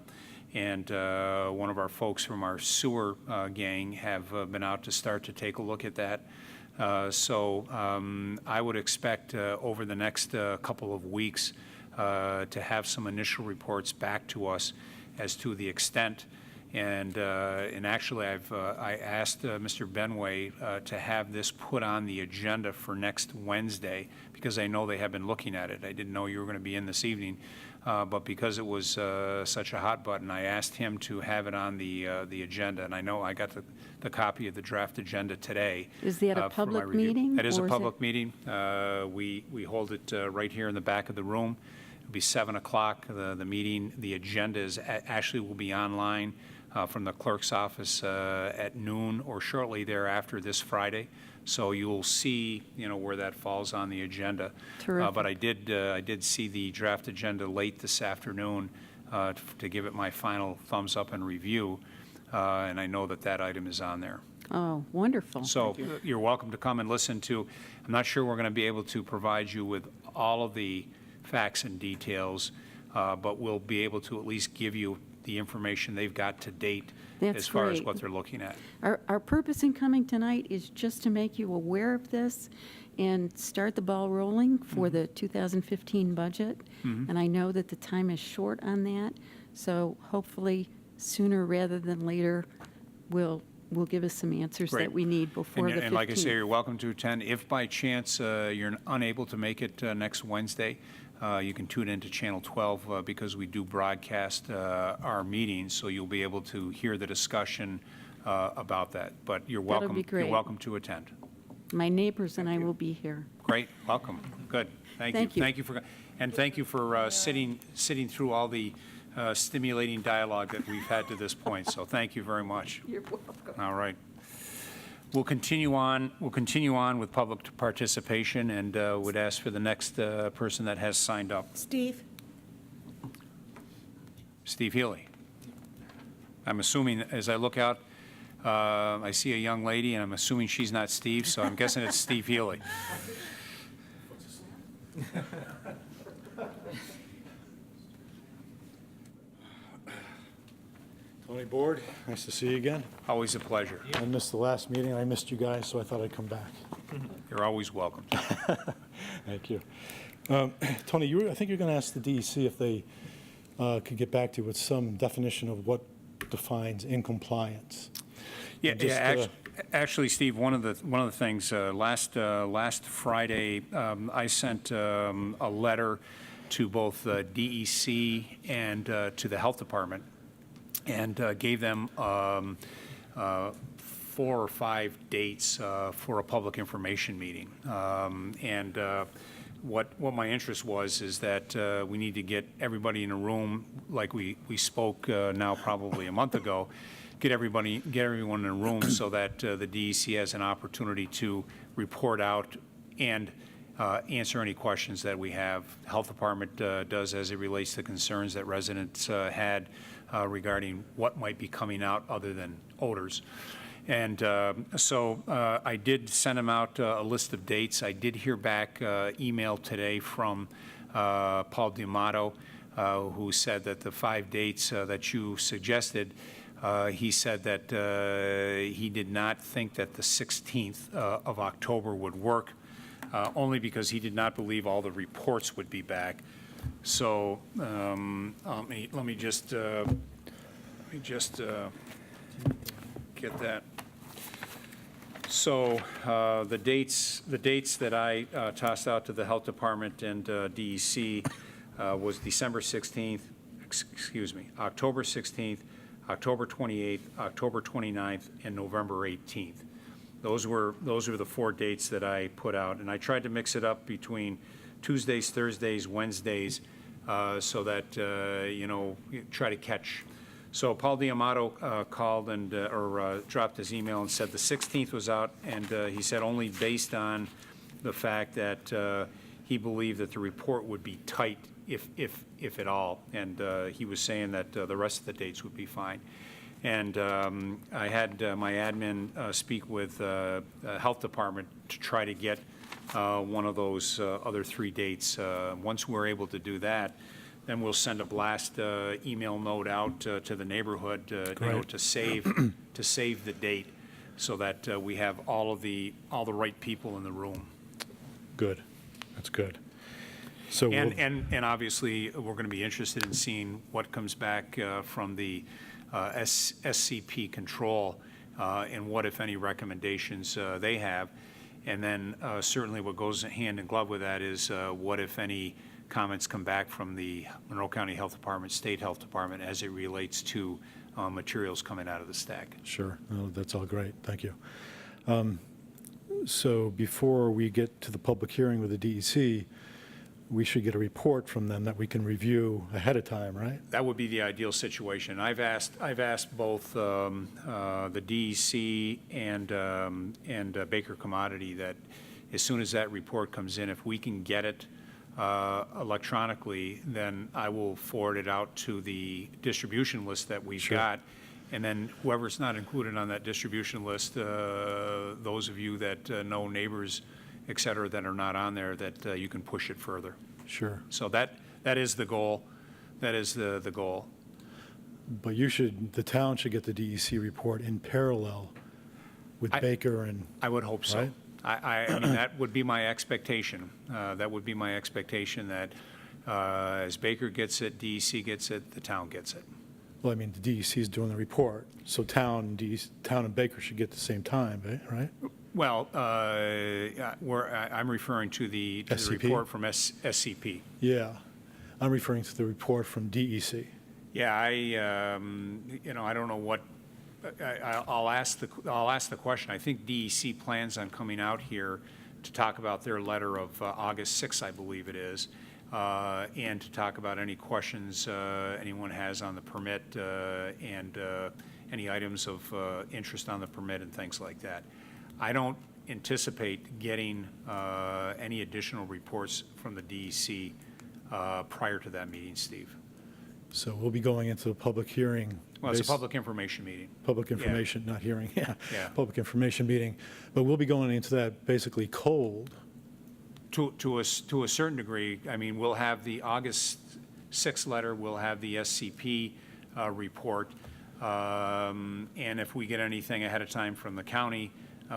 and one of our folks from our sewer gang have been out to start to take a look at that. So I would expect over the next couple of weeks to have some initial reports back to us as to the extent. And actually, I asked Mr. Benway to have this put on the agenda for next Wednesday because I know they have been looking at it. I didn't know you were going to be in this evening, but because it was such a hot button, I asked him to have it on the agenda. And I know I got the copy of the draft agenda today. Is that a for my public review. meeting, That is a or is public it- meeting. We hold it right here in the back of the room. It'll be 7 o'clock. The meeting, the agenda actually will be online from the clerk's office at noon or shortly thereafter this Friday. So you'll see, where that falls on the agenda. Terrific. But I did see the draft agenda late this afternoon to give it my final thumbs up and review, and I know that item is on there. Oh, wonderful. So you're welcome to come and listen to. I'm not sure we're going to be able to provide you with all of the facts and details, but we'll be able to at least give you the information they've got to date That's as far as great. what they're looking at. Our purpose in coming tonight is just to make you aware of this and start the ball rolling for the 2015 budget. And I know that the time is short on that, so hopefully sooner rather than later will give us some answers Great. that we need before the 15th. And like I say, you're welcome to attend. If by chance you're unable to make it next Wednesday, you can tune into Channel 12 because we do broadcast our meetings, so you'll be able to hear the discussion about that. But you're That'll welcome. be great. You're welcome to attend. My neighbors and I will be here. Great, welcome. Good. Thank you. Thank you. Thank you for sitting through all the stimulating dialogue that we've had to this point. So thank you very much. You're welcome. All right. We'll continue on with public participation and would ask for the next person that has signed up. Steve? Steve Healy. I'm assuming, as I look out, I see a young lady, and I'm assuming she's not Steve, so I'm guessing it's Steve Healy. Tony Board, nice to see you again. Always a pleasure. I missed the last meeting, I missed you guys, so I thought I'd come back. You're You're always welcome. Thank you. Tony, I think you're going to ask the DEC if they could get back to you with some definition of what defines in compliance. Yeah, Just, actually, Steve, one of the things, last Friday, I sent a letter to both DEC and to the Health Department, and gave them 4 or 5 dates for a public information meeting. What my interest was is that we need to get everybody in a room, like we spoke now probably a month ago, get everyone in a room so that the DEC has an opportunity to report out and answer any questions that we have. The Health Department does as it relates to concerns that residents had regarding what might be coming out other than odors. And so I did send them out a list of dates. I did hear back email today from Paul D'Amato, who said that the 5 dates that you suggested, he said that he did not think that the 16th of October would work, only because he did not believe all the reports would be back. So let me just get that. So the dates that I tossed out to the Health Department and DEC was December 16th, October 16th, October 28th, October 29th, and November 18th. Those were the 4 dates that I put out, and I tried to mix it up between Tuesdays, Thursdays, Wednesdays, so that try to catch. So Paul D'Amato called and or dropped his email and said the 16th was out, and he said only based on the fact that he believed that the report would be tight, if at all, and he was saying that the rest of the dates would be fine. And I had my admin speak with the Health Department to try to get one of those other 3 dates. Once we're able to do that, then we'll send a blast email note out to the neighborhood, to save the date, so that we have all the right people in the room. Good. That's good. So And obviously, we're going to be interested in seeing what comes back from the SCP control, and what, if any, recommendations they have. And then certainly what goes hand in glove with that is what, if any, comments come back from the Monroe County Health Department, State Health Department, as it relates to materials coming out of the stack. Sure. No, that's all great. Thank you. So before we get to the public hearing with the DEC, we should get a report from them that we can review ahead of time, right? That would be the ideal situation. I've asked both the DEC and Baker Commodity that as soon as that report comes in, if we can get it electronically, then I will forward it out to the distribution list that we've got. And then whoever's not included on that distribution list, those of you that know neighbors, et cetera, that are not on there, that you can push it further. Sure. So that is the goal. That is the goal. But the town should get the DEC report in parallel with Baker and... I would hope so. Right? I mean, that would be my expectation. That would be my expectation, that as Baker gets it, DEC gets it, the town gets it. Well, I mean, the DEC is doing the report, so town and Baker should get at the same time, right? Well, I'm referring to the report from SCP. Yeah, I'm referring to the report from DEC. Yeah, I don't know what. I'll ask the question. I think DEC plans on coming out here to talk about their letter of August 6th, I believe it is, and to talk about any questions anyone has on the permit and any items of interest on the permit and things like that. I don't anticipate getting any additional reports from the DEC prior to that meeting, Steve. So we'll be going into a public hearing. Well, it's a public information meeting. Public information, not hearing, yeah. Yeah. Public information meeting. But we'll be going into that basically cold. To a certain degree. I mean, we'll have the August 6th letter, we'll have the SCP report, and if we get anything ahead of time from the county,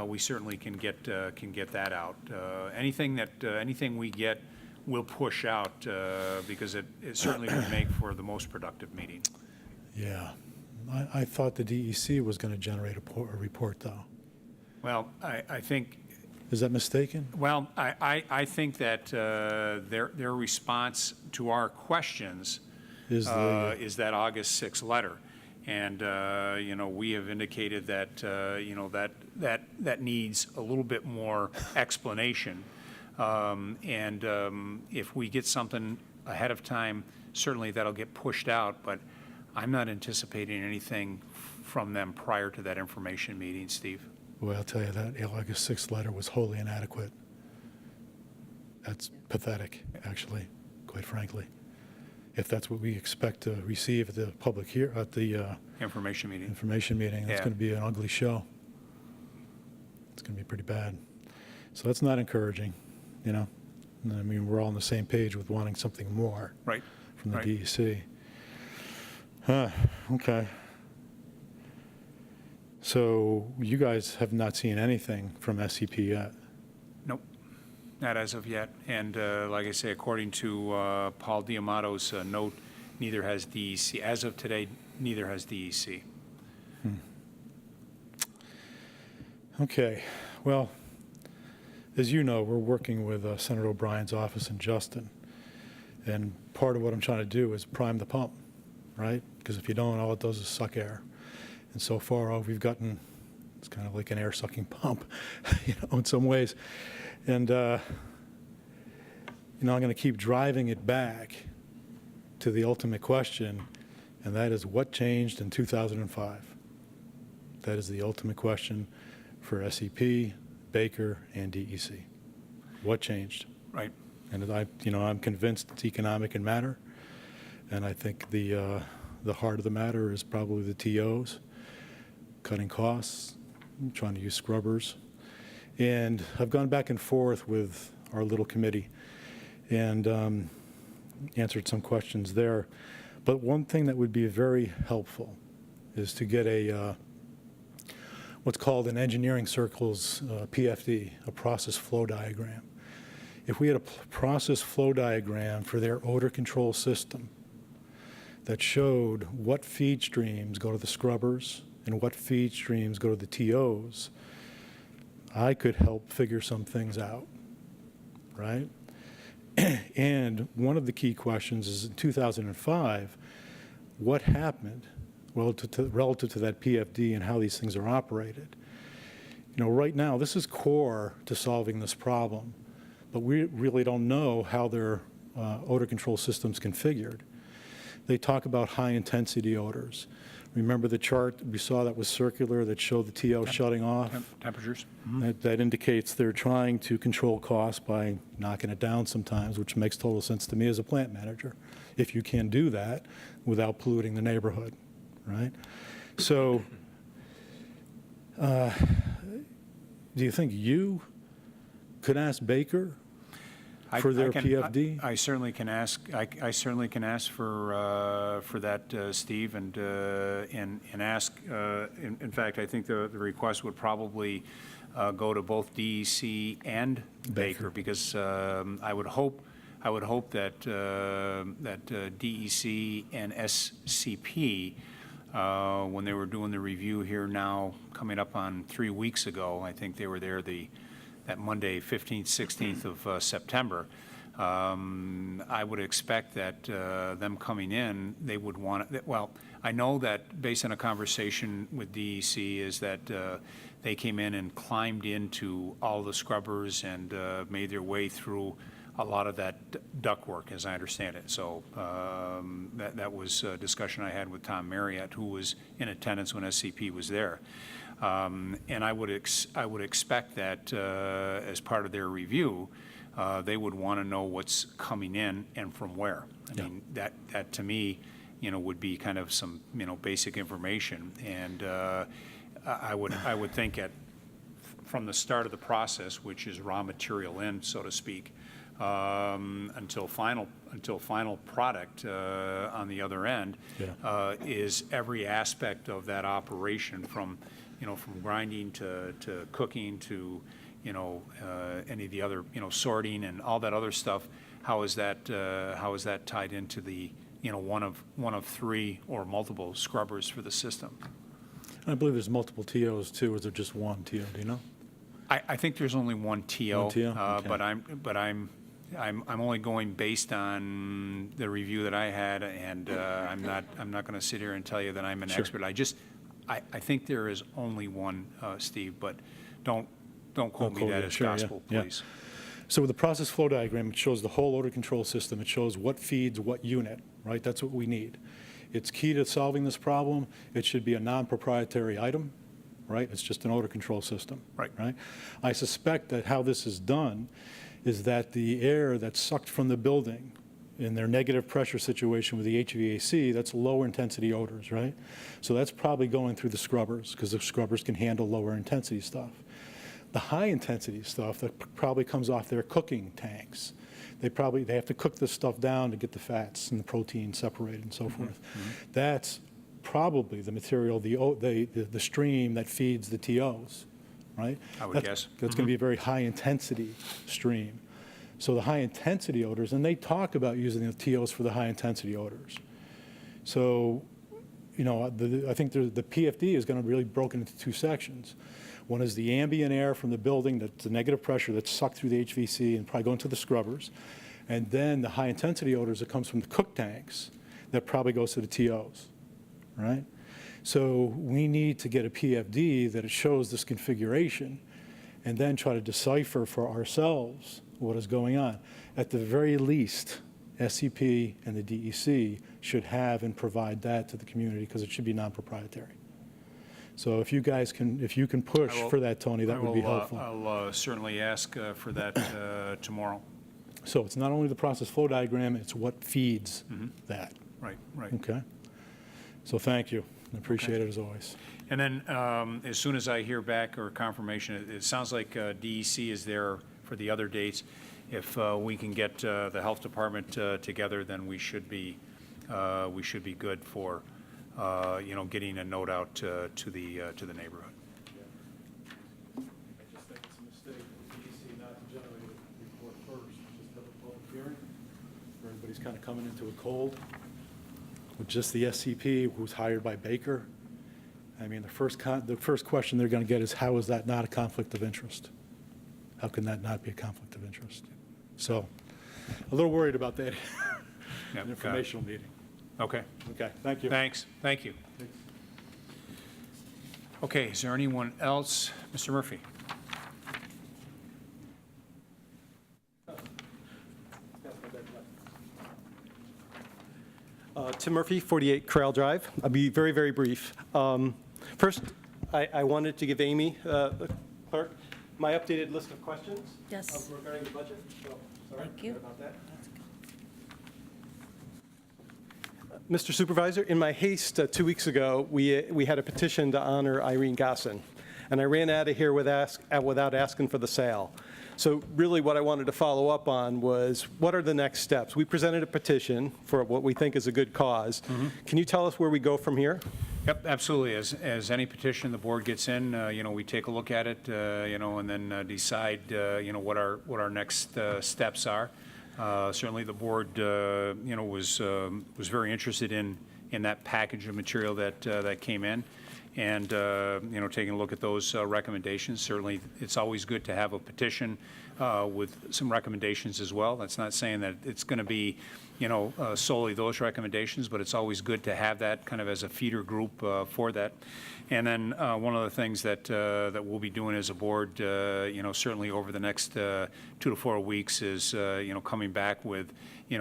we certainly can get that out. Anything we get, we'll push out because it certainly would make for the most productive meeting. Yeah. I thought the DEC was going to generate a report, though. Well, I think. Is that mistaken? Well, I think that their response to our questions is that August 6th letter. And, we have indicated that, that needs a little bit more explanation. If we get something ahead of time, certainly that'll get pushed out, but I'm not anticipating anything from them prior to that information meeting, Steve. Well, I'll tell you that August 6th letter was wholly inadequate. That's pathetic, actually, quite frankly. If that's what we expect to receive at the Information meeting. That's Yeah. going to be an ugly show. It's going to be pretty bad. So that's not encouraging, I mean, we're all on the same page with wanting something more Right. from the Right. DEC. Okay. So you guys have not seen anything from SCP yet? Nope, not as of yet. And like I say, according to Paul Diamato's note, neither has DEC. As of today, neither has DEC. Okay. Well, as you know, we're working with Senator O'Brien's office in Justin. And part of what I'm trying to do is prime the pump, right? Because if you don't, all it does is suck air. And so far, all we've gotten, it's kind of like an air-sucking pump, in some ways. And, I'm going to keep driving it back to the ultimate question, and that is what changed in 2005? That is the ultimate question for SEP, Baker, and DEC. What changed? Right. And I'm convinced it's economic in matter, and I think the heart of the matter is probably the TOs, cutting costs, trying to use scrubbers. And I've gone back and forth with our little committee and answered some questions there. But one thing that would be very helpful is to get a what's called in engineering circles PFD, a process flow diagram. If we had a process flow diagram for their odor control system that showed what feed streams go to the scrubbers and what feed streams go to the TOs, I could help figure some things out, right? And one of the key questions is in 2005, what happened relative to that PFD and how these things are operated? Right now, this is core to solving this problem, but we really don't know how their odor control system's configured. They talk about high-intensity odors. Remember the chart we saw that was circular that showed the TO shutting off? Temperatures. That indicates they're trying to control costs by knocking it down sometimes, which makes total sense to me as a plant manager, if you can do that without polluting the neighborhood, right? So do you think you could ask Baker for their PFD? I certainly can ask. I certainly can ask for that, Steve, and ask. In fact, I think the request would probably go to both DEC and Baker because I would hope that DEC and SCP, when they were doing the review here now, coming up on 3 weeks ago, I think they were there that Monday, 15th, 16th of September. I would expect that them coming in, they would want it. Well, I know that based on a conversation with DEC is that they came in and climbed into all the scrubbers and made their way through a lot of that ductwork, as I understand it. So that was a discussion I had with Tom Marriott, who was in attendance when SCP was there. And I would expect that as part of their review, they would want to know what's coming in and from where. I mean, that to me, would be kind of some, basic information. And I would think from the start of the process, which is raw material in, so to speak, until final product on the other end, is every aspect of that operation from from grinding to cooking to, any of the other, sorting and all that other stuff. How is that tied into the, one of three or multiple scrubbers for the system? I believe there's multiple TOs too, or is there just one TO, do you know? I think there's only one TO. One TO? Okay. But I'm only going based on the review that I had, and I'm not going to sit here and tell you that I'm an Sure. expert. I think there is only one, Steve, but don't quote me that as Sure, yeah, gospel, yeah. please. So with the process flow diagram, it shows the whole odor control system. It shows what feeds what unit, right? That's what we need. It's key to solving this problem. It should be a non-proprietary item, right? It's just an odor control system. Right. Right? I suspect that how this is done is that the air that's sucked from the building in their negative pressure situation with the HVAC, that's lower intensity odors, right? So that's probably going through the scrubbers because the scrubbers can handle lower intensity stuff. The high intensity stuff that probably comes off their cooking tanks. They have to cook this stuff down to get the fats and the protein separated and so forth. That's probably the material, the stream that feeds the TOs, right? I would guess. That's going to be a very high intensity stream. So the high intensity odors, and they talk about using the TOs for the high intensity odors. So, I think the PFD is going to be really broken into two sections. One is the ambient air from the building, that's the negative pressure that's sucked through the HVAC and probably going to the scrubbers. And then the high intensity odors that comes from the cook tanks that probably goes to the TOs, right? So we need to get a PFD that it shows this configuration and then try to decipher for ourselves what is going on. At the very least, SCP and the DEC should have and provide that to the community because it should be non-proprietary. So if you can push for that, Tony, that would be helpful. I'll certainly ask for that tomorrow. So it's not only the process flow diagram, it's what feeds that. Right. Okay? So thank you. I appreciate it as always. And then as soon as I hear back or confirmation, it sounds like DEC is there for the other dates. If we can get the health department together, then we should be good for getting a note out to the neighborhood. I just think it's a mistake for DEC not to generate a report first, just have a public hearing where everybody's kind of coming into a cold with just the SCP who's hired by Baker. I mean, the first question they're going to get is, how is that not a conflict of interest? How can that not be a conflict of interest? So a little worried about that Yep, informational meeting. Okay. Okay, thank you. Thanks. Thank you. Okay, is there anyone else? Mr. Murphy? Tim Murphy, 48 Corral Drive. I'll be very, very brief. First, I wanted to give Amy, the clerk, my updated list of questions. Yes. Regarding the budget. So, sorry Thank you. about that. Mr. Supervisor, in my haste 2 weeks ago, we had a petition to honor Irene Gosson, and I ran out of here without asking for the sale. So really what I wanted to follow up on was, what are the next steps? We presented a petition for what we think is a good cause. Can you tell us where we go from here? Yep, absolutely. As any petition the board gets in, we take a look at it, and then decide, what our next steps are. Certainly the board, was very interested in that package of material that came in. And, taking a look at those recommendations. Certainly, it's always good to have a petition with some recommendations as well. That's not saying that it's going to be, solely those recommendations, but it's always good to have that kind of as a feeder group for that. And then one of the things that we'll be doing as a board, certainly over the next 2 to 4 weeks is, coming back with,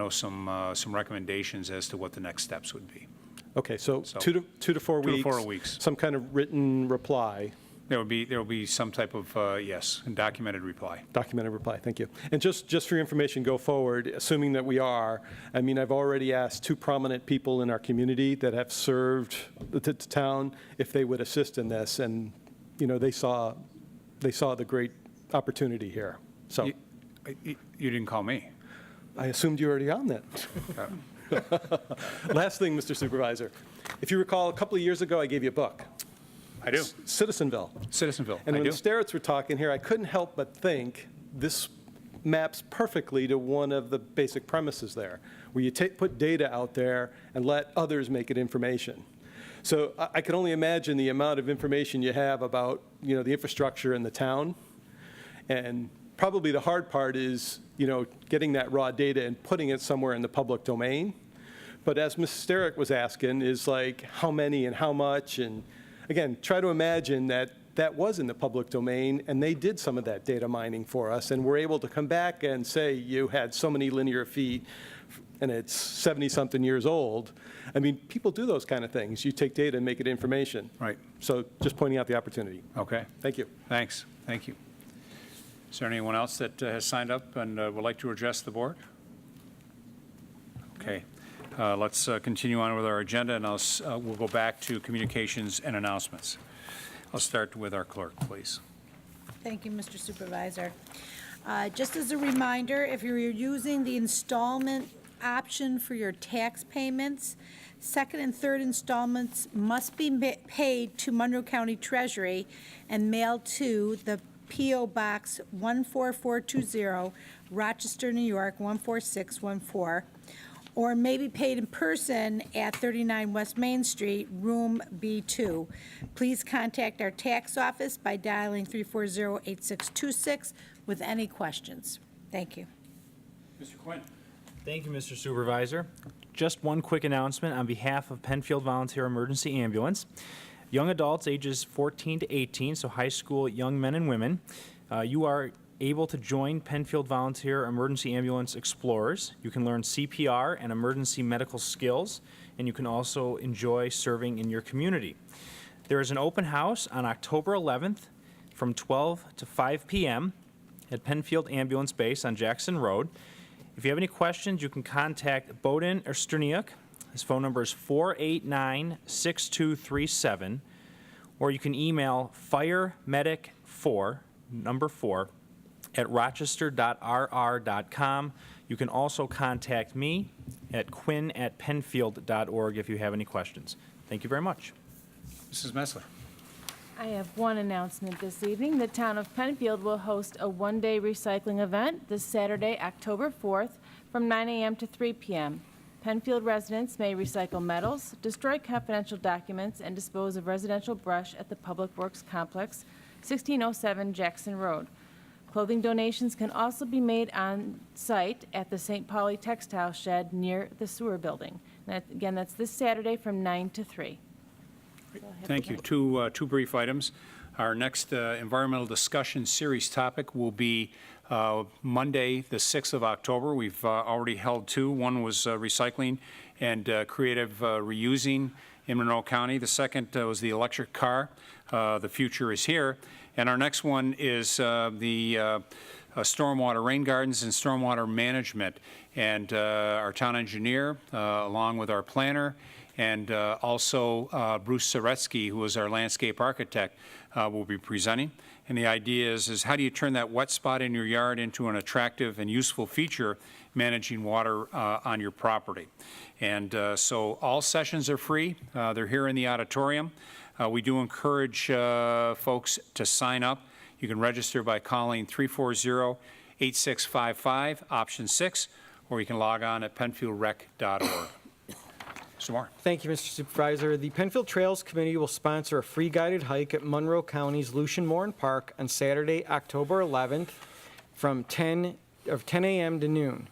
some recommendations as to what the next steps would be. Okay, so 2 to 4 weeks. 2 to 4 weeks. Some kind of written reply. There will be some type of, yes, documented reply. Documented reply, thank you. And just for your information, go forward, assuming that we are, I've already asked 2 prominent people in our community that have served the town if they would assist in this, and, they saw the great opportunity here. So You didn't call me. I assumed you were already on that. Last thing, Mr. Supervisor. If you recall, a couple of years ago, I gave you a book. I do. Citizenville. Citizenville, And I when do. the Starretts were talking here, I couldn't help but think this maps perfectly to one of the basic premises there, where you put data out there and let others make it information. So I can only imagine the amount of information you have about, the infrastructure in the town. And probably the hard part is, getting that raw data and putting it somewhere in the public domain. But as Ms. Starrett was asking, is like how many and how much, and again, try to imagine that that was in the public domain, and they did some of that data mining for us, and we're able to come back and say you had so many linear feet, and it's 70-something years old. I mean, people do those kind of things. You take data and make it information. Right. So just pointing out the opportunity. Okay. Thank you. Thanks. Thank you. Is there anyone else that has signed up and would like to address the board? Okay. Let's continue on with our agenda, and we'll go back to communications and announcements. I'll start with our clerk, please. Thank you, Mr. Supervisor. Just as a reminder, if you're using the installment option for your tax payments, second and third installments must be paid to Monroe County Treasury and mailed to the P.O. Box 14420, Rochester, New York 14614, or may be paid in person at 39 West Main Street, room B2. Please contact our tax office by dialing 340-8626 with any questions. Thank you. Mr. Quinn. Thank you, Mr. Supervisor. Just one quick announcement on behalf of Penfield Volunteer Emergency Ambulance. Young adults ages 14 to 18, so high school young men and women, you are able to join Penfield Volunteer Emergency Ambulance Explorers. You can learn CPR and emergency medical skills, and you can also enjoy serving in your community. There is an open house on October 11th from 12 to 5 p.m. at Penfield Ambulance Base on Jackson Road. If you have any questions, you can contact Bowden or Sterniuk. His phone number is 489-6237, or you can email firemedic4, number 4, at rochester.rr.com. You can also contact me at quinn@penfield.org if you have any questions. Thank you very much. Mrs. Messler. I have one announcement this evening. The town of Penfield will host a one-day recycling event this Saturday, October 4th, from 9 a.m. to 3 p.m. Penfield residents may recycle metals, destroy confidential documents, and dispose of residential brush at the Public Works Complex, 1607 Jackson Road. Clothing donations can also be made on site at the St. Pauli Textile Shed near the sewer building. Again, that's this Saturday from 9 to 3. Thank you. Two brief items. Our next environmental discussion series topic will be Monday, the 6th of October. We've already held two. One was recycling and creative reusing in Monroe County. The second was the electric car. The future is here. And our next one is the stormwater rain gardens and stormwater management. And our town engineer, along with our planner, and also Bruce Soretsky, who is our landscape architect, will be presenting. And the idea is how do you turn that wet spot in your yard into an attractive and useful feature managing water on your property. And so all sessions are free. They're here in the auditorium. We do encourage folks to sign up. You can register by calling 340-8655, option 6, or you can log on at penfieldrec.org. Mr. Moore. Thank you, Mr. Supervisor. The Penfield Trails Committee will sponsor a free guided hike at Monroe County's Lucian Morin Park on Saturday, October 11th from 10 a.m. to noon.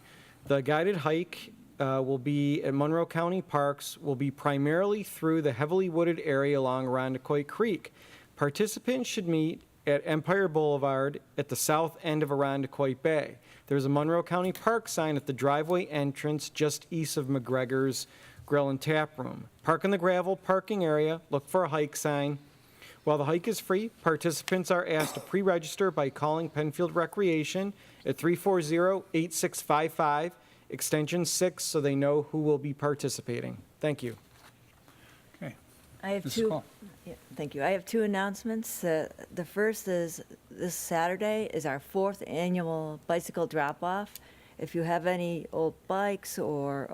The guided hike will be at Monroe County Parks, will be primarily through the heavily wooded area along Irondequoit Creek. Participants should meet at Empire Boulevard at the south end of Irondequoit Bay. There's a Monroe County Park sign at the driveway entrance just east of McGregor's Grill and Tap Room. Park in the gravel parking area, look for a hike sign. While the hike is free, participants are asked to pre-register by calling Penfield Recreation at 340-8655, extension 6, so they know who will be participating. Thank you. Okay. I have Mrs. two. Cole. Yeah, thank you. I have two announcements. The first is this Saturday is our 4th annual bicycle drop-off. If you have any old bikes or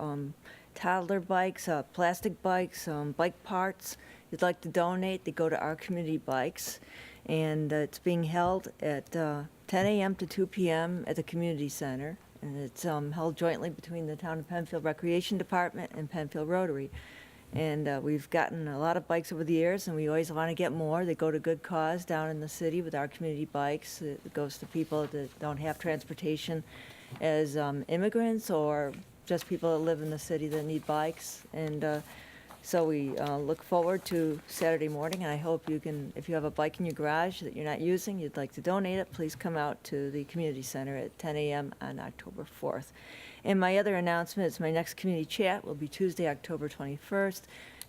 toddler bikes, plastic bikes, bike parts, you'd like to donate, they go to Our Community Bikes. And it's being held at 10 a.m. to 2 p.m. at the community center. And it's held jointly between the Town of Penfield Recreation Department and Penfield Rotary. And we've gotten a lot of bikes over the years, and we always want to get more. They go to good cause down in the city with Our Community Bikes. It goes to people that don't have transportation as immigrants or just people that live in the city that need bikes. And so we look forward to Saturday morning, and I hope you can, if you have a bike in your garage that you're not using, you'd like to donate it, please come out to the community center at 10 a.m. on October 4th. And my other announcement is my next community chat will be Tuesday, October 21st,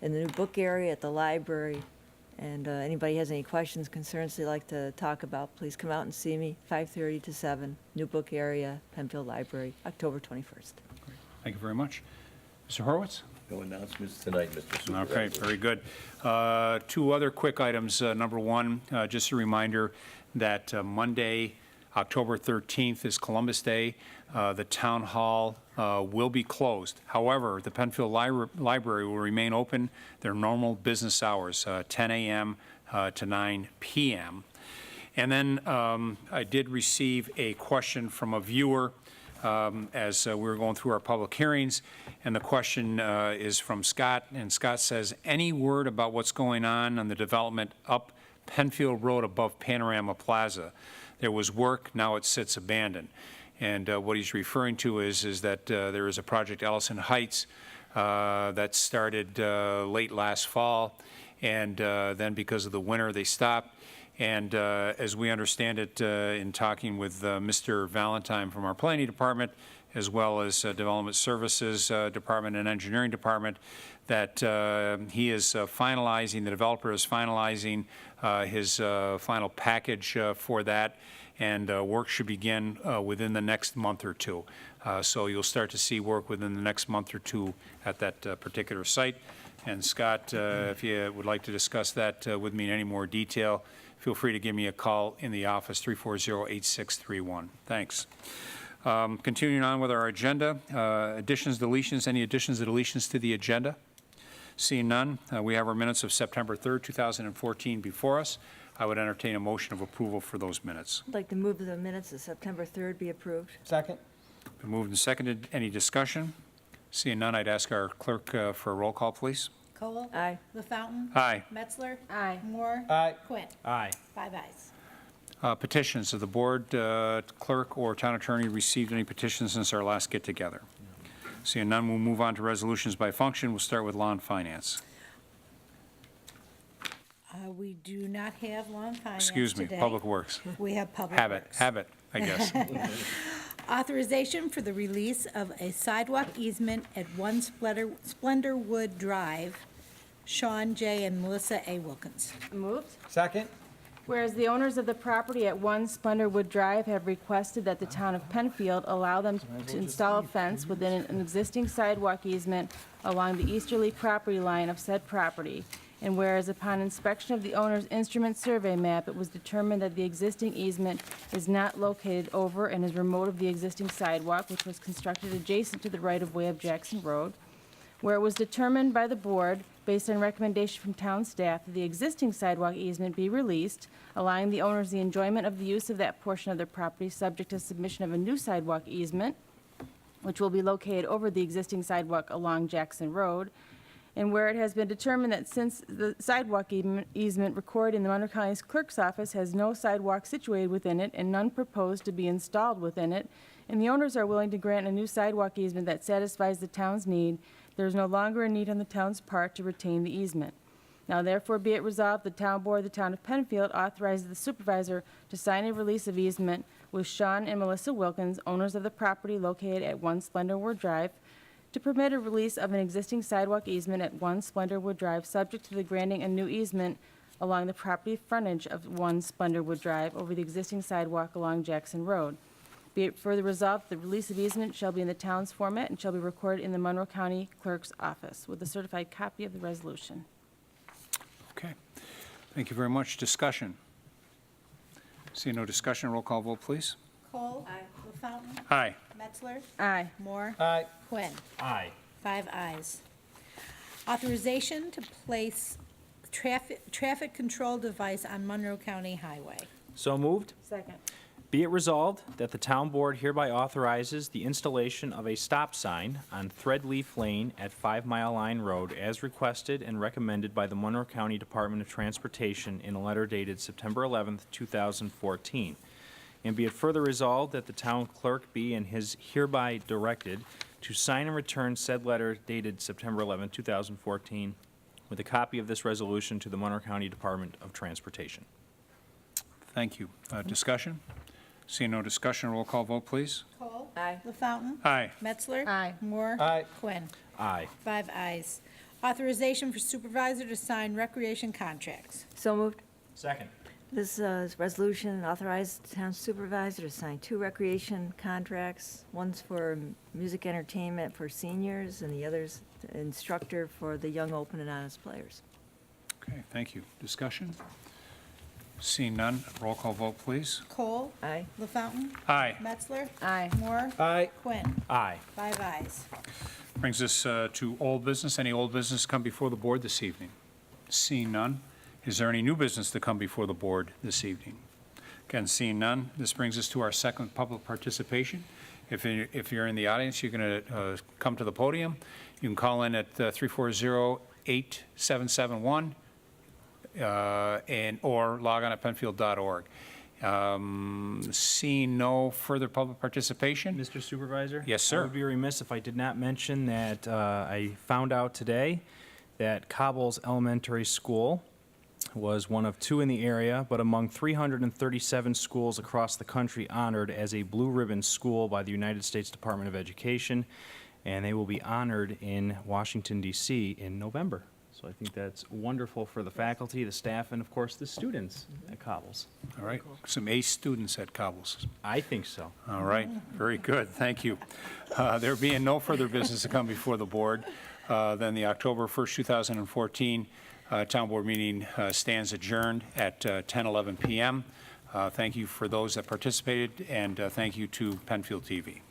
in the new book area at the library. And anybody has any questions, concerns they'd like to talk about, please come out and see me, 5:30 to 7, new book area, Penfield Library, October 21st. Thank you very much. Mr. Horowitz? No announcements tonight, Mr. Supervisor. Okay, very good. Two other quick items. Number one, just a reminder that Monday, October 13th is Columbus Day. The town hall will be closed. However, the Penfield Library will remain open their normal business hours, 10 a.m. To 9 p.m. And then I did receive a question from a viewer as we were going through our public hearings, and the question is from Scott, and Scott says, any word about what's going on the development up Penfield Road above Panorama Plaza? There was work, now it sits abandoned. And what he's referring to is that there is a project, Ellison Heights, that started late last fall, and then because of the winter, they stopped. And as we understand it, in talking with Mr. Valentine from our planning department, as well as Development Services Department and Engineering Department, that he is finalizing, the developer is finalizing his final package for that, and work should begin within the next month or two. So you'll start to see work within the next month or two at that particular site. And Scott, if you would like to discuss that with me in any more detail, feel free to give me a call in the office, 340-8631. Thanks. Continuing on with our agenda, additions, deletions, any additions or deletions to the agenda? Seeing none, we have our minutes of September 3rd, 2014 before us. I would entertain a motion of approval for those minutes. I'd like to move the minutes of September 3rd be approved. Second? Been moved and seconded. Any discussion? Seeing none, I'd ask our clerk for a roll call, please. Cole? Aye. LaFountain? Aye. Metzler? Aye. Moore? Aye. Quinn? Aye. 5 ayes. Petitions of the board, clerk or town attorney received any petitions since our last get-together? Seeing none, we'll move on to resolutions by function. We'll start with law and finance. We do not have law and finance Excuse me, today. Public Works. We have Public Works. Have it, I guess. Authorization for the release of a sidewalk easement at 1 Splendorwood Drive, Sean J. and Melissa A. Wilkins. Moved. Second? Whereas the owners of the property at 1 Splendorwood Drive have requested that the town of Penfield allow them to install a fence within an existing sidewalk easement along the easterly property line of said property. And whereas upon inspection of the owner's instrument survey map, it was determined that the existing easement is not located over and is remote of the existing sidewalk, which was constructed adjacent to the right-of-way of Jackson Road. Where it was determined by the board, based on recommendation from town staff, that the existing sidewalk easement be released, allowing the owners the enjoyment of the use of that portion of their property, subject to submission of a new sidewalk easement, which will be located over the existing sidewalk along Jackson Road. And where it has been determined that since the sidewalk easement recorded in the Monroe County's clerk's office has no sidewalk situated within it and none proposed to be installed within it, and the owners are willing to grant a new sidewalk easement that satisfies the town's need, there is no longer a need on the town's part to retain the easement. Now therefore be it resolved, the town board of the town of Penfield authorizes the supervisor to sign a release of easement with Sean and Melissa Wilkins, owners of the property located at 1 Splendorwood Drive, to permit a release of an existing sidewalk easement at 1 Splendorwood Drive, subject to the granting a new easement along the property frontage of 1 Splendorwood Drive over the existing sidewalk along Jackson Road. Be it further resolved, the release of easement shall be in the town's format and shall be recorded in the Monroe County Clerk's office with a certified copy of the resolution. Okay. Thank you very much. Discussion. Seeing no discussion, roll call vote, please. Cole? Aye. LaFountain? Aye. Metzler? Aye. Moore? Aye. Quinn? Aye. 5 ayes. Authorization to place traffic control device on Monroe County Highway. So moved. Second. Be it resolved that the town board hereby authorizes the installation of a stop sign on Threadleaf Lane at 5 Mile Line Road as requested and recommended by the Monroe County Department of Transportation in a letter dated September 11th, 2014. And be it further resolved that the town clerk be and is hereby directed to sign and return said letter dated September 11th, 2014, with a copy of this resolution to the Monroe County Department of Transportation. Thank you. Discussion? Seeing no discussion, roll call vote, please. Cole? Aye. LaFountain? Aye. Metzler? Aye. Moore? Aye. Quinn. Aye. 5 ayes. Authorization for supervisor to sign recreation contracts. So moved. Second. This resolution authorizes the town supervisor to sign 2 recreation contracts. One's for music entertainment for seniors, and the other's instructor for the young, open, and honest players. Okay, thank you. Discussion? Seeing none, roll call vote, please. Cole? Aye. LaFountain? Aye. Metzler? Aye. Moore? Aye. Quinn. Aye. 5 ayes. Brings us to old business. Any old business come before the board this evening? Seeing none, is there any new business to come before the board this evening? Again, seeing none, this brings us to our second public participation. If you're in the audience, you're going to come to the podium. You can call in at 340-8771 or log on at penfield.org. Seeing no further public participation? Mr. Supervisor? Yes, sir. I would be remiss if I did not mention that I found out today that Cobbles Elementary School was one of 2 in the area, but among 337 schools across the country honored as a Blue Ribbon School by the United States Department of Education, and they will be honored in Washington, D.C. in November. So I think that's wonderful for the faculty, the staff, and of course the students at Cobbles. All right, some ace students at Cobbles. I think so. All right, very good, thank you. There being no further business to come before the board, then the October 1st, 2014 town board meeting stands adjourned at 10:11 p.m. Thank you for those that participated, and thank you to Penfield TV.